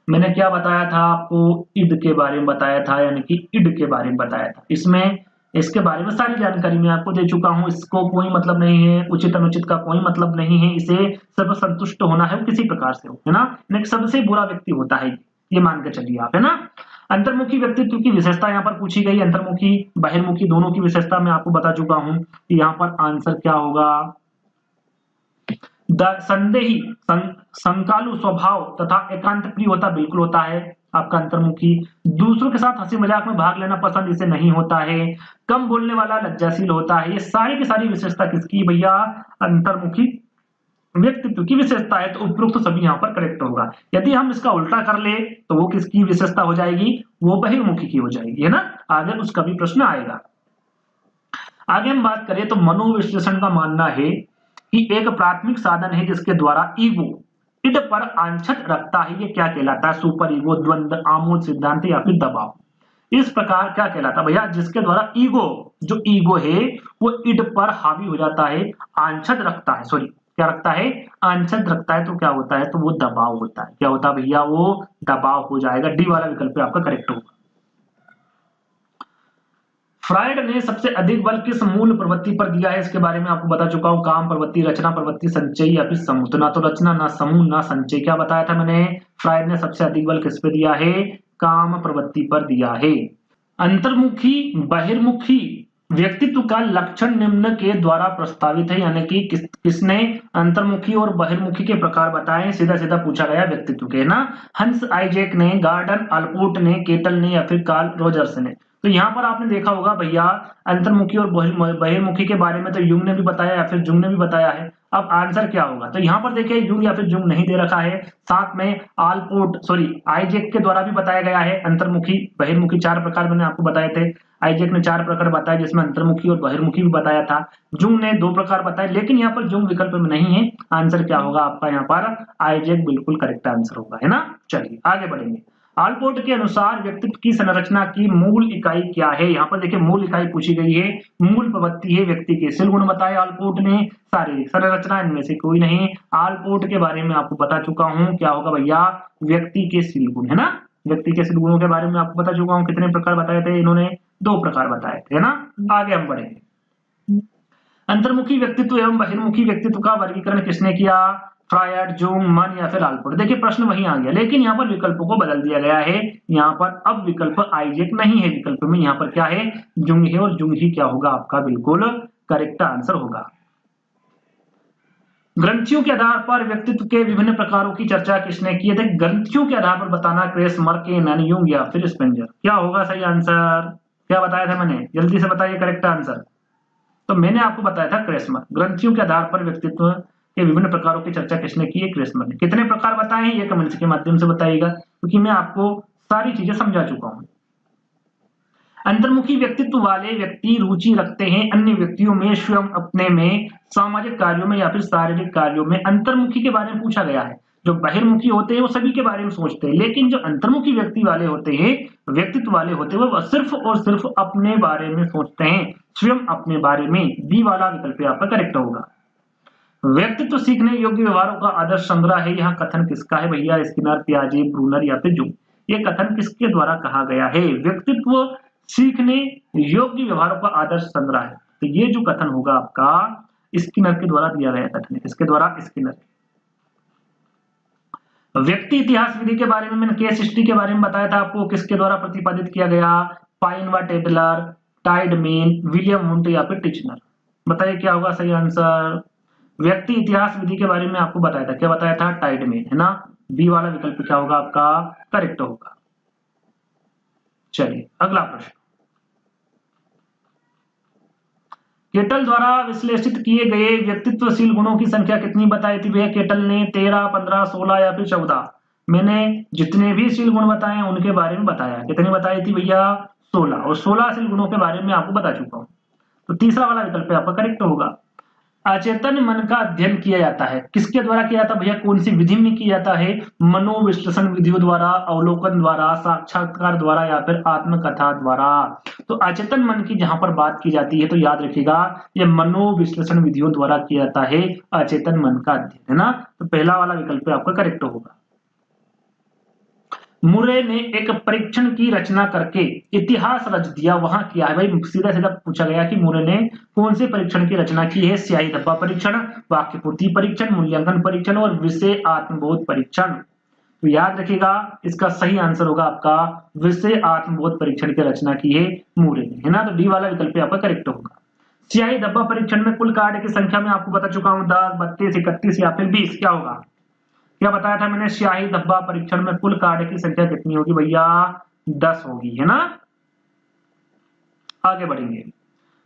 मैंने क्या बताया था आपको? इड के बारे में बताया था, यानी कि इड के बारे में बताया था। इसमें इसके बारे में सारी जानकारी मैं आपको दे चुका हूं। इसको कोई मतलब नहीं है, उचित अनुचित का कोई मतलब नहीं है, इसे सिर्फ संतुष्ट होना है, वो किसी प्रकार से हो, है ना। लेकिन सबसे बुरा व्यक्ति होता है ये मान के चलिए आप, है ना। अंतर्मुखी व्यक्तित्व की विशेषता यहाँ पर पूछी गई। अंतर्मुखी बहिर्मुखी दोनों की विशेषता मैं आपको बता चुका हूं। यहाँ पर आंसर क्या होगा? संदेही, संकालु स्वभाव तथा एकांत प्रिय होता बिल्कुल होता है आपका अंतर्मुखी। दूसरों के साथ हंसी मजाक में भाग लेना पसंद इसे नहीं होता है। कम बोलने वाला, लज्जाशील होता है। ये सारी की सारी विशेषता किसकी भैया? अंतर्मुखी व्यक्तित्व की विशेषता है। तो उपरोक्त तो सभी यहाँ पर करेक्ट होगा। यदि हम इसका उल्टा कर ले तो वो किसकी विशेषता हो जाएगी? वो बहिर्मुखी की हो जाएगी, है ना। आगे उसका भी प्रश्न आएगा। आगे हम बात करें तो मनोविश्लेषण का मानना है कि एक प्राथमिक साधन है जिसके द्वारा ईगो इड पर आंछत रखता है। ये क्या कहलाता है? सुपर ईगो, द्वंद्व, आमोद सिद्धांत या फिर दबाव। इस प्रकार क्या कहलाता है भैया? जिसके द्वारा ईगो, जो ईगो है वो इड पर हावी हो जाता है, आंछत रखता है, सॉरी क्या रखता है? आंछत रखता है। तो क्या होता है? तो वो दबाव होता है। क्या होता है भैया? वो दबाव हो जाएगा। डी वाला विकल्प आपका करेक्ट होगा। फ्रायड ने सबसे अधिक बल किस मूल प्रवृत्ति पर दिया है? इसके बारे में आपको बता चुका हूं। काम प्रवृत्ति, रचना प्रवृत्ति, संचय या फिर समूह। तो ना तो रचना, ना समूह, ना संचय। क्या बताया था मैंने? फ्रायड ने सबसे अधिक बल किस पे दिया है? काम प्रवृत्ति पर दिया है। अंतर्मुखी बहिर्मुखी व्यक्तित्व का लक्षण निम्न के द्वारा प्रस्तावित है, यानी कि किसने अंतर्मुखी और बहिर्मुखी के प्रकार बताए? सीधा सीधा पूछा गया व्यक्तित्व के ना। हंस आइजैक ने, गार्डन अल्पोर्ट ने, केटल ने या फिर कार्ल रॉजर्स ने। तो यहाँ पर आपने देखा होगा भैया अंतर्मुखी और बहिर्मुखी के बारे में तो युंग ने भी बताया या फिर जुंग ने भी बताया है। अब आंसर क्या होगा? तो यहाँ पर देखिए युंग या फिर जुंग नहीं दे रखा है। साथ में आइजैक के द्वारा भी बताया गया है अंतर्मुखी बहिर्मुखी चार प्रकार मैंने आपको बताए थे। आइजैक ने चार प्रकार बताए जिसमें अंतर्मुखी और बहिर्मुखी भी बताया था। जुंग ने दो प्रकार बताए, लेकिन यहाँ पर जुंग विकल्प में नहीं है। आंसर क्या होगा आपका? यहाँ पर आइजैक बिल्कुल करेक्ट आंसर होगा, है ना। चलिए आगे बढ़ेंगे। आलपोर्ट के अनुसार व्यक्तित्व की संरचना की मूल इकाई क्या है? यहाँ पर देखिए मूल इकाई पूछी गई है। मूल प्रवृत्ति है व्यक्ति के शील गुण बताए आलपोर्ट ने। शारीरिक संरचना इनमें से कोई नहीं। आलपोर्ट के बारे में आपको बता चुका हूं। क्या होगा भैया? व्यक्ति के शील गुण, है ना। व्यक्ति के शील गुणों के बारे में आपको बता चुका हूं। कितने प्रकार बताए थे इन्होंने? दो प्रकार बताए थे, है ना। आगे हम बढ़ेंगे। अंतर्मुखी व्यक्तित्व एवं बहिर्मुखी व्यक्तित्व का वर्गीकरण किसने किया? फ्रायड, जुंग, मन या फिर आलपोर्ट। देखिए प्रश्न वही आ गया, लेकिन यहाँ पर विकल्पों को बदल दिया गया है। यहाँ पर अब विकल्प आइजैक नहीं है विकल्प में, यहाँ पर क्या है? जुंग है, और जुंग ही क्या होगा आपका? बिल्कुल करेक्ट आंसर होगा। ग्रंथियों के आधार पर व्यक्तित्व के विभिन्न प्रकारों की चर्चा किसने की है? देख ग्रंथियों के आधार पर बताना, क्रेस, मर्केन, युंग या फिर स्पेंजर। क्या होगा सही आंसर? क्या बताया था मैंने? जल्दी से बताइए करेक्ट आंसर। तो मैंने आपको बताया था क्रेसमर। ग्रंथियों के आधार पर व्यक्तित्व के विभिन्न प्रकारों की चर्चा किसने की है? क्रेसमर ने। कितने प्रकार बताए हैं ये कमेंट्स के माध्यम से बताइएगा, क्योंकि मैं आपको सारी चीजें समझा चुका हूं। अंतर्मुखी व्यक्तित्व वाले व्यक्ति रुचि रखते हैं अन्य व्यक्तियों में, स्वयं अपने में, सामाजिक कार्यों में या फिर शारीरिक कार्यों में। अंतर्मुखी के बारे में पूछा गया है। जो बहिर्मुखी होते हैं वो सभी के बारे में सोचते हैं, लेकिन जो अंतर्मुखी व्यक्ति वाले होते हैं, व्यक्तित्व वाले होते हैं, वो सिर्फ और सिर्फ अपने बारे में सोचते हैं, स्वयं अपने बारे में। बी वाला विकल्प आपका करेक्ट होगा। व्यक्तित्व सीखने योग्य व्यवहारों का आदर्श संग्रह है। यह कथन किसका है भैया? स्किनर, पियाजे, ब्रूनर या फिर जूम। ये कथन किसके द्वारा कहा गया है? व्यक्तित्व सीखने योग्य व्यवहारों का आदर्श संग्रह है। तो ये जो कथन होगा आपका स्किनर के द्वारा दिया गया कथन है। किसके द्वारा? स्किनर। व्यक्ति इतिहास विधि के बारे में मैंने केस हिस्ट्री के बारे में बताया था आपको, किसके द्वारा प्रतिपादित किया गया? पाइन व टेडलर, टाइडमेन, विलियम वुंट या फिर टिचनर। बताइए क्या होगा सही आंसर? व्यक्ति इतिहास विधि के बारे में आपको बताया था, क्या बताया था? टाइडमेन, है ना। बी वाला विकल्प क्या होगा आपका? करेक्ट होगा। चलिए अगला प्रश्न। केटल द्वारा विश्लेषित किए गए व्यक्तित्वशील गुणों की संख्या कितनी बताई थी? वह केटल ने 13, 15, 16 या फिर 14। मैंने जितने भी शील गुण बताए हैं उनके बारे में बताया। कितनी बताई थी भैया? 16। और 16 शील गुणों के बारे में आपको बता चुका हूं। तो तीसरा वाला विकल्प आपका करेक्ट होगा। अचेतन मन का अध्ययन किया जाता है, किसके द्वारा किया जाता है भैया? कौन सी विधि में किया जाता है? मनोविश्लेषण विधियों द्वारा, अवलोकन द्वारा, साक्षात्कार द्वारा या फिर आत्मकथा द्वारा। तो अचेतन मन की जहां पर बात की जाती है तो याद रखिएगा ये मनोविश्लेषण विधियों द्वारा किया जाता है अचेतन मन का अध्ययन, है ना। तो पहला वाला विकल्प आपका करेक्ट होगा। मुरे ने एक परीक्षण की रचना करके इतिहास रच दिया, वहां किया है भाई? सीधा सीधा पूछा गया कि मुरे ने कौन से परीक्षण की रचना की है? स्याही धब्बा परीक्षण, वाक्य पूर्ति परीक्षण, मूल्यांकन परीक्षण और विषय आत्मबोध परीक्षण। तो याद रखिएगा इसका सही आंसर होगा आपका विषय आत्मबोध परीक्षण की रचना की है मुरे ने, है ना। तो डी वाला विकल्प आपका करेक्ट होगा। स्याही धब्बा परीक्षण में कुल कार्ड की संख्या में आपको बता चुका हूं 10, 32, 31 या फिर 20। क्या होगा? क्या बताया था मैंने? स्याही धब्बा परीक्षण में कुल कार्ड की संख्या कितनी होगी भैया? 10 होगी, है ना। आगे बढ़ेंगे।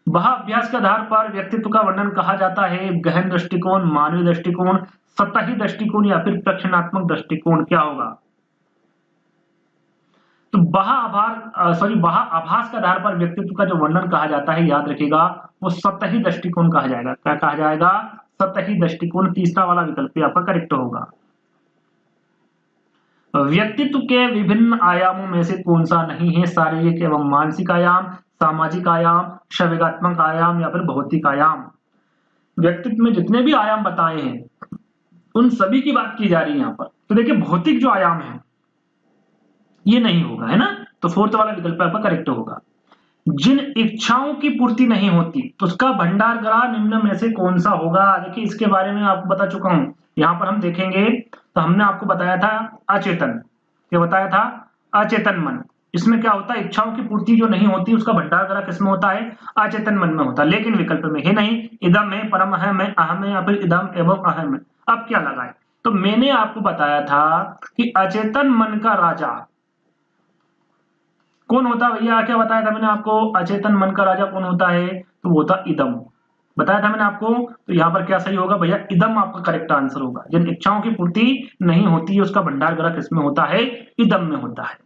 वह अभ्यास के आधार पर व्यक्तित्व का वर्णन कहा जाता है गहन दृष्टिकोण, मानवीय दृष्टिकोण, सतही दृष्टिकोण या फिर प्रक्षणात्मक दृष्टिकोण। क्या होगा? तो वह आभास के आधार पर व्यक्तित्व का जो वर्णन कहा जाता है याद रखिएगा वो सतही दृष्टिकोण कहा जाएगा। क्या कहा जाएगा? सतही दृष्टिकोण। तीसरा वाला विकल्प आपका करेक्ट होगा। व्यक्तित्व के विभिन्न आयामों में से कौन सा नहीं है? शारीरिक एवं मानसिक आयाम, सामाजिक आयाम, संवेगात्मक आयाम या फिर भौतिक आयाम। व्यक्तित्व में जितने भी आयाम बताए हैं उन सभी की बात की जा रही है यहाँ पर। तो देखिए भौतिक जो आयाम है ये नहीं होगा, है ना। तो फोर्थ वाला विकल्प आपका करेक्ट होगा। जिन इच्छाओं की पूर्ति नहीं होती तो उसका भंडार ग्रह निम्न में से कौन सा होगा? देखिए इसके बारे में आपको बता चुका हूं। यहां पर हम देखेंगे तो हमने आपको बताया था अचेतन। क्या बताया था? अचेतन मन। इसमें क्या होता है? इच्छाओं की पूर्ति जो नहीं होती उसका भंडार ग्रह किसमें होता है? अचेतन मन में होता है। लेकिन विकल्प में है नहीं, इदम है, परम है, मैं अहम है या फिर इदम एवं अहम है। अब क्या लगाए? तो मैंने आपको बताया था कि अचेतन मन का राजा कौन होता है भैया? क्या बताया था मैंने आपको? अचेतन मन का राजा कौन होता है? तो वो होता इदम। बताया था मैंने आपको। तो यहाँ पर क्या सही होगा भैया? इदम आपका करेक्ट आंसर होगा। जिन इच्छाओं की पूर्ति नहीं होती है उसका भंडार ग्रह किसमें होता है? इदम में होता है।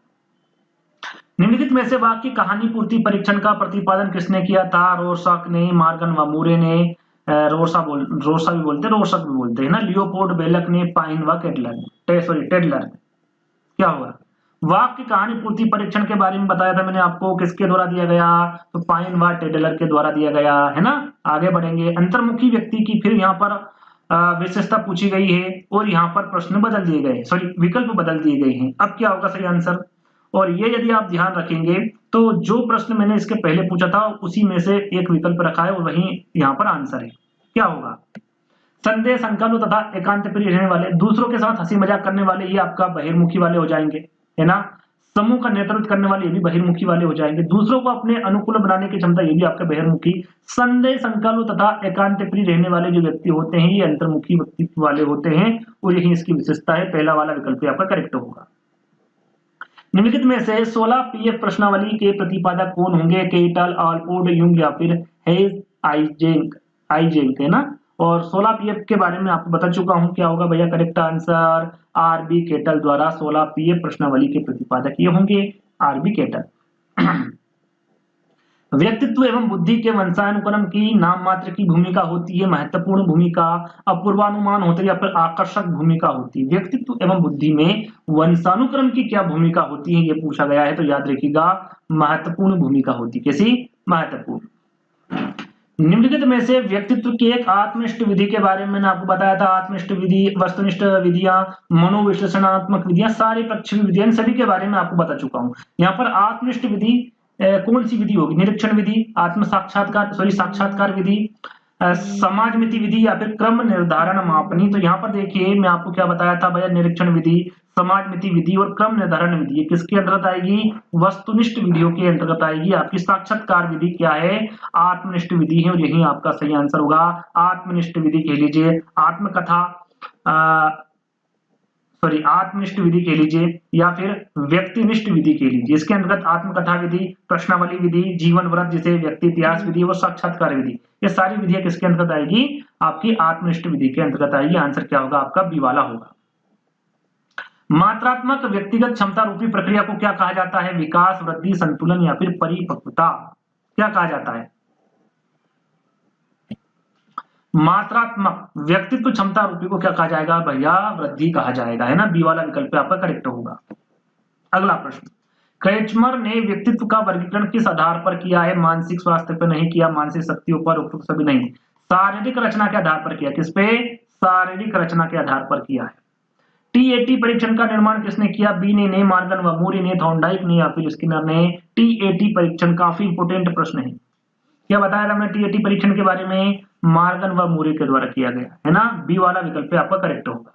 निम्नलिखित में से वाक्य कहानी पूर्ति परीक्षण का प्रतिपादन किसने किया था? रोर्सक ने, मॉर्गन व मूरे ने, रोर्सा भी बोलते, रोर्सक भी बोलते हैं ना, लियोपोल्ड बेलक ने, पाइन व टेडलर ने। क्या होगा? वाक्य कहानी पूर्ति परीक्षण के बारे में बताया था मैंने आपको, किसके द्वारा दिया गया? तो पाइन व टेडलर के द्वारा दिया गया, है ना। आगे बढ़ेंगे। अंतर्मुखी व्यक्ति की फिर यहाँ पर विशेषता पूछी गई है और यहाँ पर प्रश्न बदल दिए गए, सॉरी विकल्प बदल दिए गए हैं। अब क्या होगा सही आंसर? और ये यदि आप ध्यान रखेंगे तो जो प्रश्न मैंने इसके पहले पूछा था उसी में से एक विकल्प रखा है और वही यहाँ पर आंसर है। क्या होगा? संदेह, संकल्प तथा एकांत प्रिय रहने वाले, दूसरों के साथ हंसी मजाक करने वाले, ये आपका बहिर्मुखी वाले हो जाएंगे, है ना। समूह का नेतृत्व करने वाले ये भी बहिर्मुखी वाले हो जाएंगे। दूसरों को अपने अनुकूल बनाने की क्षमता ये भी आपके बहिर्मुखी। संदेह, संकल्प तथा एकांत प्रिय रहने वाले जो व्यक्ति होते हैं ये अंतर्मुखी व्यक्तित्व वाले होते हैं और यही इसकी विशेषता है। पहला वाला विकल्प आपका करेक्ट होगा। निम्नलिखित में से 16 पीएफ प्रश्नावली के प्रतिपादक कौन होंगे? केटल, ऑलपोर्ट, युंग या फिर हेज आइजेंक, है ना। और 16 पीएफ के बारे में आपको बता चुका हूं। क्या होगा भैया करेक्ट आंसर? आरबी केटल द्वारा 16 पीएफ प्रश्नावली के प्रतिपादक ये होंगे आरबी केटल। व्यक्तित्व एवं बुद्धि के वंशानुक्रम की नाम मात्र की भूमिका होती है महत्वपूर्ण भूमिका, अपूर्वानुमान होते या फिर आकर्षक भूमिका होती है। व्यक्तित्व एवं बुद्धि में वंशानुक्रम की क्या भूमिका होती है ये पूछा गया है। तो याद रखिएगा महत्वपूर्ण भूमिका होती है। कैसी? महत्वपूर्ण। निम्नलिखित में से व्यक्तित्व की एक आत्मनिष्ठ विधि के बारे में मैंने आपको बताया था। आत्मनिष्ठ विधि, वस्तुनिष्ठ विधियां, मनोविश्लेषणात्मक विधियां, सारी पक्षी विधियां, सभी के बारे में आपको बता चुका हूं। यहाँ पर आत्मनिष्ठ विधि कौन सी विधि होगी? निरीक्षण विधि, आत्म साक्षात्कार साक्षात्कार विधि, समाजमिति विधि या फिर क्रम निर्धारण मापनी। तो यहाँ पर देखिए मैं आपको क्या बताया था भैया, निरीक्षण विधि, समाजमिति विधि और क्रम निर्धारण विधि किसके अंतर्गत आएगी? वस्तुनिष्ठ विधियों के अंतर्गत आएगी। आपकी साक्षात्कार विधि क्या है? आत्मनिष्ठ विधि है और यही आपका सही आंसर होगा। आत्मनिष्ठ विधि कह लीजिए, आत्मकथा आत्मनिष्ठ विधि कह लीजिए या फिर व्यक्तिनिष्ठ विधि कह लीजिए। इसके अंतर्गत आत्मकथा विधि, प्रश्नावली विधि, जीवन व्रत जिसे व्यक्ति इतिहास विधि और साक्षात्कार विधि, ये सारी विधियां किसके अंतर्गत आएगी? आपकी आत्मनिष्ठ विधि के अंतर्गत आएगी। आंसर क्या होगा आपका? बी वाला होगा। मात्रात्मक व्यक्तिगत क्षमता रूपी प्रक्रिया को क्या कहा जाता है? विकास, वृद्धि, संतुलन या फिर परिपक्वता, क्या कहा जाता है? मात्रात्मक व्यक्तित्व क्षमता रूपी को क्या कहा जाएगा भैया? वृद्धि कहा जाएगा, है ना। बी वाला विकल्प आपका करेक्ट होगा। अगला प्रश्न, क्रेचमर ने व्यक्तित्व का वर्गीकरण किस आधार पर किया है? मानसिक स्वास्थ्य पर नहीं किया, मानसिक शक्तियों पर, उपयुक्त सभी नहीं, शारीरिक रचना के आधार पर किया। किस पे? शारीरिक रचना के आधार पर किया है। टीएटी परीक्षण का निर्माण किसने किया? बी ने, मॉर्गन व मूरी ने, थॉर्नडाइक ने या फिर स्किनर ने। टीएटी परीक्षण काफी इंपोर्टेंट प्रश्न है। क्या बताया था हमने टीएटी परीक्षण के बारे में? मॉर्गन व मूरी के द्वारा किया गया, है ना। बी वाला विकल्प आपका करेक्ट होगा।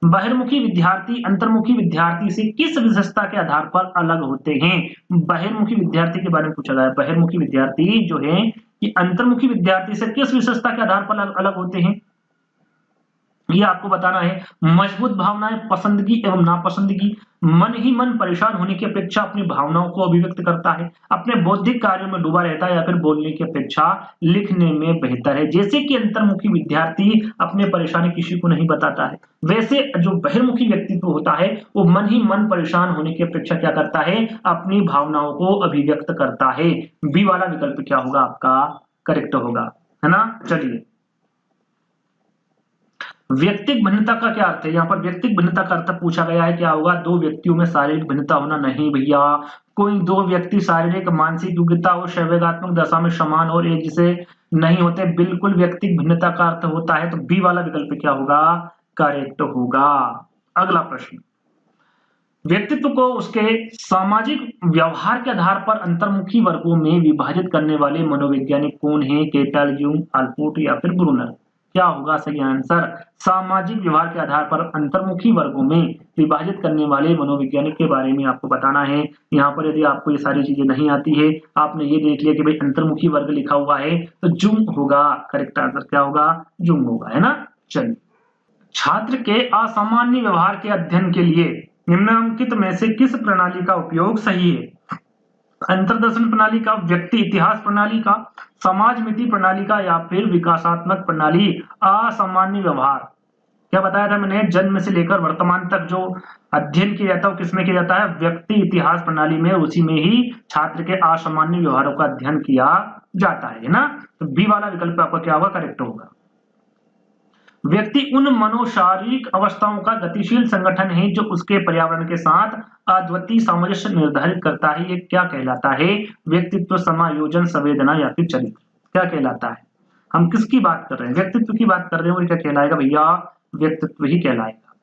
बहिर्मुखी विद्यार्थी अंतर्मुखी विद्यार्थी से किस विशेषता के आधार पर अलग होते हैं? बहिर्मुखी विद्यार्थी के बारे में पूछा गया है। बहिर्मुखी विद्यार्थी जो है ये अंतर्मुखी विद्यार्थी से किस विशेषता के आधार पर अलग होते हैं? ये आपको बताना है। मजबूत भावनाएं, पसंदगी एवं नापसंदगी, मन ही मन परेशान होने की अपेक्षा अपनी भावनाओं को अभिव्यक्त करता है, अपने बौद्धिक कार्यों में डूबा रहता है या फिर बोलने की अपेक्षा लिखने में बेहतर है। जैसे कि अंतर्मुखी विद्यार्थी अपने परेशानी किसी को नहीं बताता है, वैसे जो बहिर्मुखी व्यक्तित्व होता है वो मन ही मन परेशान होने की अपेक्षा क्या करता है? अपनी भावनाओं को अभिव्यक्त करता है। बी वाला विकल्प क्या होगा आपका? करेक्ट होगा, है ना। चलिए, व्यक्तिक भिन्नता का क्या अर्थ है? यहाँ पर व्यक्तिक भिन्नता का अर्थ पूछा गया है, क्या होगा? दो व्यक्तियों में शारीरिक भिन्नता होना। नहीं भैया, कोई दो व्यक्ति शारीरिक, मानसिक योग्यता और संवेगात्मक दशा में समान और एक जैसे नहीं होते। बिल्कुल व्यक्तिक भिन्नता का अर्थ होता है। तो बी वाला विकल्प क्या होगा? करेक्ट होगा। अगला प्रश्न, व्यक्तित्व को उसके सामाजिक व्यवहार के आधार पर अंतर्मुखी वर्गों में विभाजित करने वाले मनोवैज्ञानिक कौन है? केटल, यूंग, आल्पोर्ट या फिर ब्रूनर, क्या होगा सही आंसर? सामाजिक व्यवहार के आधार पर अंतर्मुखी वर्गों में विभाजित करने वाले मनोवैज्ञानिक के बारे में आपको बताना है। यहाँ पर यदि आपको ये सारी चीजें नहीं आती है, आपने ये देख लिया कि भाई अंतर्मुखी वर्ग लिखा हुआ है, तो जुंग होगा। करेक्ट आंसर क्या होगा? जुंग होगा, है ना। चलिए, छात्र के असामान्य व्यवहार के अध्ययन के लिए निम्नलिखित में से किस प्रणाली का उपयोग सही है? अंतर्दर्शन प्रणाली का, व्यक्ति इतिहास प्रणाली का, समाजमिति प्रणाली का या फिर विकासात्मक प्रणाली? असामान्य व्यवहार क्या बताया था मैंने? जन्म से लेकर वर्तमान तक जो अध्ययन किया जाता है वो किसमें किया जाता है? व्यक्ति इतिहास प्रणाली में। उसी में ही छात्र के असामान्य व्यवहारों का अध्ययन किया जाता है ना। तो बी वाला विकल्प आपका क्या होगा? करेक्ट होगा। व्यक्ति उन मनोशारीरिक अवस्थाओं का गतिशील संगठन है जो उसके पर्यावरण के साथ अद्वितीय सामंजस्य निर्धारित करता है। ये क्या कहलाता है? व्यक्तित्व, समायोजन, संवेदना या फिर चरित्र, क्या कहलाता है? हम किसकी बात कर रहे हैं? व्यक्तित्व की बात कर रहे हैं। और क्या कहलाएगा भैया? व्यक्तित्व ही कहलाएगा।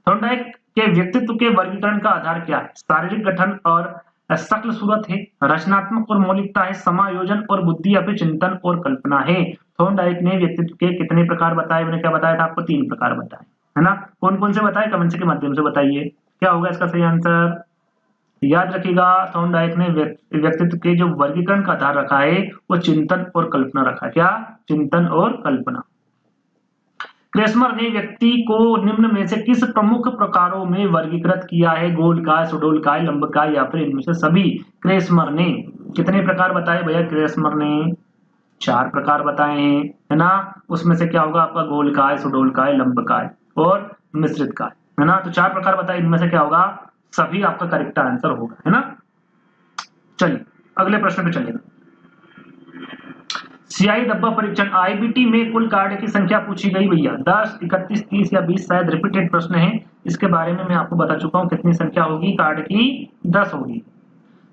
थॉर्नडाइक के व्यक्तित्व के वर्गीकरण का आधार क्या है? शारीरिक गठन और शक्ल सूरत है, रचनात्मक और मौलिकता है, समायोजन और बुद्धि या फिर चिंतन और कल्पना है। थॉर्नडाइक ने व्यक्तित्व के कितने प्रकार बताए? मैंने क्या बताया था आपको? 3 प्रकार बताए, है ना। कौन कौन से बताए? कमेंट के माध्यम से बताइए, क्या होगा इसका सही आंसर? याद रखिएगा, थॉर्नडाइक ने व्यक्तित्व के जो वर्गीकरण का आधार रखा है वो चिंतन और कल्पना रखा है। क्या? चिंतन और कल्पना। क्रेसमर ने व्यक्ति को निम्न में से किस प्रमुख प्रकारों में वर्गीकृत किया है? गोलकाय, सुडोलकाय, लंबकाय या फिर इनमें से सभी? क्रेसमर ने कितने प्रकार बताए भैया? क्रेसमर ने 4 प्रकार बताए हैं, है ना। उसमें से क्या होगा आपका? गोलकाय, सुडोलकाय, लंबकाय और मिश्रित काय, है ना। तो 4 प्रकार बताए, इनमें से क्या होगा? सभी आपका करेक्ट आंसर होगा, है ना। चलिए अगले प्रश्न पे चलिए। सियाही डब्बा परीक्षण आईबीटी में कुल कार्ड की संख्या पूछी गई भैया 10, 31, 30 या 20, शायद रिपीटेड प्रश्न है। इसके बारे में मैं आपको बता चुका हूं कितनी संख्या होगी कार्ड की? 10 होगी।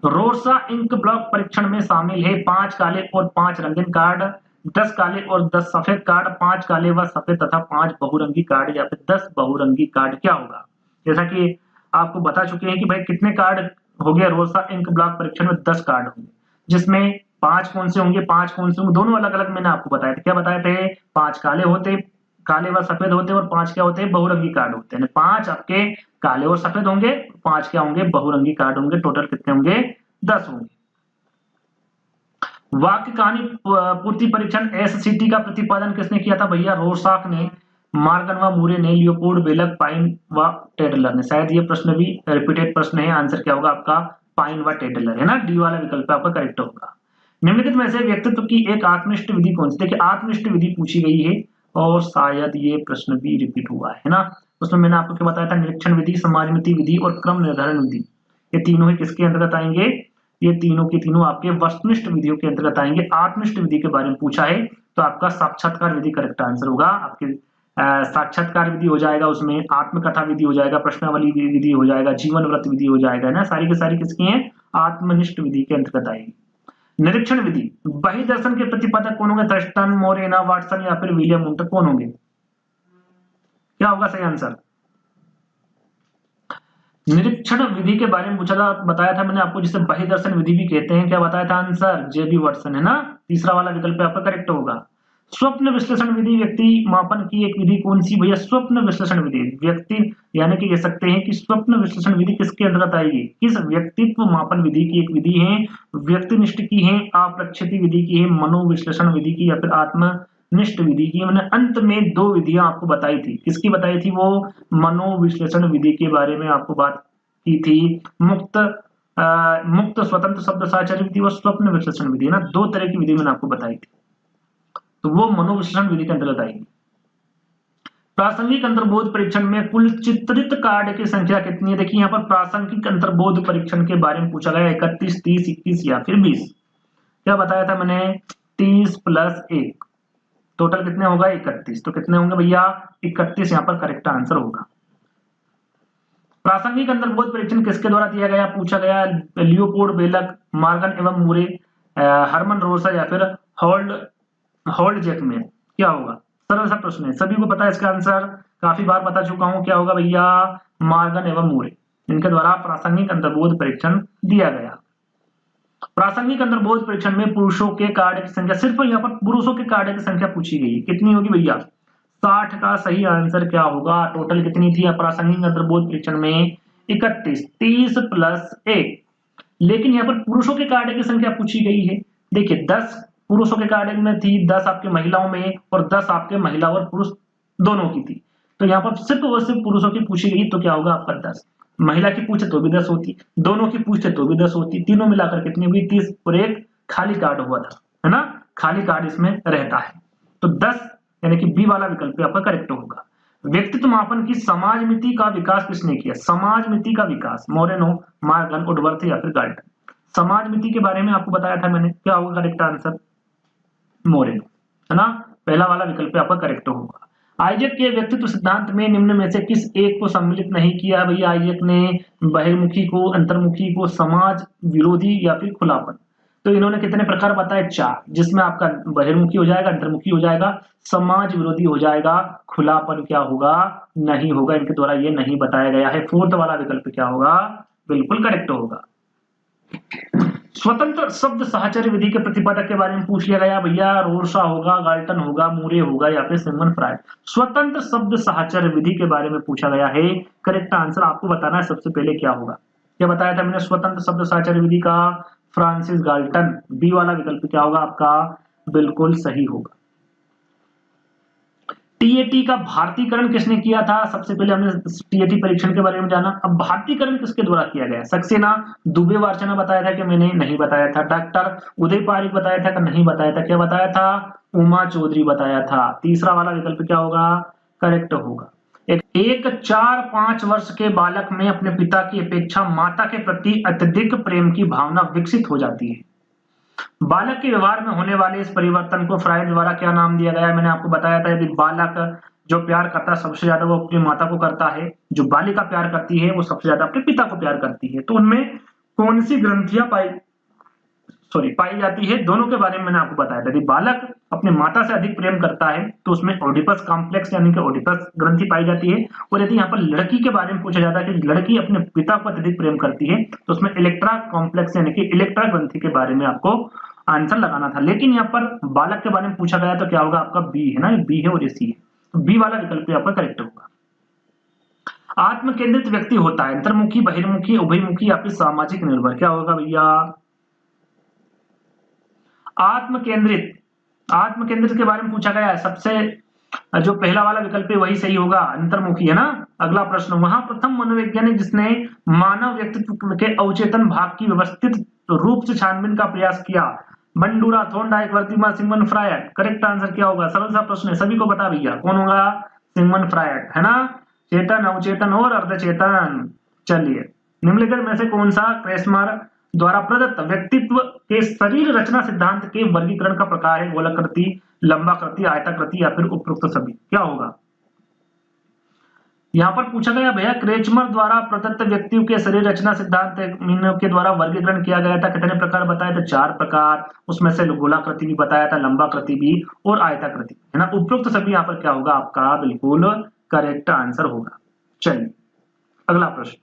रोसा इंक ब्लॉक परीक्षण में शामिल है 5 काले और 5 रंगीन कार्ड। 10 काले और 10 सफेद कार्ड, 5 काले व सफेद तथा 5 बहुरंगी कार्ड या फिर 10 बहुरंगी कार्ड क्या होगा? जैसा कि आपको बता चुके हैं कि भाई कितने कार्ड हो गया रोसा इंक ब्लॉक परीक्षण में 10 कार्ड होंगे, जिसमें 5 कौन से होंगे, 5 कौन से होंगे, दोनों अलग-अलग मैंने आपको बताए थे। क्या बताए थे? 5 काले होते, काले व सफेद होते और 5 क्या होते हैं? बहुरंगी कार्ड होते हैं। 5 आपके काले और सफेद होंगे, 5 क्या होंगे? बहुरंगी कार्ड होंगे। टोटल कितने होंगे? 10 होंगे। वाक्य कहानी पूर्ति परीक्षण एससीटी का प्रतिपादन किसने किया था? भैया रोरसाक ने, मॉर्गन व मूरे ने, लियोपोल्ड, बेलक, पाइन व टेडलर ने। शायद ये प्रश्न भी रिपीटेड प्रश्न है। आंसर क्या होगा आपका? पाइन व टेडलर, है ना। डी वाला विकल्प आपका करेक्ट होगा। निम्नलिखित में से व्यक्तित्व की एक आत्मनिष्ठ विधि कौन सी? देखिए आत्मनिष्ठ विधि पूछी गई है और शायद ये प्रश्न भी रिपीट हुआ है ना। उसमें मैंने आपको क्या बताया था? निरीक्षण विधि, समाजमिति विधि और क्रम निर्धारण विधि, ये तीनों ही किसके अंतर्गत आएंगे? ये तीनों की तीनों आपके वस्तुनिष्ठ विधियों के अंतर्गत आएंगे। आत्मनिष्ठ विधि के बारे में पूछा है तो आपका साक्षात्कार विधि करेक्ट आंसर होगा। आपके साक्षात्कार विधि हो जाएगा, उसमें आत्मकथा विधि हो जाएगा, प्रश्नावली विधि हो जाएगा, जीवन व्रत विधि हो जाएगा, है ना। सारी की सारी किसकी हैं? आत्मनिष्ठ विधि के अंतर्गत आएगी। निरीक्षण विधि, बही दर्शन के प्रतिपादक कौन होंगे? थर्स्टन, मोरेना, वाटसन या फिर विलियम वुंट कौन होंगे? क्या होगा सही आंसर? निरीक्षण विधि के बारे में पूछा था, बताया था मैंने आपको, जिसे बही दर्शन विधि भी कहते हैं। क्या बताया था आंसर? जेबी वाटसन, है ना। तीसरा वाला विकल्प आपका करेक्ट होगा। स्वप्न विश्लेषण विधि, व्यक्ति मापन की एक विधि कौन सी? भैया स्वप्न विश्लेषण विधि, व्यक्ति यानी कि कह सकते हैं कि स्वप्न विश्लेषण विधि किसके अंतर्गत आएगी? किस व्यक्तित्व मापन विधि की एक विधि है? व्यक्तिनिष्ठ की है, अप्रक्षेपी विधि की है, मनोविश्लेषण विधि की या फिर आत्मनिष्ठ विधि की? मैंने अंत में 2 विधियां आपको बताई थी। किसकी बताई थी? वो मनोविश्लेषण विधि के बारे में आपको बात की थी। मुक्त स्वतंत्र शब्द साहचर्य विधि और स्वप्न विश्लेषण विधि, है ना। 2 तरह की विधि मैंने आपको बताई थी, तो वो मनोविश्लेषण विधि के अंतर्गत आएगी। प्रासंगिक अंतर्बोध परीक्षण में कुल चित्रित कार्ड की संख्या कितनी है? देखिए यहाँ पर प्रासंगिक अंतर्बोध परीक्षण के बारे में पूछा गया 31, 30, 21 या फिर 20। क्या बताया था मैंने? 30 + 1, टोटल कितने होगा? 31। तो कितने होंगे भैया? 31 यहाँ पर करेक्ट आंसर होगा। प्रासंगिक अंतर्बोध परीक्षण किसके द्वारा दिया गया? पूछा गया लियोपोल्ड, बेलक, मॉर्गन एवं मूरे, हरमन रोसा या फिर हॉल्ड जैकमैन। क्या होगा? सरल सा प्रश्न है, सभी को पता है इसका आंसर, काफी बार बता चुका हूं। क्या होगा भैया? मॉर्गन एवं मूरे, इनके द्वारा प्रासंगिक अंतर्बोध परीक्षण दिया गया। प्रासंगिक अंतर्बोध परीक्षण में पुरुषों के कार्ड की संख्या, सिर्फ यहाँ पर पुरुषों के कार्ड की संख्या पूछी गई है, कितनी होगी भैया? 60 का सही आंसर क्या होगा? टोटल कितनी थी प्रासंगिक अंतर्बोध परीक्षण में? 31, 30 + 1। लेकिन यहाँ पर पुरुषों के कार्ड की संख्या पूछी गई है। देखिए 10 पुरुषों के कार्ड में थी, 10 आपके महिलाओं में और 10 आपके महिला और पुरुष दोनों की थी। तो यहाँ पर सिर्फ और सिर्फ पुरुषों की पूछी गई, तो क्या होगा आपका 10। महिला की पूछे तो भी 10 होती, दोनों की पूछे तो भी 10 होती, तीनों मिलाकर कितनी हुई? 30 और एक खाली कार्ड हुआ था, है ना। खाली कार्ड इसमें रहता है, तो 10 यानी कि बी वाला विकल्प आपका करेक्ट होगा। व्यक्तित्व मापन की समाजमिति का विकास किसने किया? समाजमिति का विकास मोरेनो, मॉर्गन, वुडवर्थ या फिर गाल्टन। समाजमिति के बारे में आपको बताया था मैंने। क्या होगा करेक्ट आंसर? मोरेनो, है ना। पहला वाला विकल्प आपका करेक्ट होगा। आइजैक के व्यक्तित्व सिद्धांत में निम्न में से किस एक को सम्मिलित नहीं किया? भैया आइजैक ने बहिर्मुखी को, अंतर्मुखी को, समाज विरोधी या फिर खुलापन। तो इन्होंने कितने प्रकार बताए? 4, जिसमें आपका बहिर्मुखी हो जाएगा, अंतर्मुखी हो जाएगा, समाज विरोधी हो जाएगा, खुलापन क्या होगा? नहीं होगा। इनके द्वारा ये नहीं बताया गया है। 4th वाला विकल्प क्या होगा? बिल्कुल करेक्ट होगा। स्वतंत्र शब्द साहचर्य विधि के प्रतिपादक के बारे में पूछ लिया गया। भैया रोरसा होगा, गाल्टन होगा, मूरे होगा या फिर सिगमंड फ्रायड। स्वतंत्र शब्द साहचर्य विधि के बारे में पूछा गया है। करेक्ट आंसर आपको बताना है सबसे पहले क्या होगा। क्या बताया था मैंने? स्वतंत्र शब्द साहचर्य विधि का फ्रांसिस गाल्टन। बी वाला विकल्प क्या होगा आपका? बिल्कुल सही होगा। टीएटी का भारतीकरण किसने किया था? सबसे पहले हमने टीएटी परीक्षण के बारे में जाना। अब भारतीकरण किसके द्वारा किया गया? सक्सेना, दुबे, वार्चना बताया था कि मैंने नहीं बताया था। डॉक्टर उदय पारिक बताया था कि नहीं बताया था। क्या बताया था? उमा चौधरी बताया था। तीसरा वाला विकल्प क्या होगा? करेक्ट होगा। एक 4-5 वर्ष के बालक में अपने पिता की अपेक्षा माता के प्रति अत्यधिक प्रेम की भावना विकसित हो जाती है। बालक के व्यवहार में होने वाले इस परिवर्तन को फ्रायड द्वारा क्या नाम दिया गया? मैंने आपको बताया था यदि बालक जो प्यार करता है सबसे ज्यादा वो अपनी माता को करता है, जो बालिका प्यार करती है वो सबसे ज्यादा अपने पिता को प्यार करती है, तो उनमें कौन सी ग्रंथियां पाई पाई जाती है। दोनों के बारे में मैंने आपको बताया था। यदि बालक अपने माता से अधिक प्रेम करता है तो उसमें ओडिपस कॉम्प्लेक्स यानी कि ओडिपस ग्रंथि पाई जाती है। और यदि यहाँ पर लड़की के बारे में पूछा जाता है कि लड़की अपने पिता को अत्यधिक प्रेम करती है तो उसमें इलेक्ट्रा कॉम्प्लेक्स यानी कि इलेक्ट्रा ग्रंथि के बारे में आपको आंसर लगाना था। लेकिन यहाँ पर बालक के बारे में पूछा गया तो क्या होगा आपका बी है ना, बी है और ये सी है, तो बी वाला विकल्प आपका करेक्ट होगा। आत्म केंद्रित व्यक्ति होता है अंतर्मुखी, बहिर्मुखी, उभयमुखी या फिर सामाजिक निर्भर, क्या होगा भैया? आत्म केंद्रित के बारे में पूछा गया है। सबसे जो पहला वाला विकल्प है वही सही होगा, अंतर्मुखी है ना। अगला प्रश्न, वहां प्रथम मनोवैज्ञानिक जिसने मानव व्यक्तित्व के अवचेतन भाग की व्यवस्थित रूप से छानबीन का प्रयास किया, Bandura, Thorndike, Wertheimer, Sigmund Freud. Correct answer क्या होगा? सरल सा प्रश्न है, सभी को बता भैया, कौन होगा? सिगमंड फ्रायड है ना। चेतन, अवचेतन और अर्धचेतन। चलिए, निम्नलिखित में से कौन सा क्रेस्मर द्वारा प्रदत्त व्यक्तित्व के शरीर रचना सिद्धांत के वर्गीकरण का प्रकार है? गोलाकृति, लंबाकृति, आयताकृति या फिर उपरोक्त सभी, क्या होगा? यहाँ पर पूछा गया भैया क्रेचमर द्वारा प्रदत्त व्यक्तियों के शरीर रचना सिद्धांत के द्वारा वर्गीकरण किया गया था। कितने प्रकार बताए थे? 4 प्रकार। उसमें से गोलाकृति भी बताया था, लंबाकृति भी और आयताकृति, है ना। उपरोक्त सभी यहाँ पर क्या होगा आपका? बिल्कुल करेक्ट आंसर होगा। चलिए अगला प्रश्न,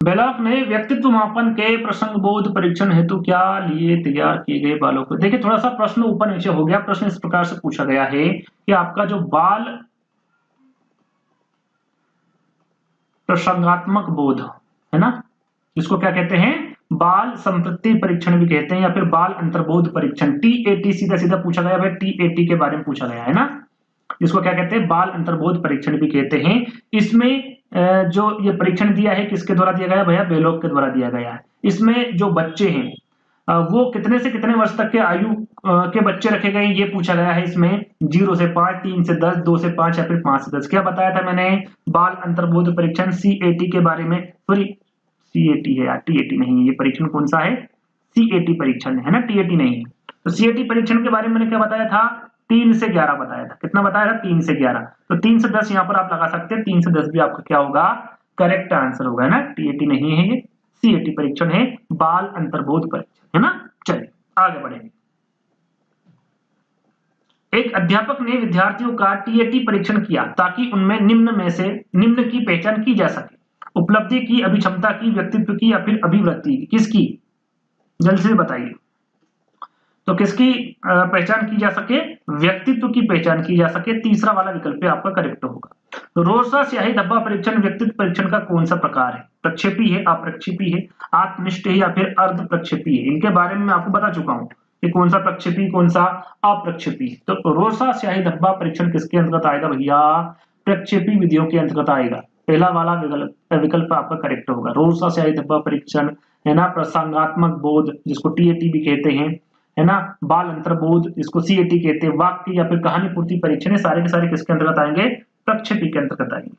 बेलॉक ने व्यक्तित्व मापन के प्रसंगबोध परीक्षण हेतु क्या लिए तैयार किए गए बालों को? देखिए थोड़ा सा प्रश्न ऊपर नीचे हो गया। प्रश्न इस प्रकार से पूछा गया है कि आपका जो बाल प्रसंगात्मक बोध है ना, इसको क्या कहते हैं? बाल संपत्ति परीक्षण भी कहते हैं या फिर बाल अंतर्बोध परीक्षण, टीएटी। सीधा सीधा पूछा गया भाई, टीएटी के बारे में पूछा गया है ना, इसको क्या कहते हैं? बाल अंतर्बोध परीक्षण भी कहते हैं। इसमें जो ये परीक्षण दिया है किसके द्वारा दिया गया भैया? बेलोक के द्वारा दिया गया है। इसमें जो बच्चे हैं वो कितने से कितने वर्ष तक के आयु के बच्चे रखे गए ये पूछा गया है। इसमें 0 से 5, 3 से 10, 2 से 5 या फिर 5 से 10। क्या बताया था मैंने? बाल अंतर्बोध परीक्षण सीएटी के बारे में। सॉरी सीएटी है यार, टीएटी नहीं। ये परीक्षण कौन सा है? सीएटी परीक्षण है ना, टीएटी नहीं है। तो सीएटी परीक्षण के बारे में मैंने क्या बताया था? 3 से 11 बताया था। कितना बताया था? 3 से 11। तो 3 से 10 यहाँ पर आप लगा सकते हैं। 3 से 10 भी आपका क्या होगा? करेक्ट आंसर होगा, है ना। टीएटी नहीं है ये, सीएटी परीक्षण है, बाल अंतर्बोध परीक्षण, है ना। चलिए आगे बढ़ेंगे। एक अध्यापक ने विद्यार्थियों का टीएटी परीक्षण किया ताकि उनमें निम्न की पहचान की जा सके: उपलब्धि की, अभिक्षमता की, व्यक्तित्व की या फिर अभिवृत्ति की। किसकी? जल्द से बताइए। तो किसकी पहचान की जा सके? व्यक्तित्व की पहचान की जा सके। तीसरा वाला विकल्प आपका करेक्ट होगा। तो रोसा स्याही धब्बा परीक्षण व्यक्तित्व परीक्षण का कौन सा प्रकार है? प्रक्षेपी है, अप्रक्षेपी है, आत्मनिष्ठ है या फिर अर्ध प्रक्षेपी है? इनके बारे में मैं आपको बता चुका हूं कि कौन सा प्रक्षेपी, कौन सा अप्रक्षेपी। तो रोसा स्याही धब्बा परीक्षण किसके अंतर्गत आएगा भैया? प्रक्षेपी विधियों के अंतर्गत आएगा। पहला वाला विकल्प आपका करेक्ट होगा। रोसा स्याही धब्बा परीक्षण है ना, प्रसंगात्मक बोध जिसको टीएटी भी कहते हैं, है ना, बाल अंतर्बोध जिसको सीएटी कहते हैं, वाक्य या फिर कहानी पूर्ति परीक्षण, सारे के सारे किसके अंतर्गत आएंगे? प्रक्षेपी के अंतर्गत आएंगे।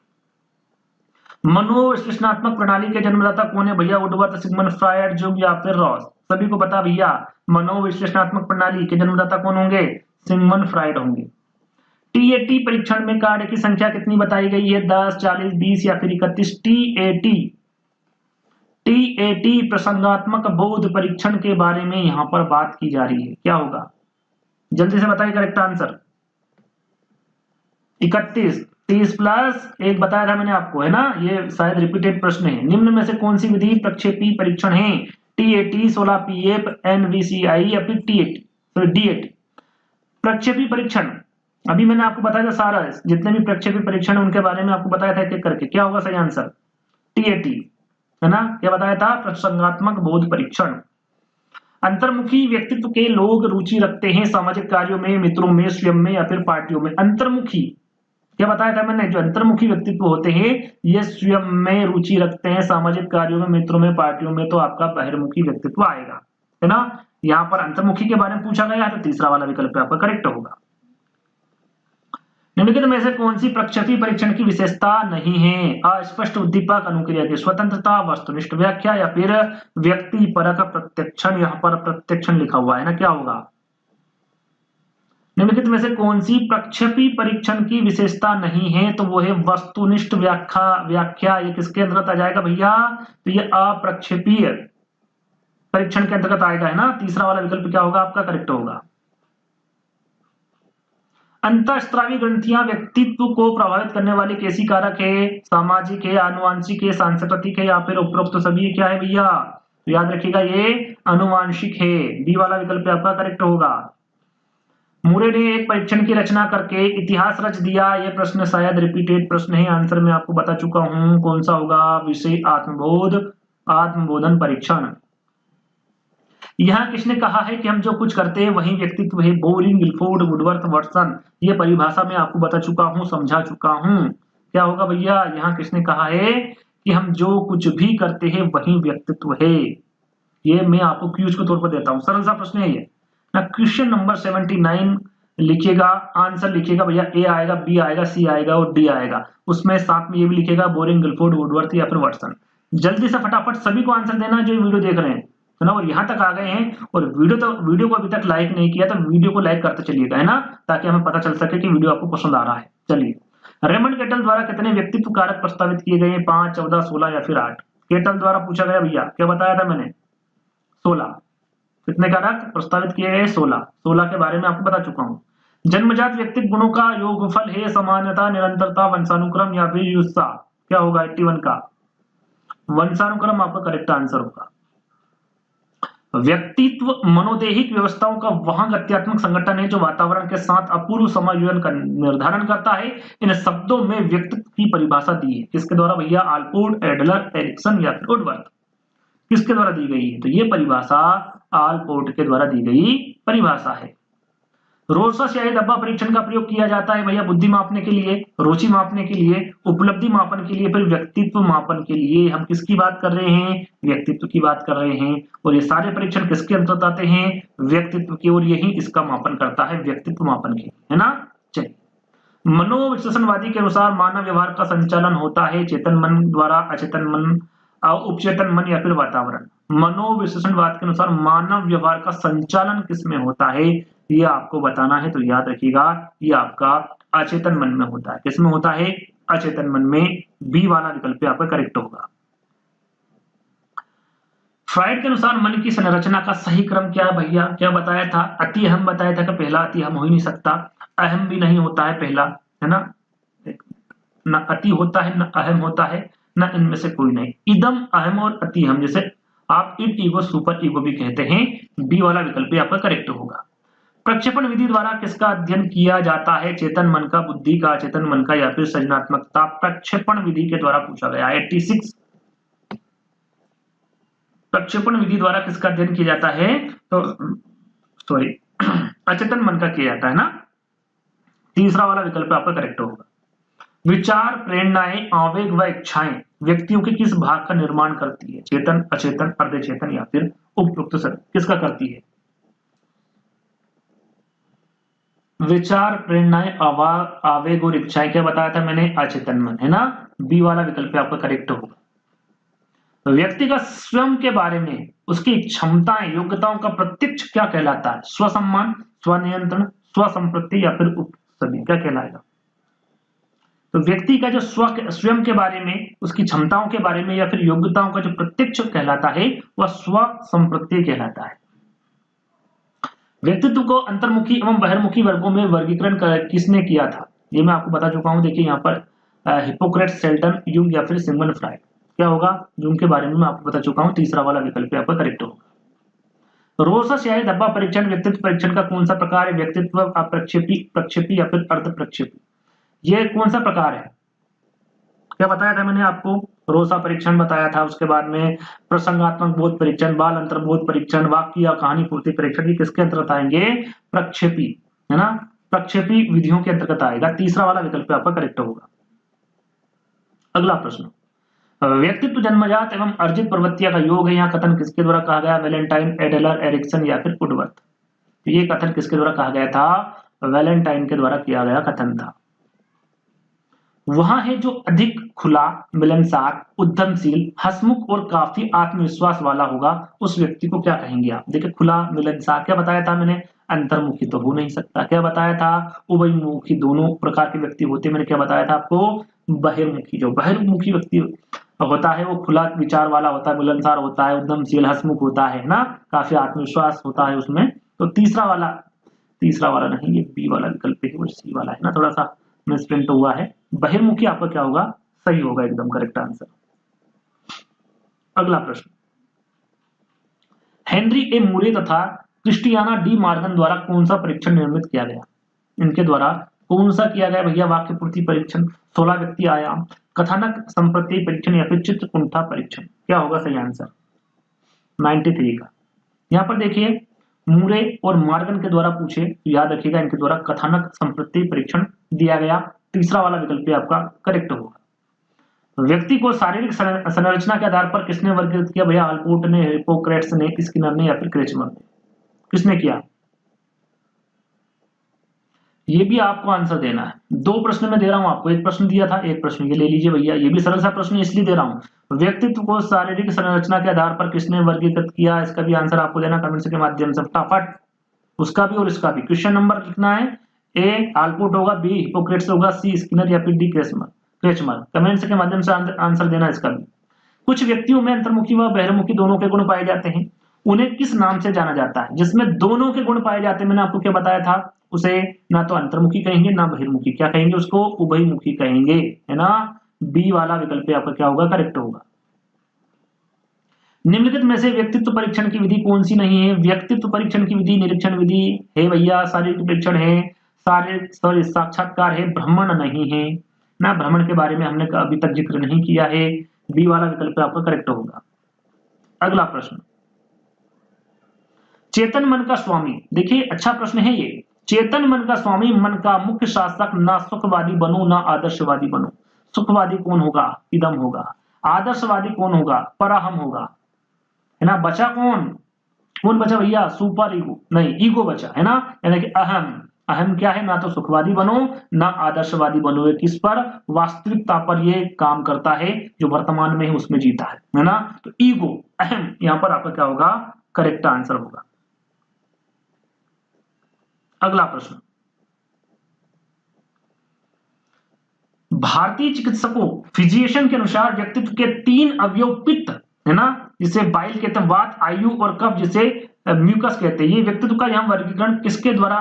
मनोविश्लेषणात्मक प्रणाली के जन्मदाता कौन है भैया? वुडवर्थ, सिगमंड फ्रायड, जुग या फिर रॉस? सभी को बता भैया, मनोविश्लेषणात्मक प्रणाली के जन्मदाता कौन होंगे? सिगमंड फ्रायड होंगे। टीएटी परीक्षण में कार्ड की संख्या कितनी बताई गई है? 10, 40, 20 या फिर 31? टीएटी प्रसंगात्मक बोध परीक्षण के बारे में यहां पर बात की जा रही है। क्या होगा? जल्दी से बताइए करेक्ट आंसर। 31। 30 प्लस 1 बताया था मैंने आपको, है ना। ये शायद रिपीटेड प्रश्न है। निम्न में से कौन सी विधि प्रक्षेपी परीक्षण है? टीएटी, 16 पीएफ, एनवीसीआई या फिर डीएटी? प्रक्षेपी परीक्षण अभी मैंने आपको बताया था सारा, जितने भी प्रक्षेपी परीक्षण उनके बारे में आपको बताया था एक एक करके। क्या होगा सही आंसर? टीएटी, है ना। क्या बताया था? प्रसंगात्मक बोध परीक्षण। अंतर्मुखी व्यक्तित्व के लोग रुचि रखते हैं सामाजिक कार्यों में, मित्रों में, स्वयं में या फिर पार्टियों में? अंतर्मुखी, क्या बताया था मैंने? जो अंतर्मुखी व्यक्तित्व होते हैं ये स्वयं में रुचि रखते हैं, सामाजिक कार्यों में, मित्रों में, पार्टियों में। तो आपका बहिर्मुखी व्यक्तित्व आएगा, है ना। यहाँ पर अंतर्मुखी के बारे में पूछा गया है तो तीसरा वाला विकल्प आपका करेक्ट होगा। निम्नलिखित में से कौन सी प्रक्षेपी परीक्षण की विशेषता नहीं है? अस्पष्ट उद्दीपक, अनुक्रिया की स्वतंत्रता, वस्तुनिष्ठ व्याख्या या फिर व्यक्ति परक प्रत्यक्षण? यहाँ पर प्रत्यक्षण लिखा हुआ है ना, क्या होगा? निम्नलिखित में से कौन सी प्रक्षेपी परीक्षण की विशेषता नहीं है? तो वो है वस्तुनिष्ठ व्याख्या। ये किसके अंतर्गत आ जाएगा भैया? तो ये अप्रक्षेपीय परीक्षण के अंतर्गत आएगा, है ना। तीसरा वाला विकल्प क्या होगा आपका, करेक्ट होगा। अंतःस्रावी ग्रंथियां व्यक्तित्व को प्रभावित करने वाले कैसी कारक है, सामाजिक है, आनुवांशिक है, सांस्कृतिक है, या फिर उपरोक्त सभी क्या है भैया, तो याद रखिएगा ये आनुवांशिक है। बी वाला विकल्प आपका करेक्ट होगा। मूरे ने एक परीक्षण की रचना करके इतिहास रच दिया, यह प्रश्न शायद रिपीटेड प्रश्न है, आंसर मैं आपको बता चुका हूं, कौन सा होगा, विषय आत्मबोधन परीक्षण। यहाँ किसने कहा है कि हम जो कुछ करते हैं वही व्यक्तित्व है, बोरिंग, गिलफोर्ड, वुडवर्थ, वाटसन। ये परिभाषा मैं आपको बता चुका हूँ, समझा चुका हूँ। क्या होगा भैया, यहाँ किसने कहा है कि हम जो कुछ भी करते हैं वही व्यक्तित्व है। ये मैं आपको क्यूज के तौर पर देता हूँ, सरल सा प्रश्न है ये ना। क्वेश्चन नंबर 79 लिखिएगा, आंसर लिखिएगा भैया, ए आएगा, बी आएगा, सी आएगा और डी आएगा। उसमें साथ में ये भी लिखिएगा बोरिंग, गिलफोर्ड, वुडवर्थ या फिर वाटसन। जल्दी से फटाफट सभी को आंसर देना जो वीडियो देख रहे हैं, है ना। और यहाँ तक आ गए हैं और वीडियो को अभी तक लाइक नहीं किया तो वीडियो को लाइक करते चलिएगा, है ना, ताकि हमें पता चल सके कि वीडियो आपको पसंद आ रहा है। चलिए, रेमंड केटल द्वारा कितने व्यक्तित्व कारक प्रस्तावित किए गए, 5, 14, 16 या फिर 8। केटल द्वारा पूछा गया भैया, क्या बताया था मैंने, 16। कितने कारक प्रस्तावित किए गए, 16 के बारे में आपको बता चुका हूँ। जन्मजात व्यक्तित्व गुणों का योगफल है समानता, निरंतरता, वंशानुक्रम या फिर युत्सा। क्या होगा 81 का, वंशानुक्रम आपका करेक्ट आंसर होगा। व्यक्तित्व मनोदेहिक व्यवस्थाओं का वह गत्यात्मक संगठन है जो वातावरण के साथ अपूर्व समायोजन का निर्धारण करता है। इन शब्दों में व्यक्तित्व की परिभाषा दी है किसके द्वारा भैया, आलपोर्ट, एडलर, एरिक्सन या फिर वुडवर्थ। किसके द्वारा दी गई है, तो ये परिभाषा आलपोर्ट के द्वारा दी गई परिभाषा है। रोल्स स्याही डब्बा परीक्षण का प्रयोग किया जाता है भैया बुद्धि मापने के लिए, रुचि मापने के लिए, उपलब्धि मापन के लिए, फिर व्यक्तित्व मापन के लिए। हम किसकी बात कर रहे हैं, व्यक्तित्व की बात कर रहे हैं। और ये सारे परीक्षण किसके अंतर्गत आते हैं, व्यक्तित्व की, और यही इसका मापन करता है, व्यक्तित्व मापन के, है ना। चलिए, मनोविश्लेषणवादी के अनुसार मानव व्यवहार का संचालन होता है चेतन मन द्वारा, अचेतन मन, उपचेतन मन या फिर वातावरण। मनोविश्लेषणवाद के अनुसार मानव व्यवहार का संचालन किसमें होता है, ये आपको बताना है। तो याद रखिएगा, ये आपका अचेतन मन में होता है। किसमें होता है, अचेतन मन में। बी वाला विकल्प आपका करेक्ट होगा। फ्राइड के अनुसार मन की संरचना का सही क्रम क्या है भैया, क्या बताया था, अति अहम बताया था कि पहला अति अहम हो ही नहीं सकता, अहम भी नहीं होता है पहला, है ना। न अति होता है न अहम होता है, न इनमें से कोई नहीं। इदम, अहम और अति अहम, जैसे आप इन ईगो, सुपर ईगो भी कहते हैं। बी वाला विकल्प आपका करेक्ट होगा। प्रक्षेपण विधि द्वारा किसका अध्ययन किया जाता है, चेतन मन का, बुद्धि का, अचेतन मन का या फिर सृजनात्मकता। प्रक्षेपण विधि के द्वारा पूछा गया 86। प्रक्षेपण विधि द्वारा किसका अध्ययन किया जाता है, तो सॉरी अचेतन मन का किया जाता है ना। तीसरा वाला विकल्प आपका करेक्ट होगा। विचार, प्रेरणाएं, आवेग व इच्छाएं व्यक्तियों के किस भाग का निर्माण करती है, चेतन, अचेतन, अर्धचेतन या फिर उपयुक्त सर, किसका करती है। विचार, प्रेरणाएं, आवेग और इच्छाएं, क्या बताया था मैंने, अचेतन मन, है ना। बी वाला विकल्प आपका करेक्ट होगा। तो व्यक्ति का स्वयं के बारे में उसकी क्षमताएं, योग्यताओं का प्रत्यक्ष क्या कहलाता है, स्वसम्मान, स्वनियंत्रण, स्वसंपत्ति या फिर सभी, क्या कहलाएगा। तो व्यक्ति का जो स्वयं के बारे में, उसकी क्षमताओं के बारे में या फिर योग्यताओं का जो प्रत्यक्ष कहलाता है वह स्वसंपत्ति कहलाता है। व्यक्तित्व को अंतर्मुखी एवं बहिर्मुखी वर्गों में वर्गीकरण किसने किया था, ये मैं आपको बता चुका हूं। देखिए यहाँ पर हिपोक्रेट्स, शेल्टन, यूंग या फिर सिगमंड फ्राइड। क्या होगा, यूंग के बारे में मैं आपको बता चुका हूं। तीसरा वाला विकल्प आपका करेक्ट होगा। रोल्स स्याही डब्बा परीक्षण व्यक्तित्व परीक्षण का कौन सा प्रकार है, व्यक्तित्व अप्रक्षेपी, प्रक्षेपी या फिर अर्ध प्रक्षेपी। ये कौन सा प्रकार है, क्या बताया था मैंने आपको, रोसा परीक्षण बताया था। उसके बाद में प्रसंगात्मक बोध परीक्षण, बाल अंतर्बोध परीक्षण, वाक्य या कहानी पूर्ति परीक्षण, ये किसके अंतर्गत आएंगे, प्रक्षेपी, है ना, प्रक्षेपी विधियों के अंतर्गत आएगा। तीसरा वाला विकल्प आपका करेक्ट होगा। अगला प्रश्न, व्यक्तित्व जन्मजात एवं अर्जित प्रवृत्तियां का योग है, यहाँ कथन किसके द्वारा कहा गया, वैलेंटाइन, एडलर, एरिक्सन या फिर वुडवर्थ। तो ये कथन किसके द्वारा कहा गया था, वैलेंटाइन के द्वारा किया गया कथन था। वहां है जो अधिक खुला, मिलनसार, उद्यमशील, हंसमुख और काफी आत्मविश्वास वाला होगा, उस व्यक्ति को क्या कहेंगे आप। देखिए, खुला, मिलनसार, क्या बताया था मैंने, अंतर्मुखी तो हो नहीं सकता। क्या बताया था, उभयमुखी, दोनों प्रकार के व्यक्ति होते। मैंने क्या बताया था आपको, बहिर्मुखी, जो बहिर्मुखी व्यक्ति होता है वो खुला विचार वाला होता है, मिलनसार होता है, उद्यमशील, हंसमुख होता है ना, काफी आत्मविश्वास होता है उसमें। तो तीसरा वाला नहीं, ये बी वाला विकल्प है, वो सी वाला है ना, थोड़ा सा मिसप्रिंट हुआ है। बहिर्मुखी आपका क्या होगा, सही होगा, एकदम करेक्ट आंसर। अगला प्रश्न, हेनरी ए मुरे तथा क्रिस्टियाना डी मार्गन द्वारा कौन सा परीक्षण निर्मित किया गया? इनके द्वारा कौन सा किया गया भैया? वाक्य पूर्ति परीक्षण, 16 व्यक्ति आयाम, कथानक संप्रति परीक्षण या फिर चित्रकुंठा परीक्षण? क्या होगा सही आंसर? 93 का। यहाँ पर देखिए मुरे और मार्गन के द्वारा पूछे तो याद रखिएगा इनके द्वारा कथानक संप्रति परीक्षण दिया गया। तीसरा वाला विकल्प आपका करेक्ट होगा। व्यक्ति को शारीरिक संरचना के आधार पर किसने वर्गीकृत किया भैया? अल्पोर्ट ने, हिप्पोक्रेट्स ने, स्किनर ने या फिर क्रेचमर ने? किसने किया? ये भी आपको आंसर देना है। 2 प्रश्न में दे रहा हूं आपको, एक प्रश्न दिया था, एक प्रश्न ये ले लीजिए भैया, ये भी सरल सा प्रश्न इसलिए दे रहा हूं। व्यक्तित्व को शारीरिक संरचना के आधार पर किसने वर्गीकृत किया? इसका भी आंसर आपको देना कमेंट्स के माध्यम से फटाफट, उसका भी और इसका भी। क्वेश्चन नंबर लिखना है, ए अल्पोर्ट होगा, बी हिप्पोक्रेट्स होगा, सी स्किनर या फिर डी क्रेचमर। कमेंट्स के माध्यम से आंसर देना इसका भी। कुछ व्यक्तियों में अंतर्मुखी व बहिर्मुखी दोनों के गुण पाए जाते हैं, उन्हें किस नाम से जाना जाता है? जिसमें दोनों के गुण पाए जाते हैं, मैंने आपको क्या बताया था, उसे ना तो अंतर्मुखी कहेंगे ना बहिर्मुखी, क्या कहेंगे उसको? उभयमुखी कहेंगे, है ना। बी वाला विकल्प आपका क्या होगा? करेक्ट होगा। निम्नलिखित में से व्यक्तित्व परीक्षण की विधि कौन सी नहीं है? व्यक्तित्व परीक्षण की विधि निरीक्षण विधि है भैया, शारीरिक परीक्षण है, सॉरी साक्षात्कार है, भ्रमण नहीं है ना, भ्रमण के बारे में हमने अभी तक जिक्र नहीं किया है। बी वाला विकल्प आपका करेक्ट होगा। अगला प्रश्न, चेतन मन का स्वामी, देखिए अच्छा प्रश्न है ये। चेतन मन का स्वामी, मन का मुख्य शासक, ना सुखवादी बनो ना आदर्शवादी बनो। सुखवादी कौन होगा? इदम होगा। आदर्शवादी कौन होगा? पराहम होगा, है ना। बचा कौन? कौन बचा भैया? सुपर ईगो, नहीं ईगो बचा, है ना, यानी कि अहम। अहम क्या है? ना तो सुखवादी बनो ना आदर्शवादी बनो। ये किस पर? वास्तविकता पर ये काम करता है, जो वर्तमान में है उसमें जीता है ना। तो ईगो, अहम, यहां पर आपका क्या होगा? करेक्ट आंसर होगा। अगला प्रश्न, भारतीय चिकित्सकों फिजिशियन के अनुसार व्यक्तित्व के 3 अवयव पित्त, है ना, जिसे बाइल कहते हैं, वात, आयु और कफ जिसे म्यूकस कहते हैं, ये व्यक्तित्व का यहाँ वर्गीकरण किसके द्वारा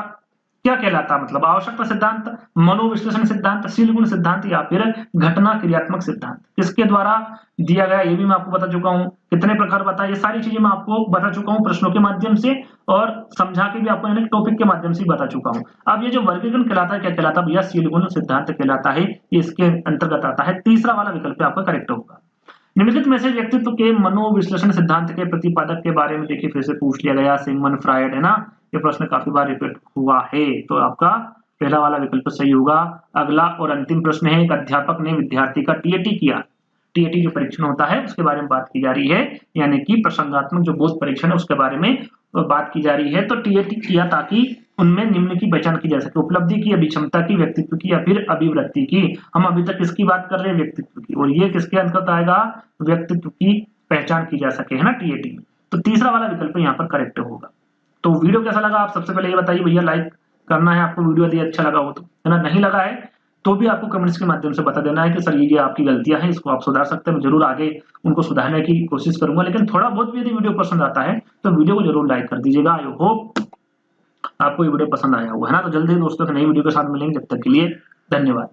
क्या कहलाता है? मतलब आवश्यकता सिद्धांत, मनोविश्लेषण सिद्धांत, शील गुण सिद्धांत या फिर घटना क्रियात्मक सिद्धांत? किसके द्वारा दिया गया? ये भी मैं आपको बता चुका हूं। कितने प्रकार बताए, ये सारी चीजें मैं आपको बता चुका हूं प्रश्नों के माध्यम से, और समझा के भी आपको यानी टॉपिक के माध्यम से बता चुका हूं। अब ये जो वर्गीकरण कहलाता है, क्या कहलाता है भैया? शील गुण सिद्धांत कहलाता है, ये इसके अंतर्गत आता है। तीसरा वाला विकल्प आपका करेक्ट होगा। निम्नलिखित में से व्यक्तित्व के मनोविश्लेषण सिद्धांत के प्रतिपादक के बारे में देखिए फिर से पूछ लिया गया, सिगमंड फ्रायड, है ना। ये प्रश्न काफी बार रिपीट हुआ है, तो आपका पहला वाला विकल्प सही होगा। अगला और अंतिम प्रश्न है, एक अध्यापक ने विद्यार्थी का टीएटी किया। टीएटी जो परीक्षण होता है उसके बारे में बात की जा रही है, यानी कि प्रसंगात्मक जो बोध परीक्षण है उसके बारे में बात की जा रही है। तो टीएटी किया ताकि उनमें निम्न की पहचान की जा सके, उपलब्धि की, अभिक्षमता की, व्यक्तित्व की या फिर अभिवृत्ति की। हम अभी तक किसकी बात कर रहे हैं? व्यक्तित्व की, और ये किसके अंतर्गत आएगा? व्यक्तित्व की पहचान की जा सके, है ना, टीएटी में। तो तीसरा वाला विकल्प यहाँ पर करेक्ट होगा। तो वीडियो कैसा लगा आप सबसे पहले ये बताइए भैया, लाइक करना है आपको वीडियो यदि अच्छा लगा हो तो, है ना। नहीं लगा है तो भी आपको कमेंट्स के माध्यम से बता देना है कि सर ये आपकी गलतियां हैं, इसको आप सुधार सकते हैं। मैं जरूर आगे उनको सुधारने की कोशिश करूंगा, लेकिन थोड़ा बहुत भी यदि वीडियो पसंद आता है तो वीडियो को जरूर लाइक कर दीजिएगा। आई होप आपको ये वीडियो पसंद आया होगा, है ना। तो जल्दी दोस्तों नई वीडियो के साथ मिलेंगे, जब तक के लिए धन्यवाद।